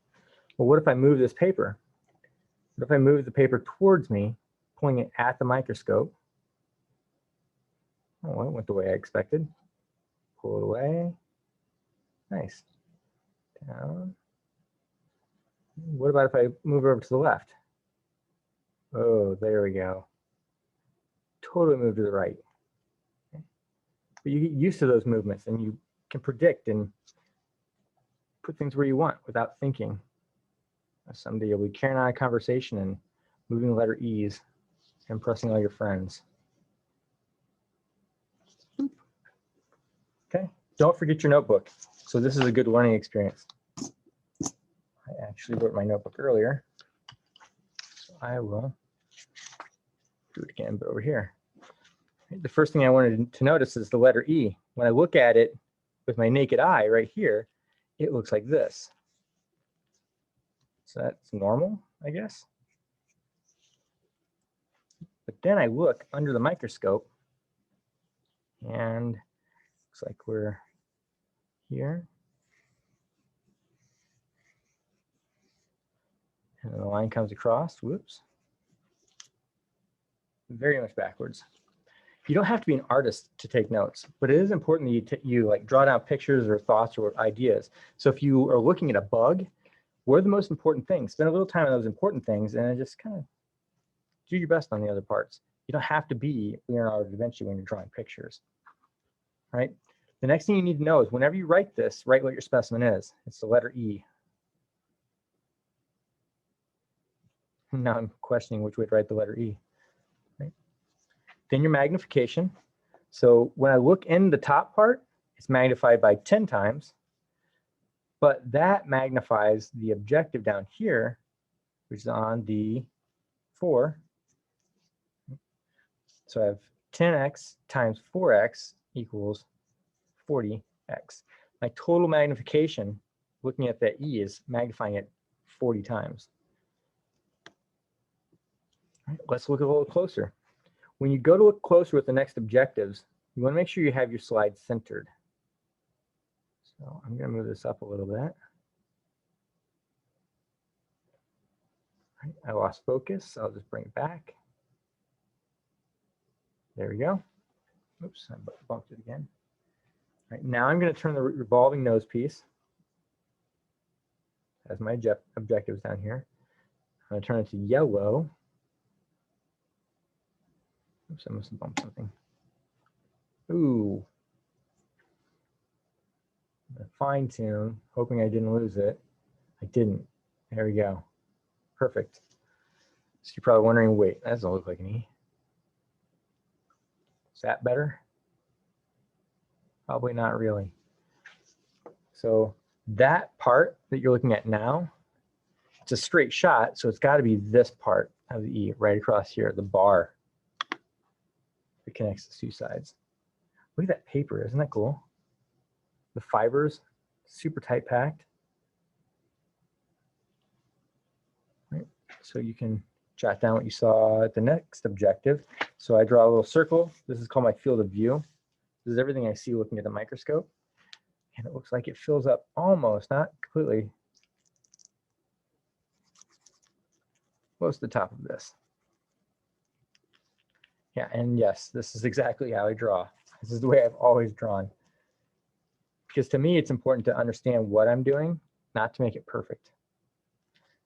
Speaker 1: Well, what if I move this paper? What if I move the paper towards me, pulling it at the microscope? Oh, it went the way I expected. Pull it away. Nice. Down. What about if I move over to the left? Oh, there we go. Totally move to the right. Okay. But you get used to those movements and you can predict and put things where you want without thinking. Someday you'll be carrying on a conversation and moving the letter E's and impressing all your friends. Okay, don't forget your notebook. So this is a good learning experience. I actually wrote my notebook earlier. So I will do it again, but over here. The first thing I wanted to notice is the letter E. When I look at it with my naked eye right here, it looks like this. So that's normal, I guess. But then I look under the microscope and looks like we're here. And the line comes across, whoops. Very much backwards. You don't have to be an artist to take notes, but it is important that you like draw down pictures or thoughts or ideas. So if you are looking at a bug, what are the most important things? Spend a little time on those important things and just kind of do your best on the other parts. You don't have to be Leonardo da Vinci when you're drawing pictures, right? The next thing you need to know is whenever you write this, write what your specimen is. It's the letter E. Now I'm questioning which way to write the letter E. Right? Then your magnification. So when I look in the top part, it's magnified by 10 times, but that magnifies the objective down here, which is on the 4. So I have 10x times 4x equals 40x. My total magnification, looking at that E, is magnifying it 40 times. All right, let's look a little closer. When you go to look closer with the next objectives, you want to make sure you have your slide centered. So I'm going to move this up a little bit. All right, I lost focus, so I'll just bring it back. There we go. Oops, I bumped it again. All right, now I'm going to turn the revolving nose piece as my objectives down here. I'm going to turn it to yellow. Oops, I must have bumped something. Ooh. Fine tune, hoping I didn't lose it. I didn't. There we go. Perfect. So you're probably wondering, wait, that doesn't look like an E. Is that better? Probably not really. So that part that you're looking at now, it's a straight shot, so it's got to be this part of the E right across here, the bar that connects the two sides. Look at that paper, isn't that cool? The fibers, super tight packed. Right. So you can jot down what you saw at the next objective. So I draw a little circle. This is called my field of view. This is everything I see looking at the microscope. And it looks like it fills up almost, not completely, close to the top of this. Yeah, and yes, this is exactly how I draw. This is the way I've always drawn. Because to me, it's important to understand what I'm doing, not to make it perfect.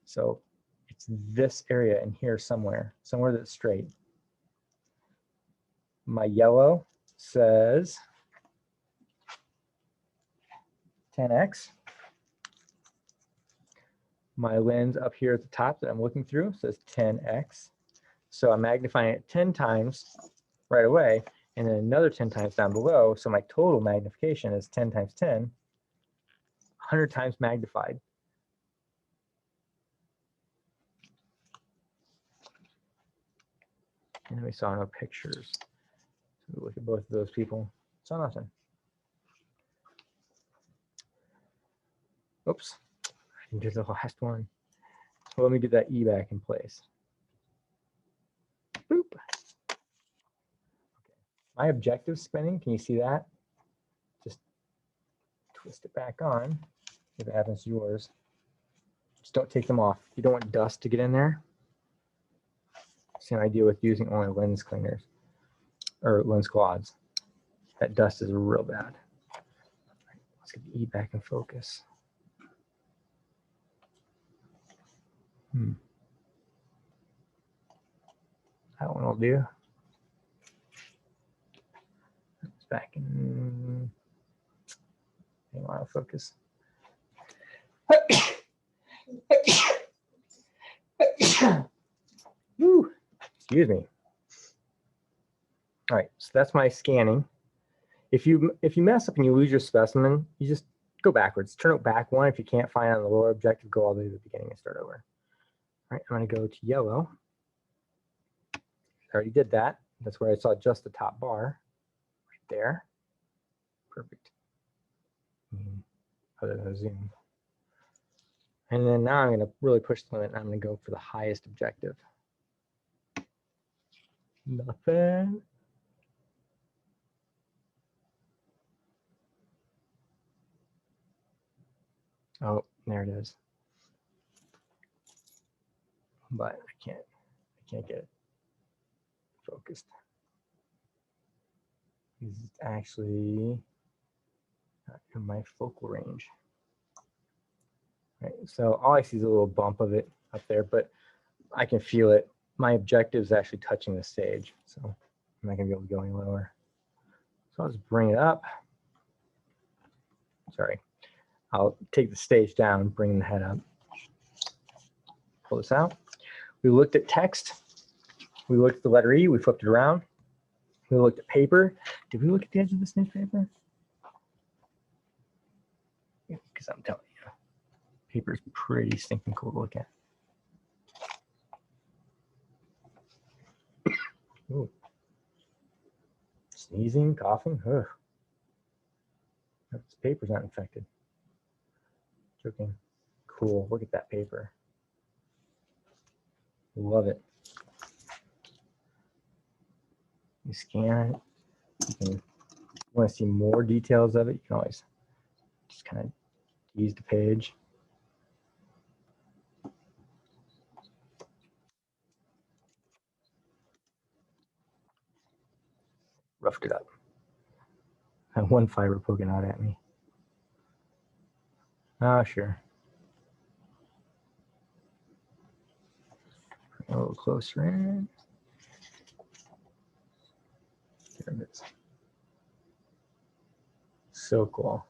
Speaker 1: So it's this area in here somewhere that's straight. My yellow says 10x. My lens up here at the top that I'm looking through says 10x. So I'm magnifying it 10 times right away, and then another 10 times down below. So my total magnification is 10 times 10, 100 times magnified. And we saw no pictures. So we look at both of those people. Saw nothing. Oops. into the last one. So let me get that E back in place. Boop. Okay. My objective spinning, can you see that? Just twist it back on if it happens to yours. Just don't take them off. You don't want dust to get in there. Same idea with using only lens cleaners or lens quads. That dust is real bad. Let's get the E back in focus. That one will do. It's back in out of focus. Woo. Excuse me. All right, so that's my scanning. If you mess up and you lose your specimen, you just go backwards. Turn it back one. If you can't find it on the lower objective, go all the way to the beginning and start over. All right, I'm going to go to yellow. I already did that. That's where I saw just the top bar right there. Perfect. Other than zoom. And then now I'm going to really push the limit. And I'm going to go for the highest objective. Nothing. Oh, there it is. But I can't get it focused. It's actually not in my focal range. Right, so all I see is a little bump of it up there, but I can feel it. My objective is actually touching the stage, so I'm not gonna be able to go any lower. So I'll just bring it up. Sorry, I'll take the stage down, bring the head up. Pull this out. We looked at text. We looked at the letter E. We flipped it around. We looked at paper. Did we look at the edge of this newspaper? Because I'm telling you, paper is pretty stinking cool to look at. Ooh. Sneezing, coughing. Ugh. This paper's not infected. Joking. Cool. Look at that paper. Love it. You scan it. You want to see more details of it, you can always just kind of ease the page. Roughed it up. I have one fiber poking out at me. Oh, sure. A little closer in. There it is. So cool.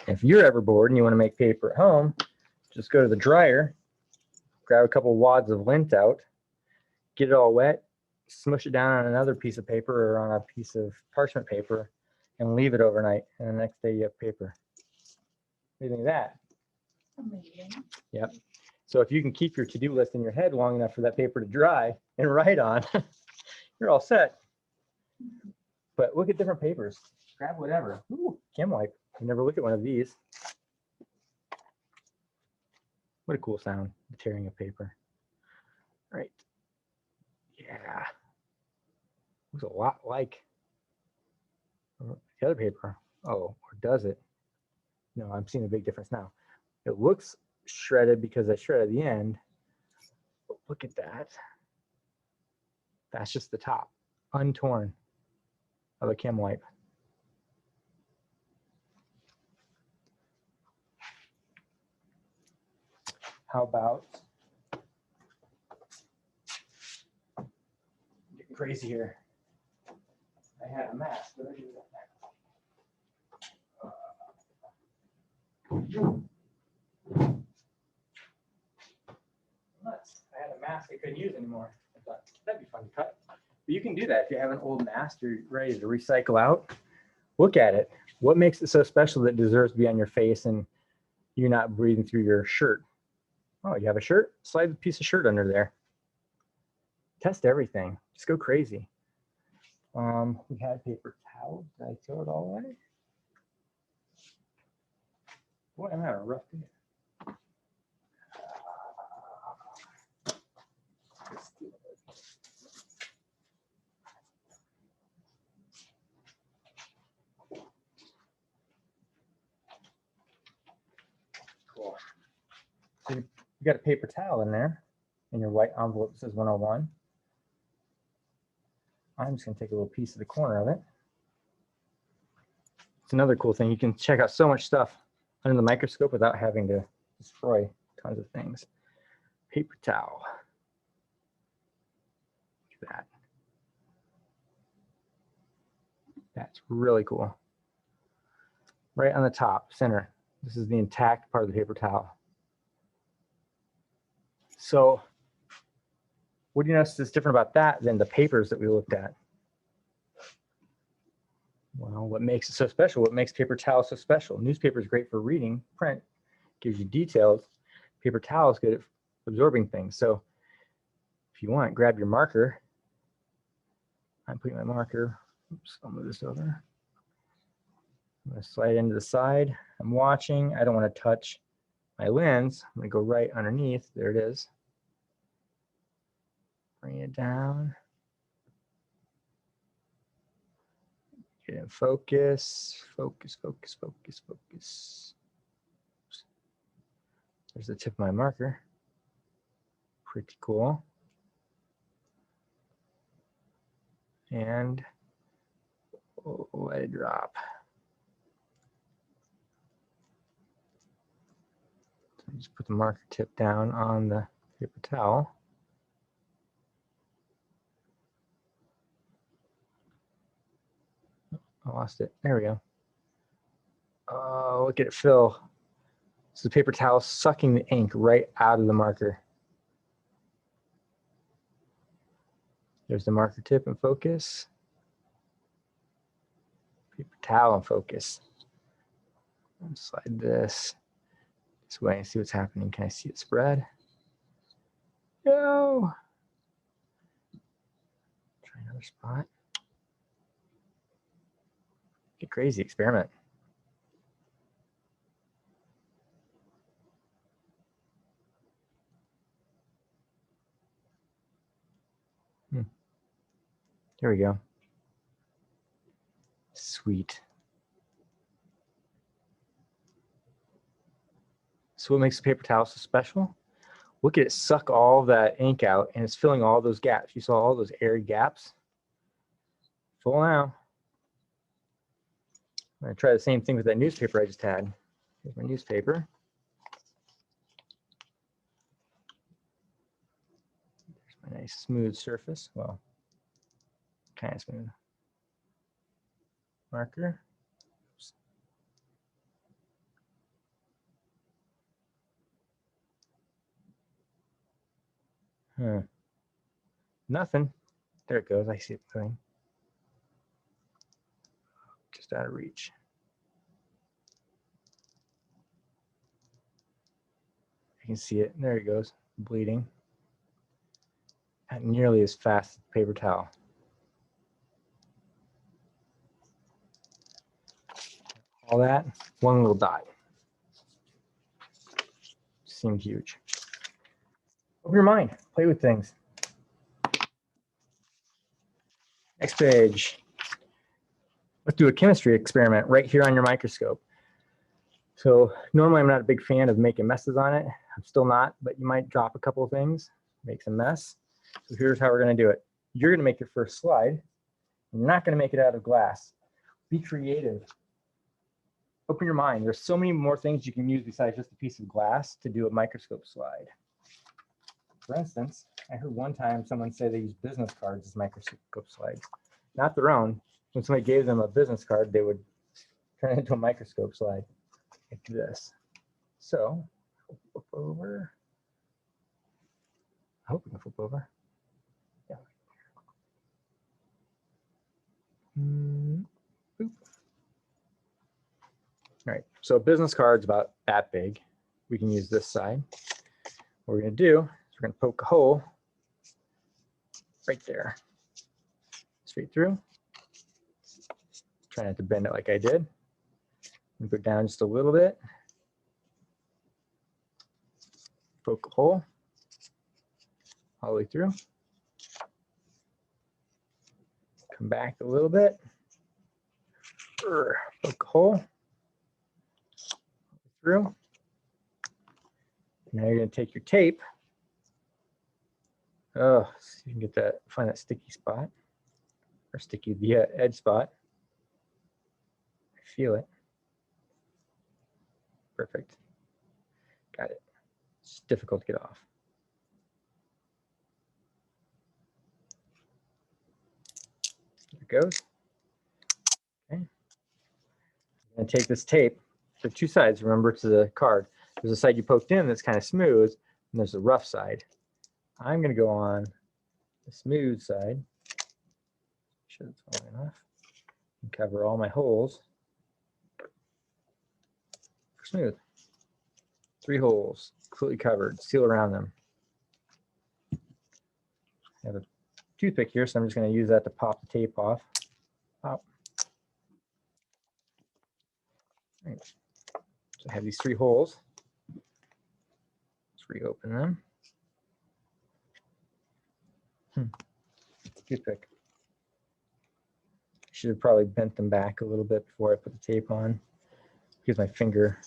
Speaker 1: If you're ever bored and you want to make paper at home, just go to the dryer, grab a couple wads of lint out, get it all wet, smush it down on another piece of paper or on a piece of parchment paper, and leave it overnight. And the next day you have paper. What do you think of that?
Speaker 2: Amazing.
Speaker 1: Yep. So if you can keep your to-do list in your head long enough for that paper to dry and write on, you're all set. But look at different papers. Grab whatever. Ooh, chem wipe. I never looked at one of these. What a cool sound, the tearing of paper. All right. Yeah. Looks a lot like the other paper. Oh, or does it? No, I'm seeing a big difference now. It looks shredded because I shredded the end. But look at that. That's just the top, untorn of a chem wipe. How about getting crazy here? I had a mask, but I do that. Nuts. I had a mask I couldn't use anymore. I thought that'd be fun to cut. But you can do that if you have an old mask you're ready to recycle out. Look at it. What makes it so special that it deserves to be on your face and you're not breathing through your shirt? Oh, you have a shirt? Slide a piece of shirt under there. Test everything. Just go crazy. We had paper towels. Did I throw it all away? Boy, I'm having a rough day. Cool. So you got a paper towel in there, in your white envelope that says 101. I'm just going to take a little piece of the corner of it. It's another cool thing. You can check out so much stuff under the microscope without having to destroy tons of things. Paper towel. Look at that. That's really cool. Right on the top, center. This is the intact part of the paper towel. So what do you notice is different about that than the papers that we looked at? Well, what makes it so special? What makes paper towel so special? Newspaper is great for reading, print, gives you details. Paper towel is good at absorbing things. So if you want, grab your marker. I'm putting my marker. Oops, I'll move this over. I'm going to slide into the side. I'm watching. I don't want to touch my lens. I'm going to go right underneath. There it is. Bring it down. Get in focus. Focus, focus, focus, focus. There's the tip of my marker. Pretty cool. And let it drop. So just put the marker tip down on the paper towel. I lost it. There we go. Oh, look at it fill. So the paper towel sucking the ink right out of the marker. There's the marker tip in focus. Paper towel in focus. Slide this way and see what's happening. Can I see it spread? No. Try another spot. Get crazy experiment. Here we go. Sweet. So what makes the paper towel so special? Look at it suck all that ink out, and it's filling all those gaps. You saw all those airy gaps? Full now. I'm going to try the same thing with that newspaper I just had. Here's my newspaper. There's my nice smooth surface. Well, kind of smooth. Marker. Oops. Nothing. There it goes. I see it going. Just out of reach. You can see it. There it goes. Bleeding. Not nearly as fast as the paper towel. All that, one little dot. Seemed huge. Open your mind. Play with things. Next page. Let's do a chemistry experiment right here on your microscope. So normally I'm not a big fan of making messes on it. I'm still not, but you might drop a couple of things, make some mess. So here's how we're going to do it. You're going to make your first slide. You're not going to make it out of glass. Be creative. Open your mind. There's so many more things you can use besides just a piece of glass to do a microscope slide. For instance, I heard one time someone say they use business cards as microscope slides. Not their own. When somebody gave them a business card, they would turn it into a microscope slide like this. So, flip over. I hope we can flip over. Yeah. Boop. All right, so a business card's about that big. We can use this side. What we're going to do is we're going to poke a hole right there, straight through. Try not to bend it like I did. And go down just a little bit. poke a hole all the way through. Come back a little bit. Poke a hole through. Now you're going to take your tape. Oh, so you can get that, find that sticky spot or sticky, the edge spot. I feel it. Perfect. Got it. It's difficult to get off. There it goes. Okay. I'm going to take this tape. There are two sides, remember, to the card. There's a side you poked in that's kind of smooth, and there's a rough side. I'm going to go on the smooth side. Make sure it's long enough. And cover all my holes for smooth. 3 holes, completely covered, seal around them. I have a toothpick here, so I'm just going to use that to pop the tape off. Pop. Right. So I have these 3 holes. Let's reopen them. Toothpick. Should have probably bent them back a little bit before I put the tape on, because my finger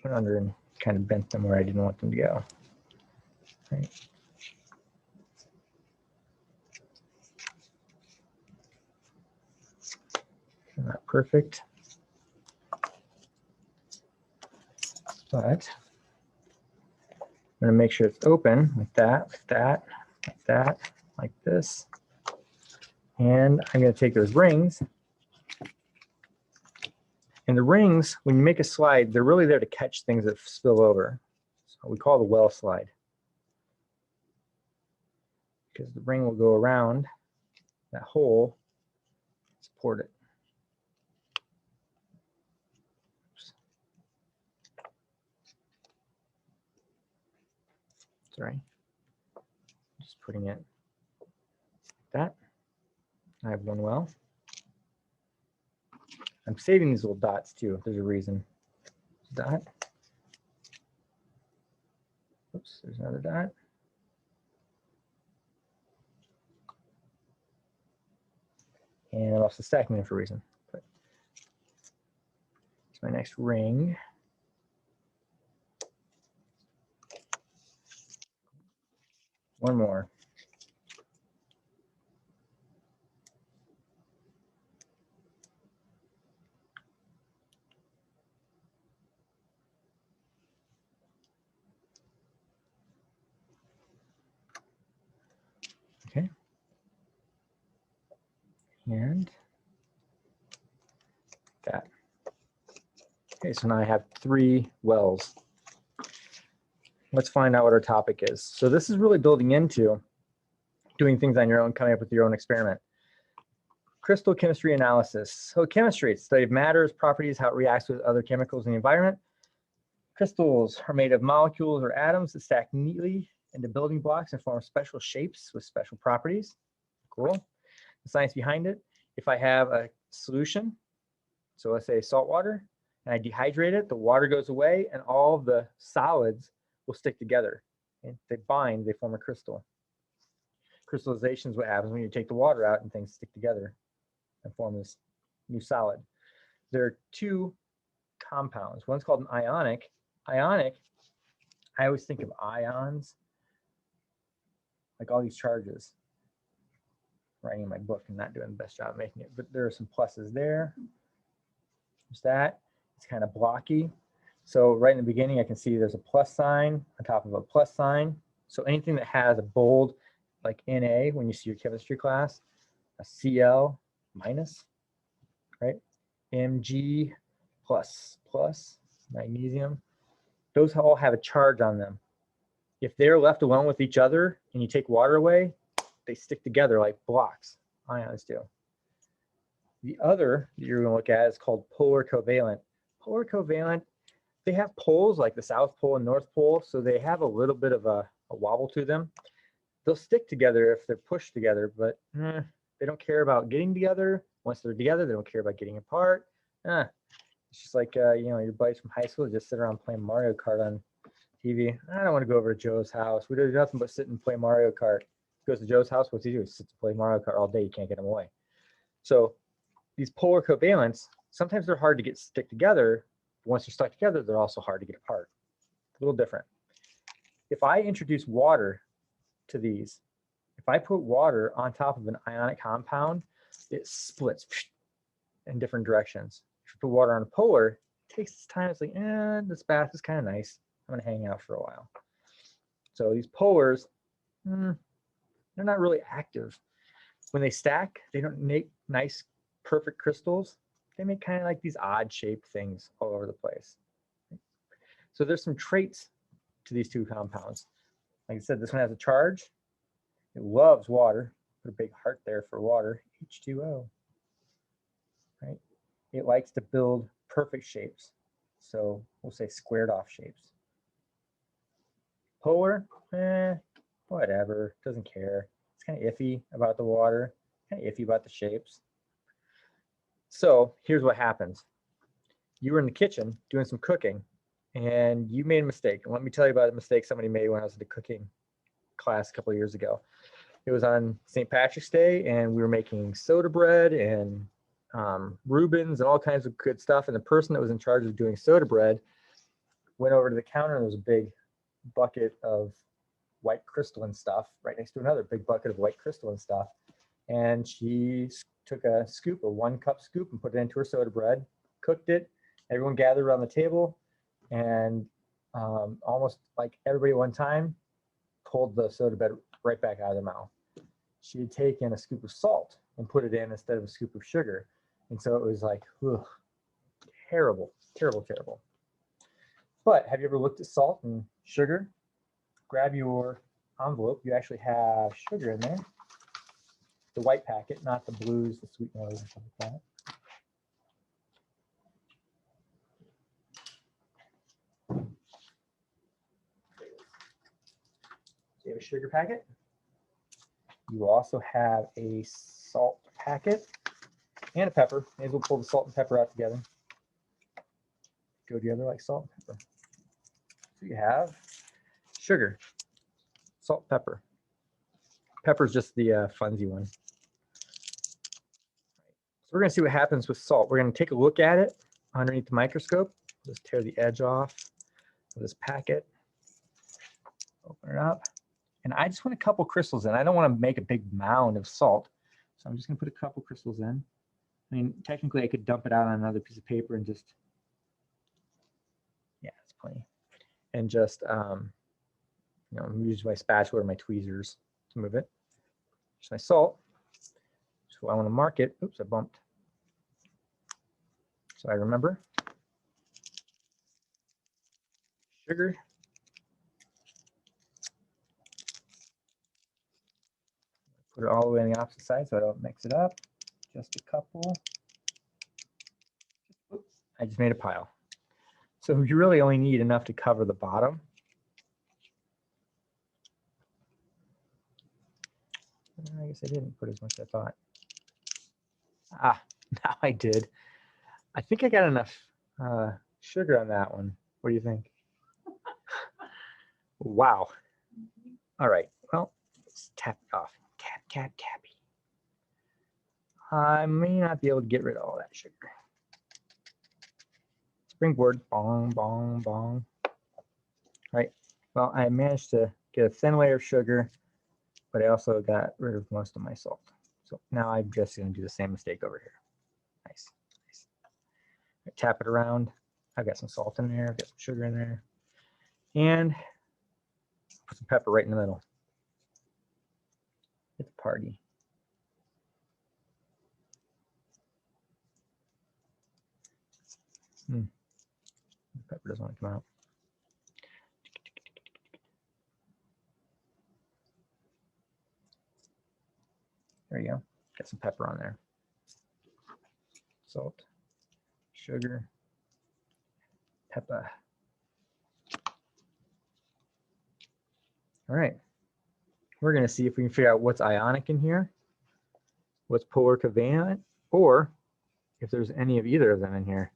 Speaker 1: went under and kind of bent them where I didn't want them to go. Right. Not perfect, but I'm going to make sure it's open like that, like that, like that, like this. And I'm going to take those rings. And the rings, when you make a slide, they're really there to catch things that spill over. So we call it a well slide, because the ring will go around that hole, support it. Sorry, just putting it like that. I have one well. I'm saving these little dots too. There's a reason. Dot. Oops, there's another dot. And I'm also stacking them for a reason. But it's my next ring. One more. Okay. And that. Okay, so now I have 3 wells. Let's find out what our topic is. So this is really building into doing things on your own, coming up with your own experiment. Crystal chemistry analysis. So chemistry, it's the study of matters, properties, how it reacts with other chemicals in the environment. Crystals are made of molecules or atoms that stack neatly into building blocks and form special shapes with special properties. Cool. The science behind it, if I have a solution, so let's say salt water, and I dehydrate it, the water goes away and all the solids will stick together. And they bind, they form a crystal. Crystallization is what happens when you take the water out and things stick together and form this new solid. There are 2 compounds. One's called an ionic. Ionic, I always think of ions, like all these charges. Writing in my book and not doing the best job of making it, but there are some pluses there. There's that. It's kind of blocky. So right in the beginning, I can see there's a plus sign on top of a plus sign. So anything that has a bold, like Na, when you see your chemistry class, a Cl minus, right? Mg plus, magnesium. Those all have a charge on them. If they're left alone with each other and you take water away, they stick together like blocks, ions do. The other that you're going to look at is called polar covalent. Polar covalent, they have poles like the South Pole and North Pole, so they have a little bit of a wobble to them. They'll stick together if they're pushed together, but they don't care about getting together. Once they're together, they don't care about getting apart. It's just like, you know, your buddies from high school just sit around playing Mario Kart on TV. I don't want to go over to Joe's house. We do nothing but sit and play Mario Kart. Goes to Joe's house, what's he do? He sits and play Mario Kart all day. You can't get him away. So these polar covalents, sometimes they're hard to get stick together. Once they're stuck together, they're also hard to get apart. A little different. If I introduce water to these, if I put water on top of an ionic compound, it splits in different directions. If you put water on a polar, it takes its time. It's like, this bath is kind of nice. I'm going to hang out for a while. So these polars, they're not really active. When they stack, they don't make nice, perfect crystals. They make kind of like these odd shaped things all over the place. So there's some traits to these two compounds. Like I said, this one has a charge. It loves water. Put a big heart there for water. H2O. Right? It likes to build perfect shapes. So we'll say squared off shapes. Polar, whatever. Doesn't care. It's kind of iffy about the water. Kind of iffy about the shapes. So here's what happens. You were in the kitchen doing some cooking and you made a mistake. And let me tell you about a mistake somebody made when I was in the cooking class a couple of years ago. It was on St. Patrick's Day and we were making soda bread and Reubens and all kinds of good stuff. And the person that was in charge of doing soda bread went over to the counter and there was a big bucket of white crystalline stuff right next to another big bucket of white crystalline stuff. And she took a scoop, a 1-cup scoop, and put it into her soda bread, cooked it. Everyone gathered around the table and almost like everybody at one time pulled the soda bread right back out of their mouth. She had taken a scoop of salt and put it in instead of a scoop of sugar. And so it was like, ugh, terrible, terrible, terrible. But have you ever looked at salt and sugar? Grab your envelope. You actually have sugar in there. The white packet, not the blues, the sweeteners, and stuff like that. So you have a sugar packet. You also have a salt packet and a pepper. May as well pull the salt and pepper out together. Go together like salt and pepper. So you have sugar, salt, pepper. Pepper is just the funsy one. So we're going to see what happens with salt. We're going to take a look at it underneath the microscope. Just tear the edge off of this packet. Open it up. And I just want a couple crystals in. I don't want to make a big mound of salt. So I'm just going to put a couple crystals in. I mean, technically I could dump it out on another piece of paper and just, yeah, it's plenty. And just, you know, use my spatula or my tweezers to move it. Just my salt. So I want to mark it. Oops, I bumped. So I remember. Sugar. Put it all the way on the opposite side so I don't mix it up. Just a couple. Oops, I just made a pile. So you really only need enough to cover the bottom. I guess I didn't put as much as I thought. Ah, now I did. I think I got enough sugar on that one. What do you think? Wow. All right. Well, let's tap it off. Tap, tap, tappy. I may not be able to get rid of all that sugar. Springboard. Bong, bong, bong. All right. Well, I managed to get a thin layer of sugar, but I also got rid of most of my salt. So now I'm just going to do the same mistake over here. Nice. Nice. I tap it around. I've got some salt in there. I've got some sugar in there. And put some pepper right in the middle. It's a party. The pepper doesn't want to come out. There you go. Got some pepper on there. Salt, sugar, pepper. All right. We're going to see if we can figure out what's ionic in here, what's polar covalent, or if there's any of either of them in here.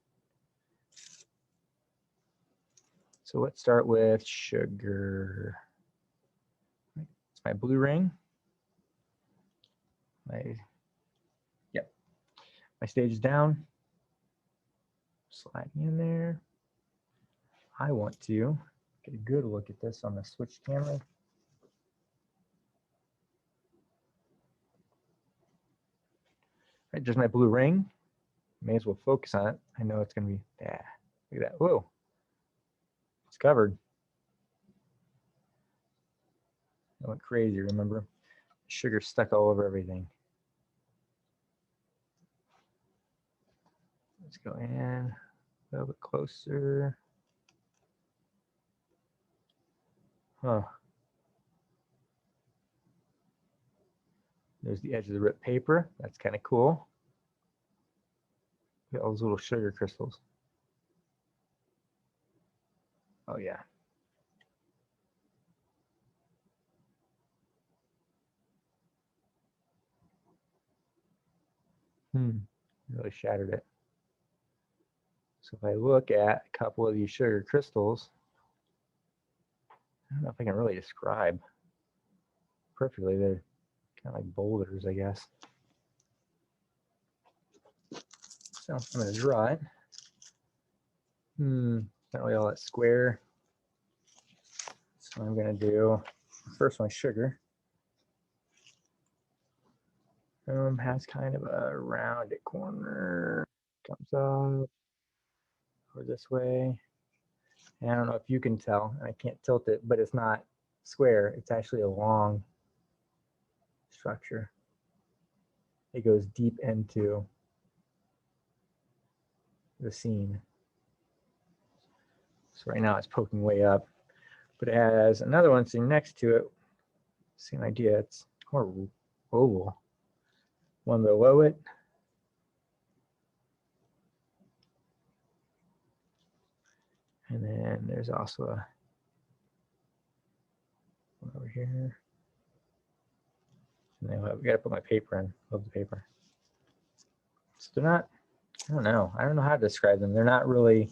Speaker 1: So let's start with sugar. It's my blue ring. My stage is down. Sliding in there. I want to get a good look at this on the switch camera. Right, just my blue ring. May as well focus on it. I know it's going to be, yeah, look at that. Whoa, it's covered. I went crazy, remember? Sugar stuck all over everything. Let's go in a little bit closer. Huh. There's the edge of the ripped paper. That's kind of cool. Look at all those little sugar crystals. Oh yeah. Really shattered it. So if I look at a couple of these sugar crystals, I don't know if I can really describe perfectly. They're kind of like boulders, I guess. So I'm going to draw it. Not really all that square. So I'm going to do first one, sugar. Has kind of a rounded corner. Comes up over this way. And I don't know if you can tell, and I can't tilt it, but it's not square. It's actually a long structure. It goes deep into the scene. So right now it's poking way up, but it has another one sitting next to it. Same idea. It's more oval. One below it. And then there's also a one over here. And then we got to put my paper in. Love the paper. So they're not, I don't know how to describe them. They're not really,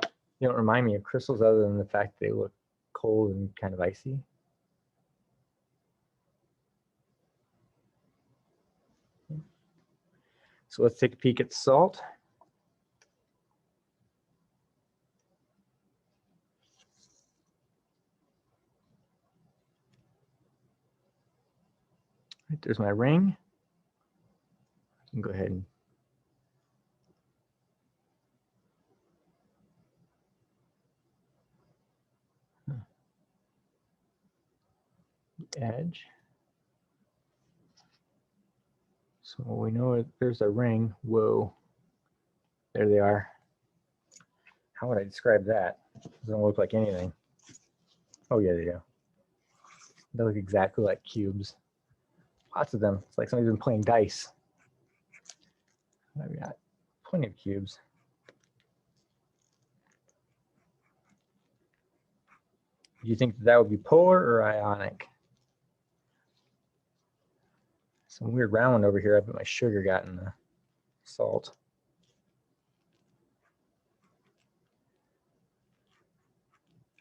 Speaker 1: they don't remind me of crystals other than the fact they look cold and kind of icy. So let's take a peek at the salt. Right, there's my ring. I can go ahead and edge. So we know there's a ring. Whoa, there they are. How would I describe that? Doesn't look like anything. Oh yeah, they do. They look exactly like cubes. Lots of them. It's like somebody's been playing dice. I've got plenty of cubes. Do you think that would be polar or ionic? Some weird round one over here. I bet my sugar got in the salt.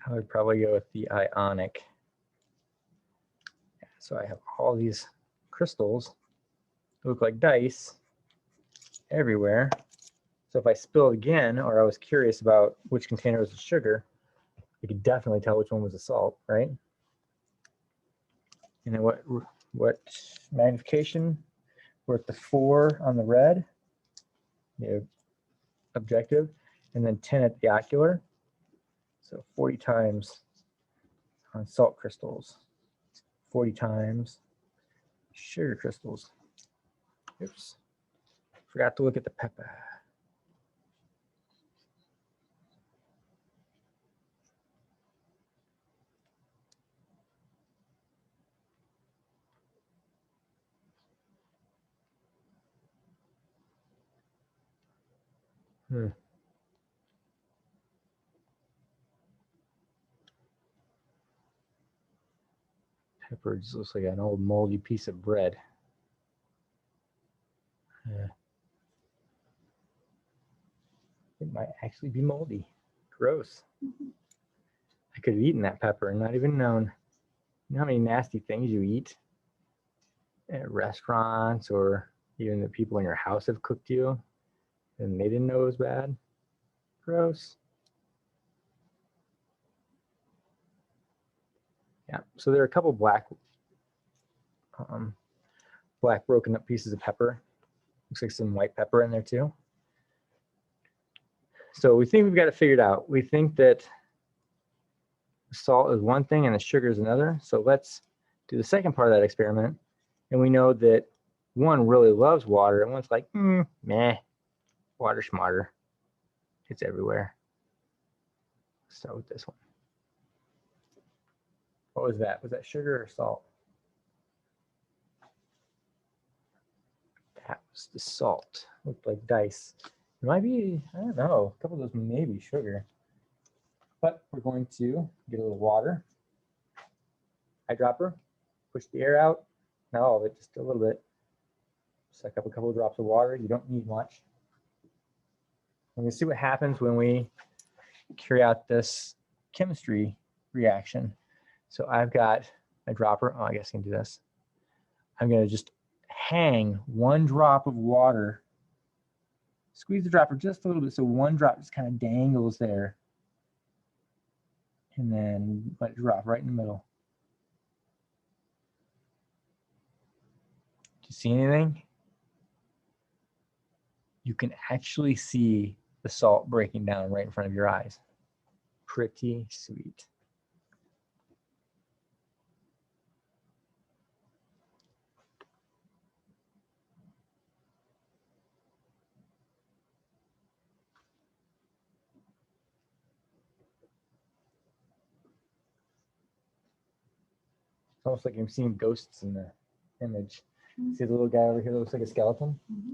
Speaker 1: I would probably go with the ionic. So I have all these crystals that look like dice everywhere. So if I spill again, or I was curious about which container was the sugar, you could definitely tell which one was the salt, right? And then what magnification? We're at the 4 on the red, the objective, and then 10 at the ocular. So 40 times on salt crystals, 40 times sugar crystals. Oops, forgot to look at the pepper. Pepper just looks like an old moldy piece of bread. It might actually be moldy. Gross. I could have eaten that pepper and not even known. You know how many nasty things you eat at restaurants or even the people in your house have cooked you and they didn't know it was bad? Gross. Yeah, so there are a couple black broken up pieces of pepper. Looks like some white pepper in there too. So we think we've got it figured out. We think that salt is one thing and the sugar is another. So let's do the second part of that experiment. And we know that one really loves water and one's like, meh, water smarter. It's everywhere. Let's start with this one. What was that? Was that sugar or salt? That was the salt. Looked like dice. It might be, I don't know, a couple of those may be sugar. But we're going to get a little water. Eyedropper, push the air out. Not all of it, just a little bit. Suck up a couple of drops of water. You don't need much. We're going to see what happens when we carry out this chemistry reaction. So I've got a dropper. Oh, I guess I can do this. I'm going to just hang one drop of water. Squeeze the dropper just a little bit so one drop just kind of dangles there. And then let it drop right in the middle. Do you see anything? You can actually see the salt breaking down right in front of your eyes. Pretty sweet. It's almost like I'm seeing ghosts in the image.
Speaker 2: Mm-hmm.
Speaker 1: See the little guy over here that looks like a skeleton?
Speaker 2: Mm-hmm.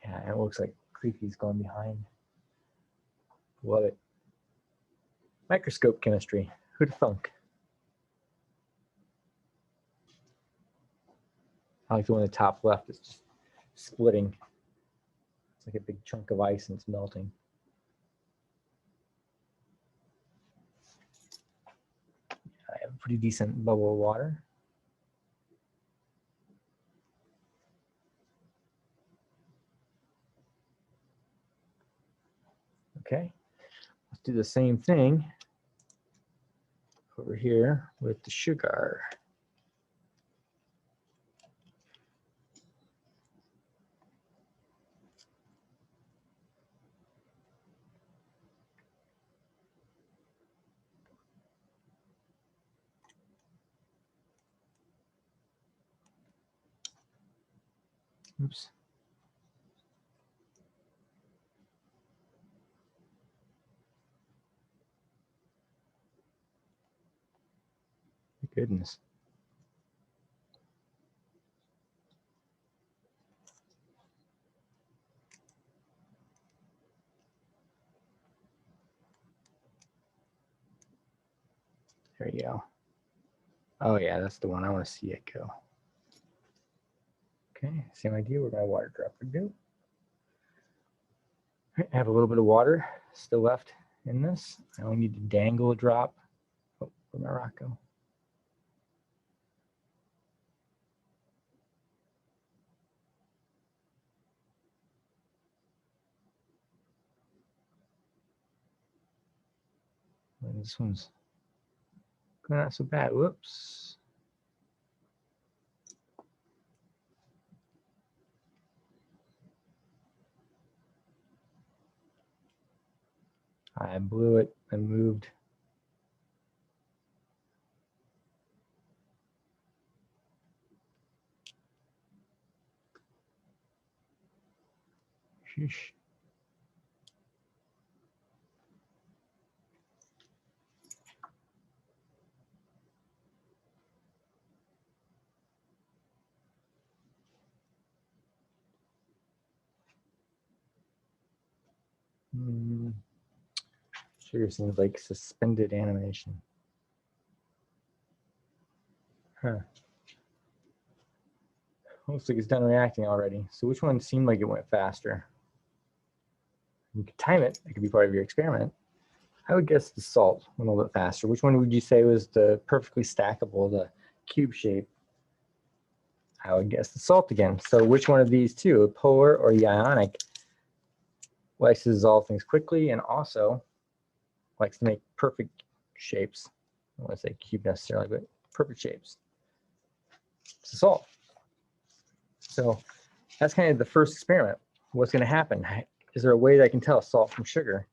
Speaker 1: Yeah, it looks like creepy's going behind. Love it. Microscope chemistry. Who'd thunk? I like the one in the top left is just splitting. It's like a big chunk of ice and it's melting. I have a pretty decent bubble of water. Okay, let's do the same thing over here with the sugar. Oops. Goodness. There you go. Oh yeah, that's the one. I want to see it go. Okay, same idea. We're going to water drop would do. I have a little bit of water still left in this. I only need to dangle a drop. Oh, where'd my rock go? Well, this one's going not so bad. Whoops. I blew it and moved. Sheesh. Sure seems like suspended animation. Huh. Looks like it's done reacting already. So which one seemed like it went faster? You could time it. It could be part of your experiment. I would guess the salt went a little bit faster. Which one would you say was the perfectly stackable, the cube shape? I would guess the salt again. So which one of these two, a polar or the ionic, likes to dissolve things quickly and also likes to make perfect shapes? I don't want to say cube necessarily, but perfect shapes. It's the salt. So that's kind of the first experiment. What's going to happen? Is there a way that I can tell salt from sugar?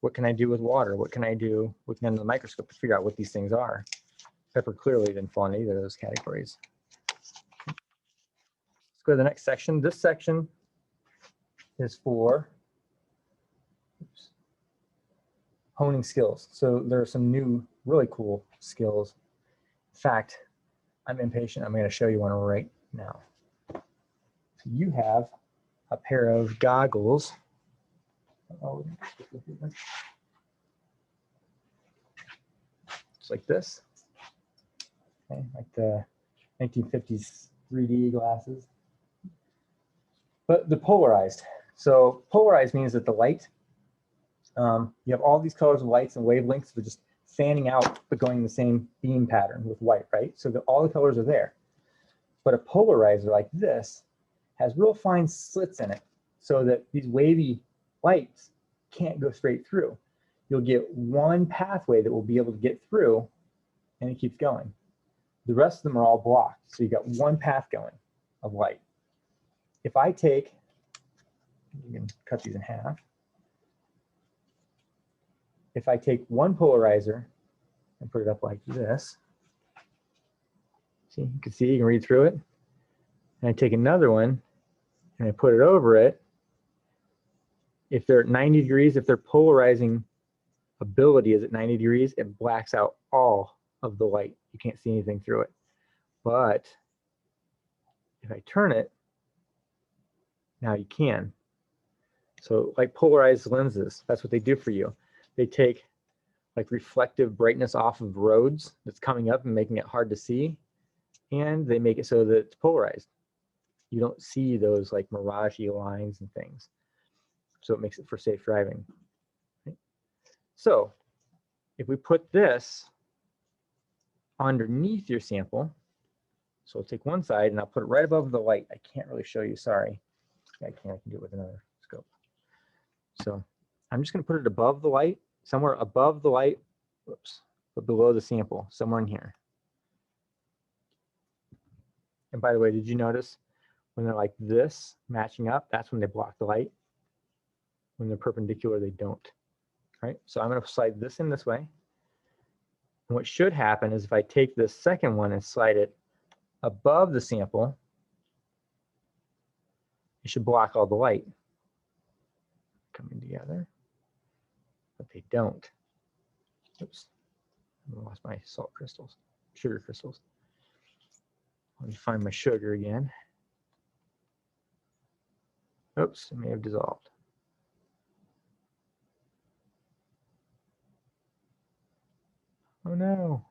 Speaker 1: What can I do with water? What can I do with under the microscope to figure out what these things are? Pepper clearly didn't fall in either of those categories. Let's go to the next section. This section is for honing skills. So there are some new, really cool skills. In fact, I'm impatient. I'm going to show you one right now. So you have a pair of goggles. Oh, it's like this. Okay, like the 1950s 3D glasses. But they're polarized. So polarized means that the light, you have all these colors of lights and wavelengths that are just fanning out, but going in the same beam pattern with white, right? So that all the colors are there. But a polarizer like this has real fine slits in it so that these wavy lights can't go straight through. You'll get one pathway that will be able to get through, and it keeps going. The rest of them are all blocked. So you got one path going of light. If I take, you can cut these in half. If I take one polarizer and put it up like this, see, you can read through it. And I take another one and I put it over it. If they're at 90 degrees, if their polarizing ability is at 90 degrees, it blacks out all of the light. You can't see anything through it. But if I turn it, now you can. So like polarized lenses, that's what they do for you. They take like reflective brightness off of roads that's coming up and making it hard to see, and they make it so that it's polarized. You don't see those like mirage-y lines and things. So it makes it for safe driving. Okay. So if we put this underneath your sample, so I'll take one side and I'll put it right above the light. I can't really show you, sorry. I can do it with another scope. So I'm just going to put it above the light, somewhere above the light, whoops, but below the sample, somewhere in here. And by the way, did you notice when they're like this, matching up, that's when they block the light. When they're perpendicular, they don't. All right, so I'm going to slide this in this way. And what should happen is if I take this second one and slide it above the sample, it should block all the light coming together, but they don't. Oops, I lost my salt crystals, sugar crystals. Let me find my sugar again. Oops, it may have dissolved. Oh no.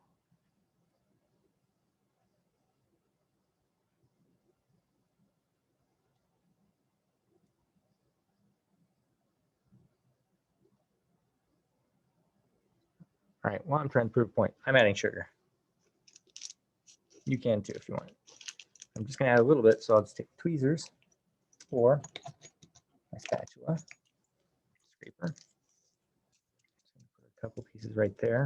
Speaker 1: All right, well, I'm trying to prove a point. I'm adding sugar. You can too if you want. I'm just gonna add a little bit, so I'll just take tweezers or my spatula, scraper. Put a couple pieces right there.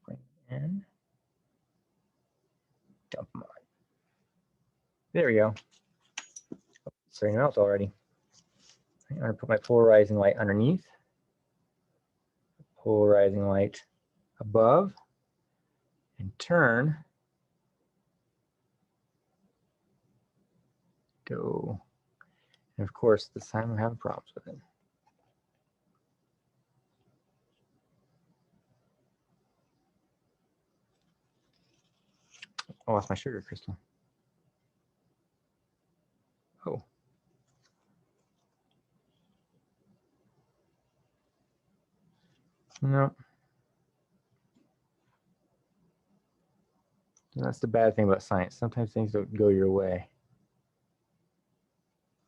Speaker 1: Bring them in. Dump them on. There we go. It's starting to melt already. I'm gonna put my polarizing light underneath. Polarizing light above. And turn. Go. And of course, this time I'm having problems with it. I lost my sugar crystal. Oh. No. And that's the bad thing about science. Sometimes things don't go your way.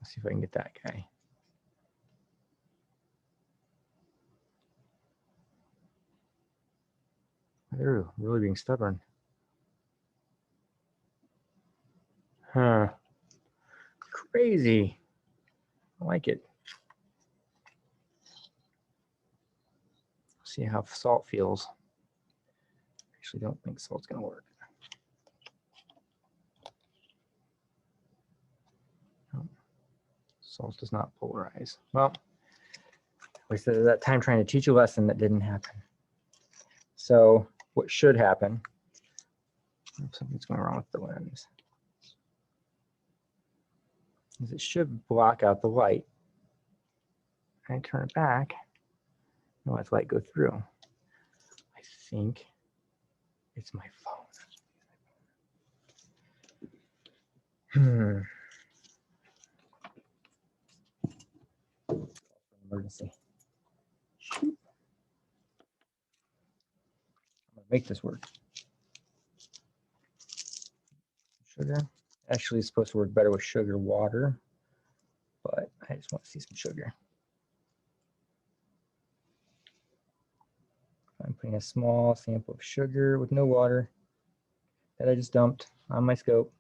Speaker 1: Let's see if I can get that guy. They're really being stubborn. Huh. Crazy. I like it. See how salt feels. Actually, don't think salt's gonna work. No. Salt does not polarize. Well, I wasted that time trying to teach a lesson that didn't happen. So what should happen, something's going wrong with the lens, is it should block out the light. And I turn it back, and let the light go through. I think it's my phone. Emergency. I'm gonna make this work. Sugar. Actually, it's supposed to work better with sugar water, but I just want to see some sugar. I'm putting a small sample of sugar with no water that I just dumped on my scope.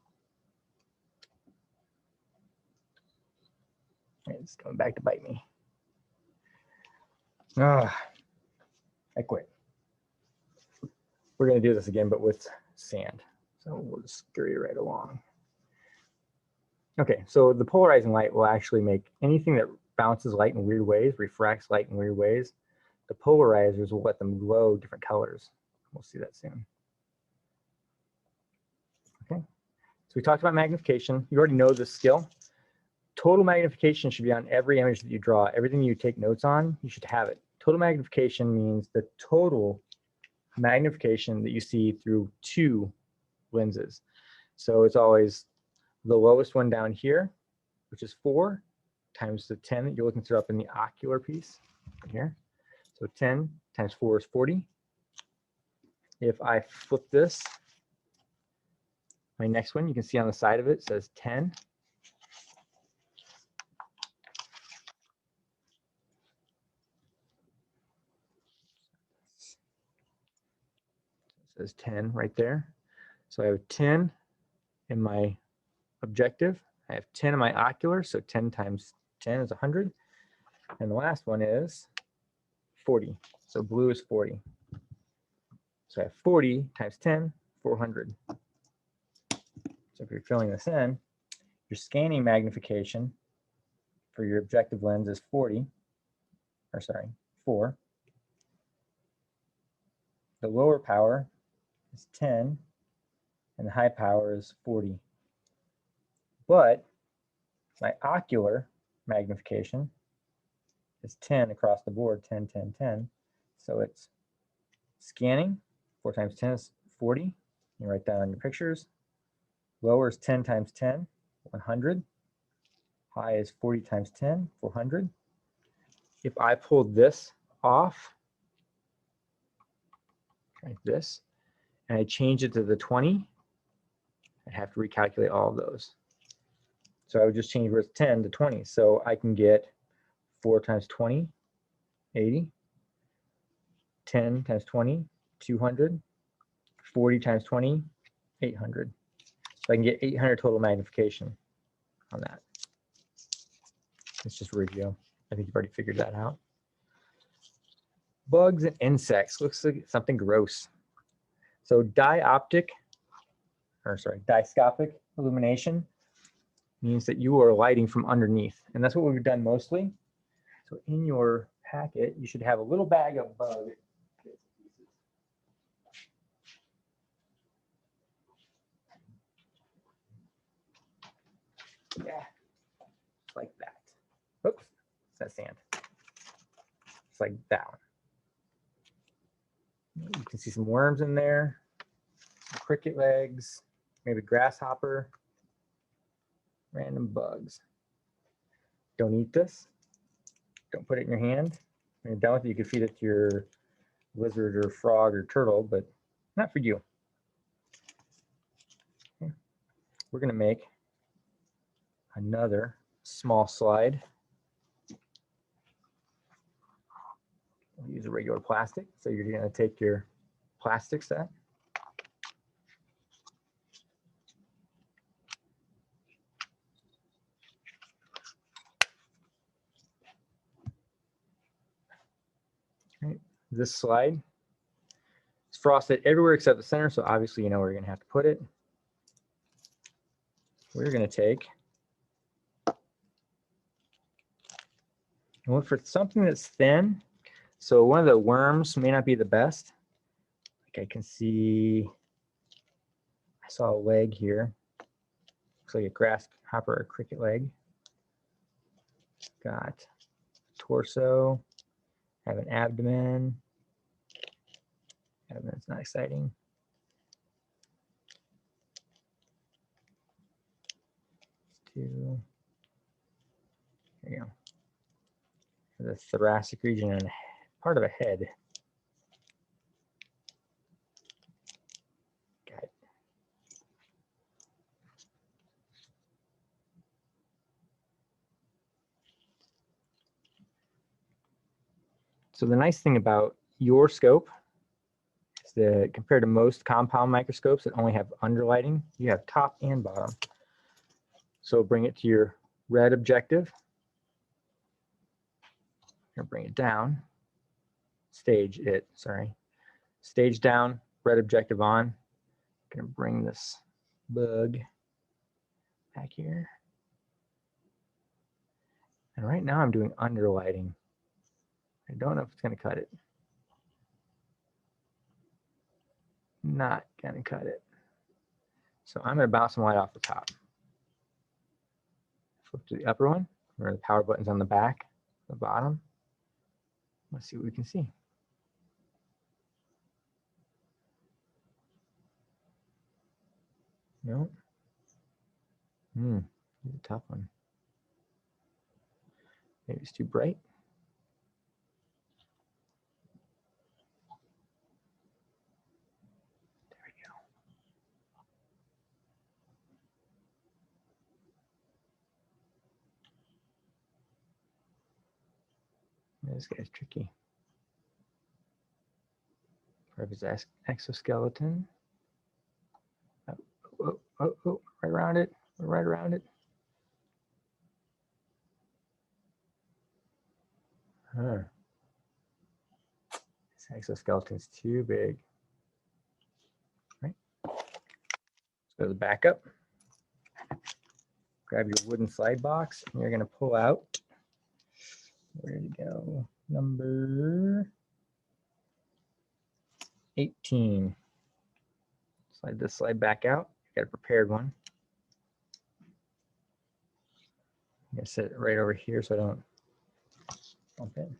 Speaker 1: It's coming back to bite me. Ah, I quit. We're going to do this again, but with sand. So we'll just scurry right along. Okay, so the polarizing light will actually make anything that bounces light in weird ways, refracts light in weird ways. The polarizers will let them glow different colors. We'll see that soon. Okay, so we talked about magnification. You already know this skill. Total magnification should be on every image that you draw. Everything you take notes on, you should have it. Total magnification means the total magnification that you see through two lenses. So it's always the lowest one down here, which is 4, times the 10 that you're looking through up in the ocular piece here. So 10 times 4 is 40. If I flip this, my next one, you can see on the side of it says 10. It says 10 right there. So I have 10 in my objective. I have 10 in my ocular, so 10 times 10 is 100. And the last one is 40. So blue is 40. So I have 40 times 10, 400. So if you're filling this in, your scanning magnification for your objective lens is 4. The lower power is 10, and the high power is 40. But my ocular magnification is 10 across the board, 10, 10, 10. So it's scanning, 4 times 10 is 40. You write that on your pictures. Lower is 10 times 10, 100. High is 40 times 10, 400. If I pulled this off, like this, and I change it to the 20, I'd have to recalculate all of those. So I would just change where it's 10 to 20. So I can get 4 times 20, 80. 10 times 20, 200. 40 times 20, 800. So I can get 800 total magnification on that. It's just a review. I think you've already figured that out. Bugs and insects. Looks like something gross. So dioscopic illumination means that you are lighting from underneath. And that's what we've done mostly. So in your packet, you should have a little bag of bug. Yeah, like that. Oops, that's sand. It's like that one. You can see some worms in there, some cricket legs, maybe grasshopper, random bugs. Don't eat this. Don't put it in your hand. When you're done with it, you can feed it to your lizard or frog or turtle, but not for you. we're going to make another small slide. We'll use a regular plastic. So you're going to take your plastic set. Right. This slide is frosted everywhere except the center, so obviously you know where you're going to have to put it. We're going to take and look for something that's thin. So one of the worms may not be the best. Like I can see, I saw a leg here. Looks like a grasshopper or cricket leg. Got torso, have an abdomen. Abdomen's not exciting. There you go. The thoracic region and part of a head. Got it. So the nice thing about your scope is that compared to most compound microscopes that only have underlighting, you have top and bottom. So bring it to your red objective. You're gonna bring it down. Stage down, red objective on. Gonna bring this bug back here. And right now I'm doing underlighting. I don't know if it's gonna cut it. Not gonna cut it. So I'm gonna bounce some light off the top. Flip to the upper one, where the power button's on the back, the bottom. Let's see what we can see. No. It's a tough one. Maybe it's too bright. There we go. This guy's tricky. Part of his exoskeleton. Oh, right around it. Right around it. Huh. This exoskeleton's too big. Right. Let's go to the backup. Grab your wooden slide box, and you're going to pull out, where did it go? Number 18. Slide this slide back out. You got a prepared one. I'm going to set it right over here so I don't bump it.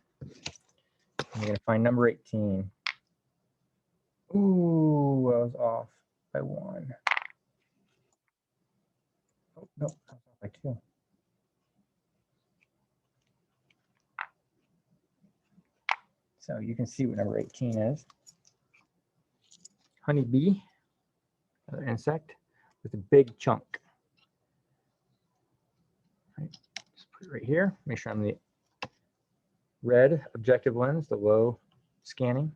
Speaker 1: I'm going to find number 18. Ooh, I was off by 1. Oh, no, I was off by 2. So you can see what number 18 is. Honeybee, another insect with a big chunk. Right. Just put it right here. Make sure I'm the red objective lens, the low scanning.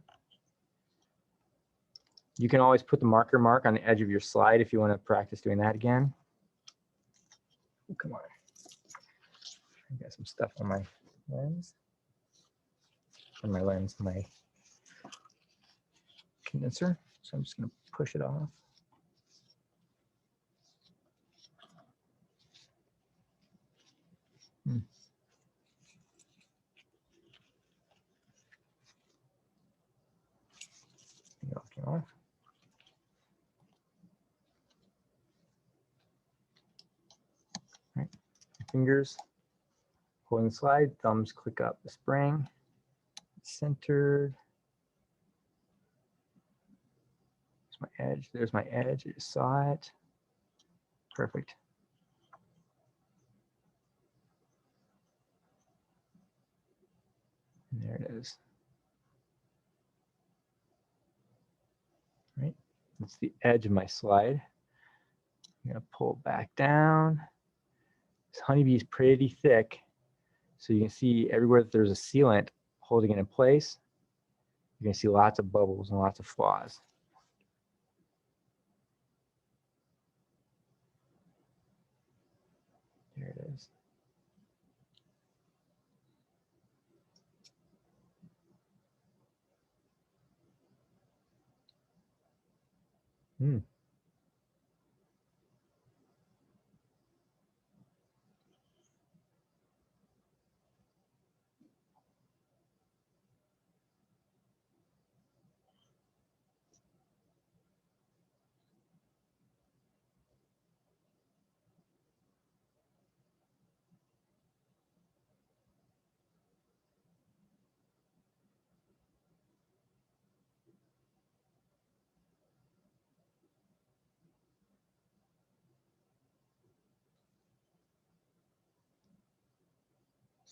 Speaker 1: You can always put the marker mark on the edge of your slide if you want to practice doing that again. Oh, come on. I got some stuff on my lens. On my lens, my condenser. So I'm just going to push it off. It all came off. Right. Fingers pulling the slide, thumbs click up the spring. Centered. There's my edge. There's my edge. I just saw it. Perfect. And there it is. Right. That's the edge of my slide. I'm gonna pull it back down. This honeybee is pretty thick, so you can see everywhere that there's a sealant holding it in place, you're gonna see lots of bubbles and lots of flaws. There it is. Hmm.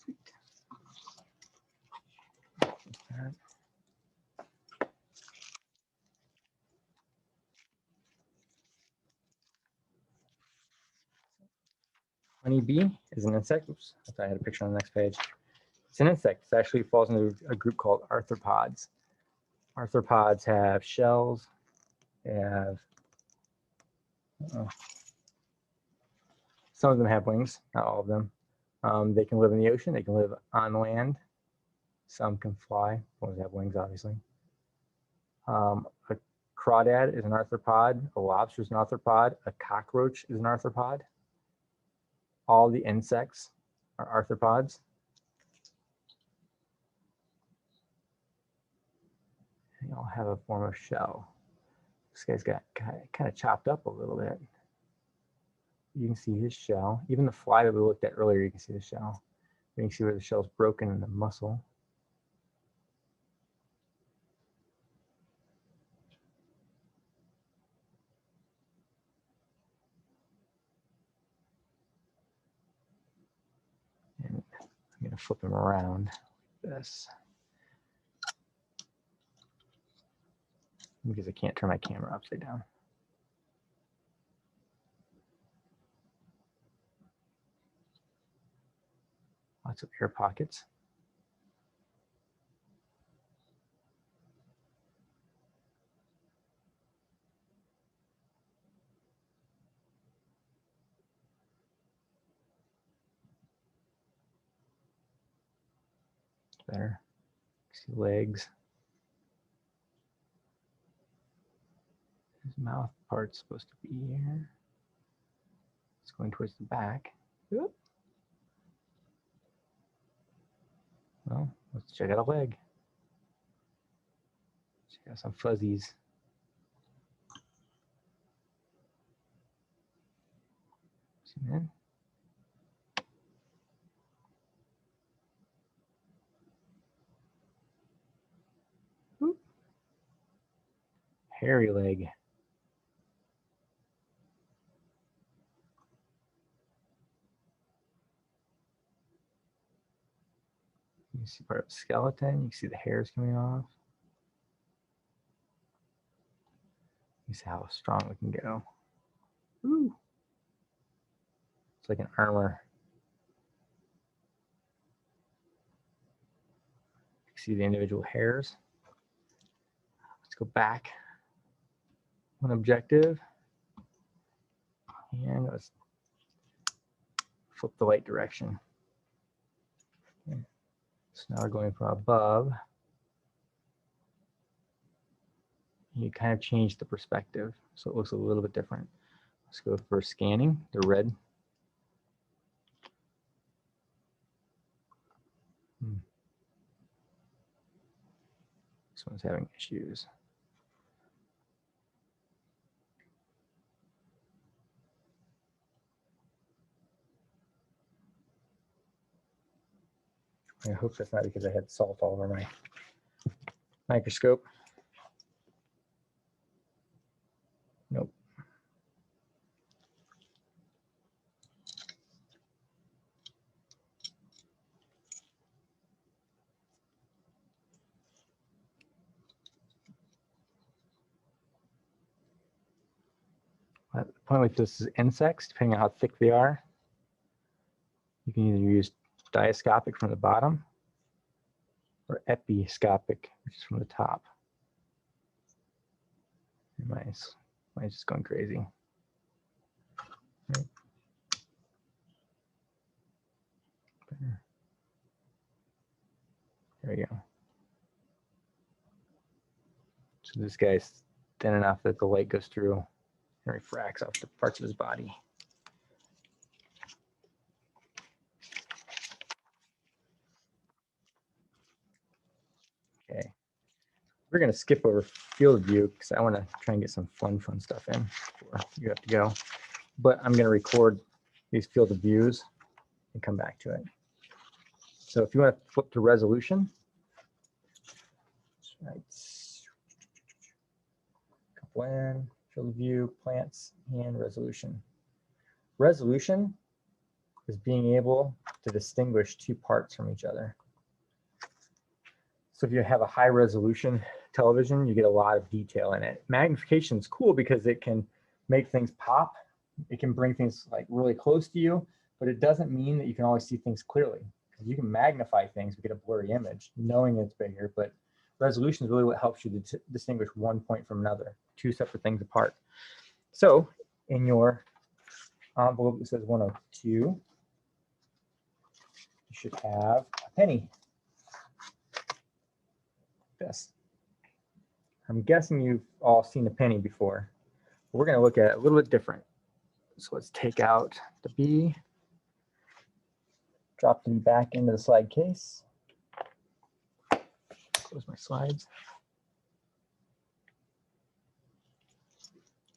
Speaker 1: Sweet. Honeybee is an insect. Oops, I thought I had a picture on the next page. It's an insect. It actually falls into a group called arthropods. Arthropods have shells. They have, some of them have wings, not all of them. They can live in the ocean. They can live on land. Some can fly. Ones have wings, obviously. A crawdad is an arthropod. A lobster is an arthropod. A cockroach is an arthropod. All the insects are arthropods. They all have a form of shell. This guy's got kind of chopped up a little bit. You can see his shell. Even the fly that we looked at earlier, you can see the shell. You can see where the shell's broken in the muscle. And I'm gonna flip him around like this, because I can't turn my camera upside down. Lots of air pockets. Better. See legs. His mouth part's supposed to be here. It's going towards the back. Oop. Well, let's check out a leg. Check out some fuzzies. Zoom in. Oop. Hairy leg. You can see part of the skeleton. You can see the hairs coming off. You see how strong we can go. Ooh. It's like an armor. You can see the individual hairs. Let's go back. One objective. And let's flip the light direction. Okay. So now we're going from above. You kind of change the perspective, so it looks a little bit different. Let's go for scanning, the red. This one's having issues. I hope that's not because I had salt all over my microscope. Nope. The point with this is insects, depending on how thick they are, you can either use diascopic from the bottom or episcopic, which is from the top. Mine's just going crazy. Right. There we go. So this guy's thin enough that the light goes through and refracts off the parts of his body. Okay. We're going to skip over field view because I want to try and get some fun stuff in before you have to go. But I'm going to record these field of views and come back to it. So if you want to flip to resolution, right, couple in, field of view, plants, and resolution. Resolution is being able to distinguish two parts from each other. So if you have a high resolution television, you get a lot of detail in it. Magnification is cool because it can make things pop. It can bring things like really close to you, but it doesn't mean that you can always see things clearly. Because you can magnify things, we get a blurry image, knowing it's bigger, but resolution is really what helps you to distinguish one point from another, two separate things apart. So in your envelope that says 102, you should have a penny. This. I'm guessing you've all seen a penny before. We're going to look at it a little bit different. So let's take out the B, drop the B back into the slide case. Close my slides.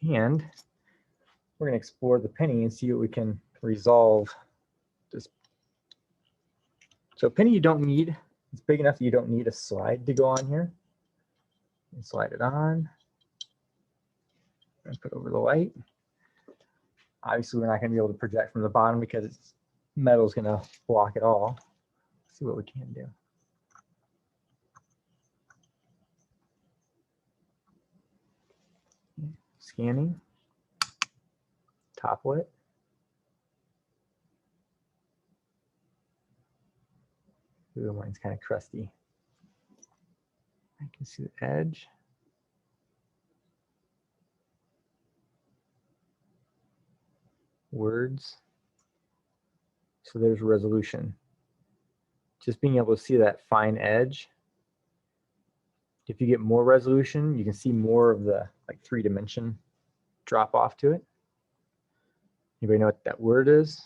Speaker 1: And we're going to explore the penny and see what we can resolve this. So penny you don't need, it's big enough that you don't need a slide to go on here. And slide it on and put over the light. Obviously, we're not going to be able to project from the bottom because metal is going to block it all. Let's see what we can do. Scanning, top lit. Ooh, mine's kind of crusty. I can see the edge. Words. So there's resolution. Just being able to see that fine edge. If you get more resolution, you can see more of the like 3-dimension drop off to it. Anybody know what that word is?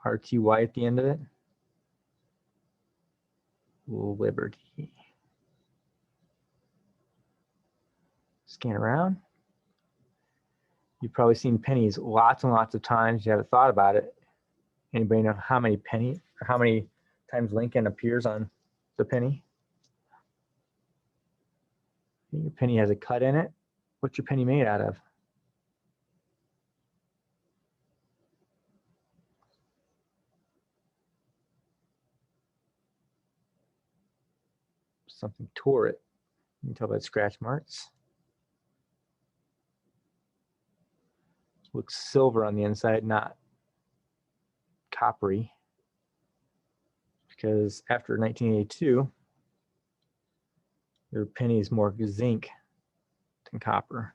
Speaker 1: RTY at the end of it. Liberty. Scan around. You've probably seen pennies lots and lots of times. You haven't thought about it. Anybody know how many penny or how many times Lincoln appears on the penny? Your penny has a cut in it. What's your penny made out of? Something tore it. You can tell by the scratch marks. It looks silver on the inside, not coppery. Because after 1982, your penny is more zinc than copper.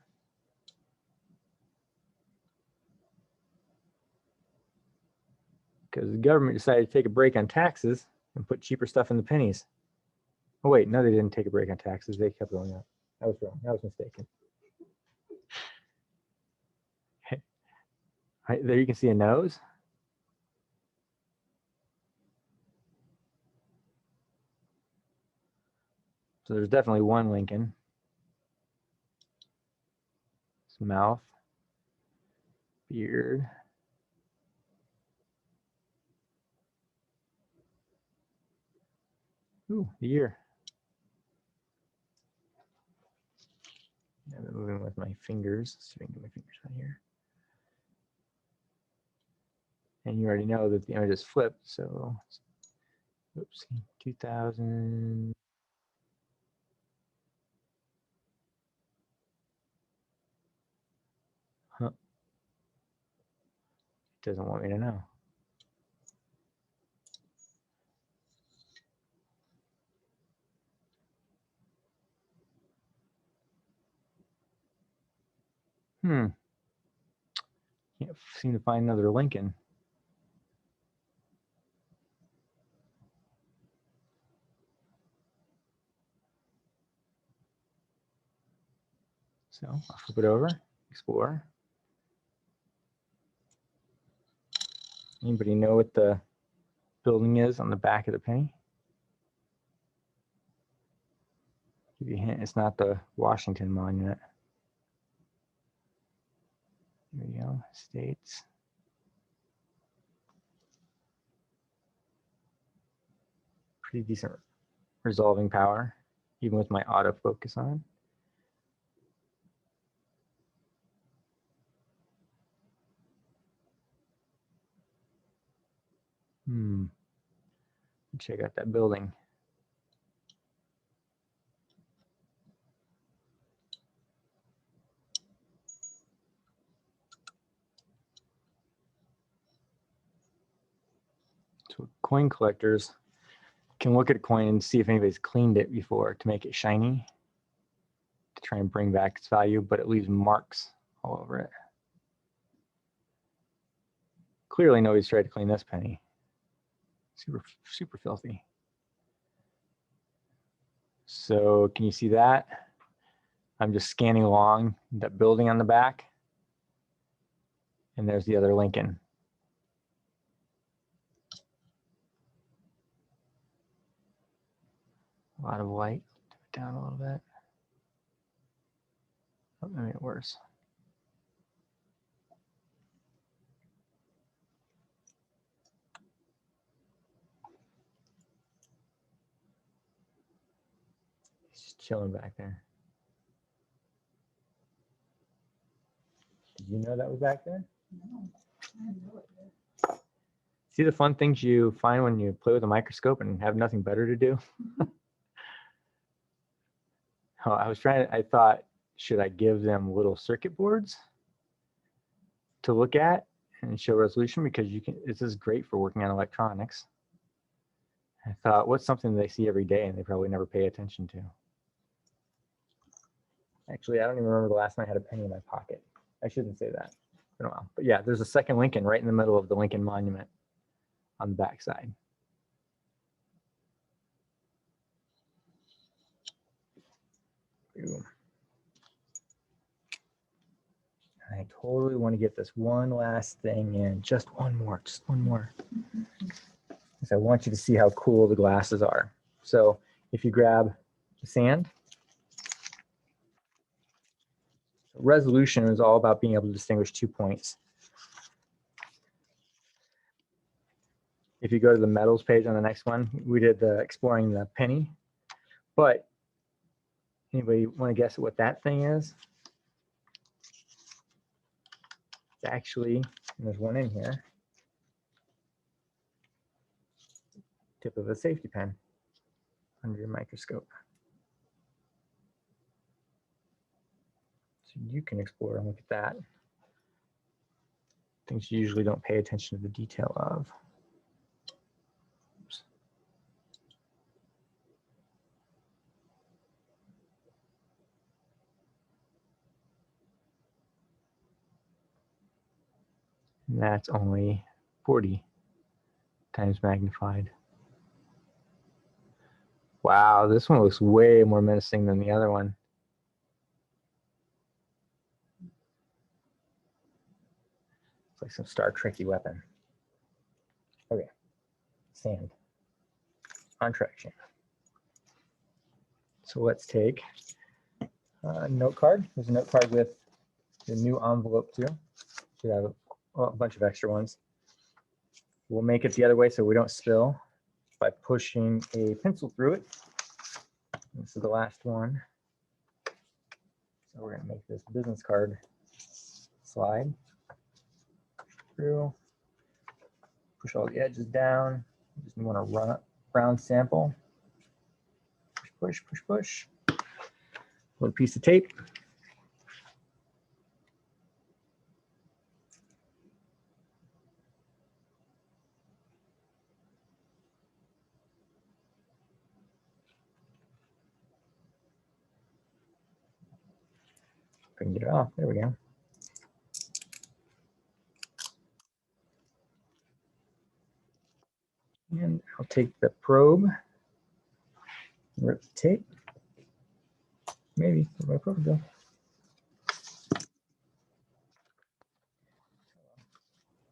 Speaker 1: Because the government decided to take a break on taxes and put cheaper stuff in the pennies. Oh wait, no, they didn't take a break on taxes. They kept going up. I was wrong. I was mistaken. Right there you can see a nose. So there's definitely one Lincoln. His mouth, beard. Ooh, the ear. I've been moving with my fingers. Let's see if I can get my fingers on here. And you already know that the image is flipped, so oops, 2000. Huh. Doesn't want me to know. Can't seem to find another Lincoln. So I'll flip it over, explore. Anybody know what the building is on the back of the penny? Give you a hint, it's not the Washington Monument. Here we go, States. Pretty decent resolving power, even with my autofocus on. Check out that building. So coin collectors can look at a coin and see if anybody's cleaned it before to make it shiny, to try and bring back its value, but it leaves marks all over it. Clearly nobody's tried to clean this penny. Super filthy. So can you see that? I'm just scanning along that building on the back. And there's the other Lincoln. A lot of light. Turn it down a little bit. Oh, that made it worse. He's just chilling back there. Did you know that was back there?
Speaker 2: No, I had no idea.
Speaker 1: See the fun things you find when you play with a microscope and have nothing better to do? Oh, I thought, should I give them little circuit boards to look at and show resolution? Because this is great for working on electronics. I thought, what's something they see every day and they probably never pay attention to? Actually, I don't even remember the last time I had a penny in my pocket. I shouldn't say that. It's been a while. But yeah, there's a second Lincoln right in the middle of the Lincoln Monument on the back side. Boom. I totally want to get this one last thing in, just one more. Because I want you to see how cool the glasses are. So if you grab the sand, resolution is all about being able to distinguish 2 points. If you go to the metals page on the next one, we did the exploring the penny. But anybody want to guess what that thing is? It's actually, and there's one in here, tip of a safety pen under your microscope. So you can explore and look at that. Things you usually don't pay attention to the detail of. Oops. And that's only 40 times magnified. Wow, this one looks way more menacing than the other one. It's like some Star Trek-y weapon. Okay, sand on traction. So let's take a note card. There's a note card with the new envelope too. Should have a bunch of extra ones. We'll make it the other way so we don't spill by pushing a pencil through it. This is the last one. So we're going to make this business card slide through. Push all the edges down. Just want to run up round sample. Push, push, push, push. Little piece of tape. I can get it off. There we go. And I'll take the probe, rip the tape. Maybe, where'd my probe go?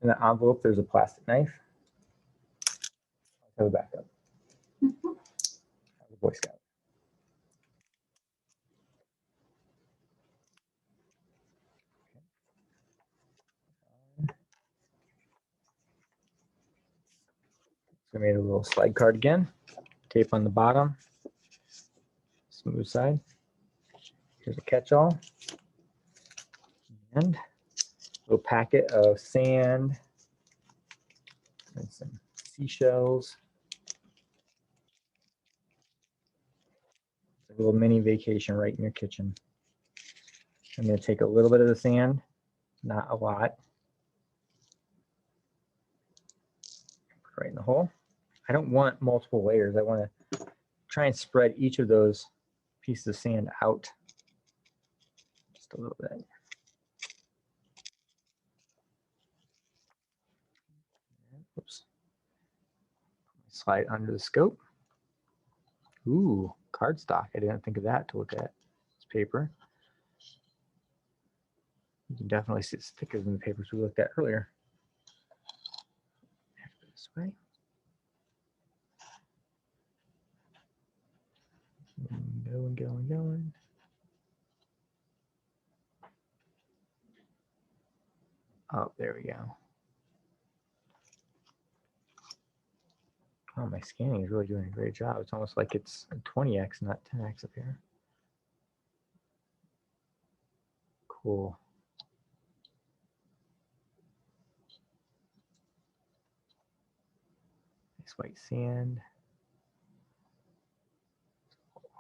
Speaker 1: In the envelope, there's a plastic knife. I'll have a backup. I'm a Boy Scout. So I made a little slide card again. Tape on the bottom. Smooth side. Here's a catch-all. And a little packet of sand and some seashells. It's a little mini vacation right in your kitchen. I'm going to take a little bit of the sand, not a lot. Put it right in the hole. I don't want multiple layers. I want to try and spread each of those pieces of sand out just a little bit. Oops. Slide under the scope. Ooh, cardstock. I didn't think of that to look at. It's paper. You can definitely see it's thicker than the papers we looked at earlier. This way. Going, going, going. Oh, there we go. Oh, my scanning is really doing a great job. It's almost like it's 20x, not 10x up here. Cool. Nice white sand.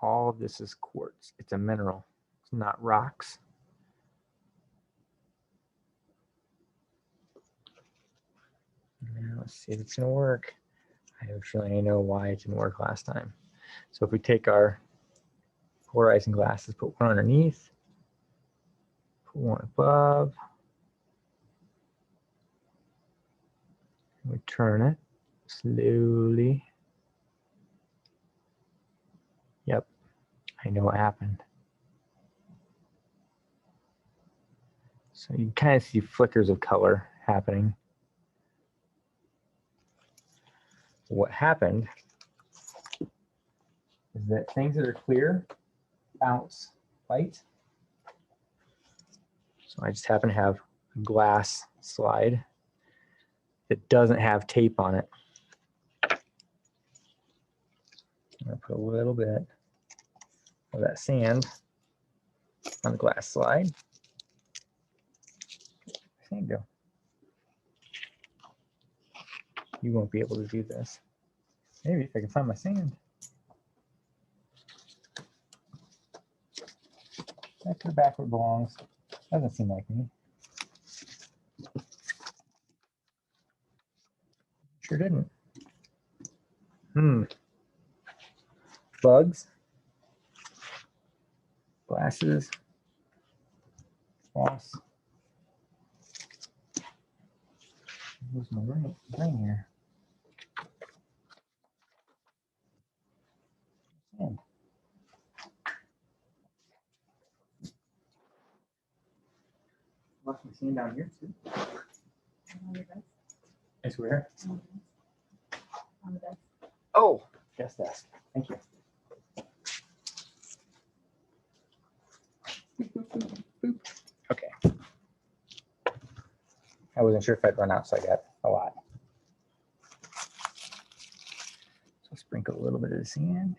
Speaker 1: All of this is quartz. It's a mineral. It's not rocks. Now let's see if it's gonna work. I have a feeling I know why it didn't work last time. So if we take our polarizing glasses, put one underneath, put one above, and we turn it slowly. Yep, I know what happened. So you can kind of see flickers of color happening. What happened is that things that are clear bounce light. So I just happen to have a glass slide that doesn't have tape on it. I'm gonna put a little bit of that sand on the glass slide. There you go. You won't be able to do this. Maybe if I can find my sand. Back to the back where it belongs. Doesn't seem like me. Sure didn't. Bugs. Glasses. Floss. Where's my ring here? Sand. Lost my sand down here too.
Speaker 2: On the desk.
Speaker 1: I swear.
Speaker 2: On the desk.
Speaker 1: Oh, yes, desk. Thank you. Okay. I wasn't sure if I'd run out, so I got a lot. So sprinkle a little bit of the sand.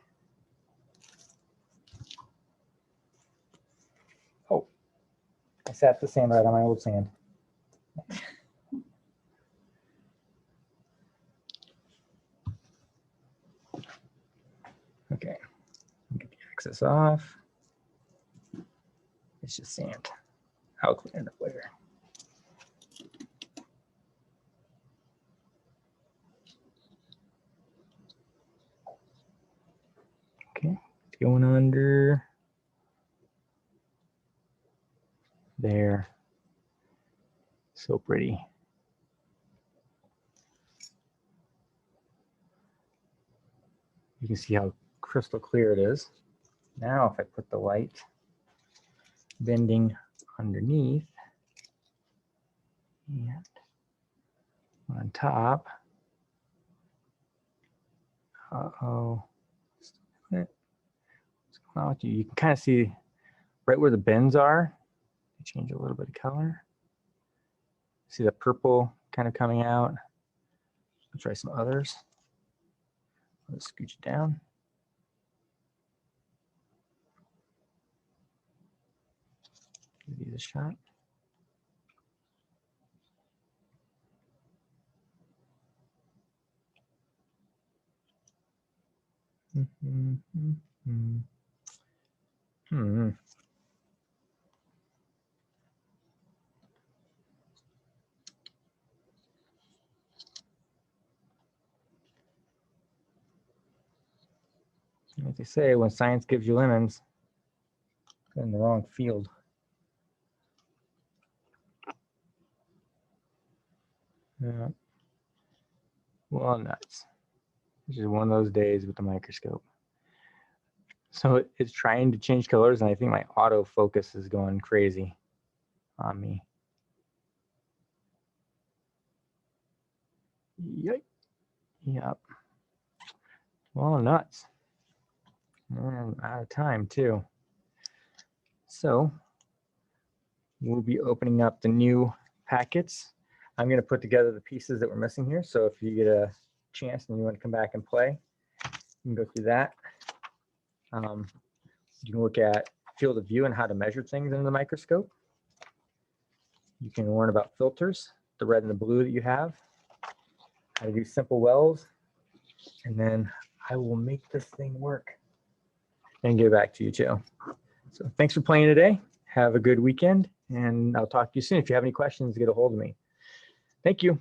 Speaker 1: Oh, I sat the sand right on my old sand. Okay, get the excess off. It's just sand. I'll clean it up later. Okay, going under So pretty. You can see how crystal clear it is. Now, if I put the light bending underneath and on top, uh-oh, what's going on with you? You can kind of see right where the bends are. Change a little bit of color. See the purple kind of coming out. I'll try some others. Let's scooch it down. Give these a shot. Like they say, when science gives you lemons, you're in the wrong field. Yeah. Well, nuts. It's just one of those days with the microscope. So it's trying to change colors, and I think my autofocus is going crazy on me. Yep. Yep. Well, nuts. And out of time, too. So we'll be opening up the new packets. I'm going to put together the pieces that we're missing here. So if you get a chance and you want to come back and play, you can go through that. You can look at field of view and how to measure things in the microscope. You can learn about filters, the red and the blue that you have, how to do simple wells, and then I will make this thing work and get back to you too. So thanks for playing today. Have a good weekend, and I'll talk to you soon. If you have any questions, get a hold of me. Thank you.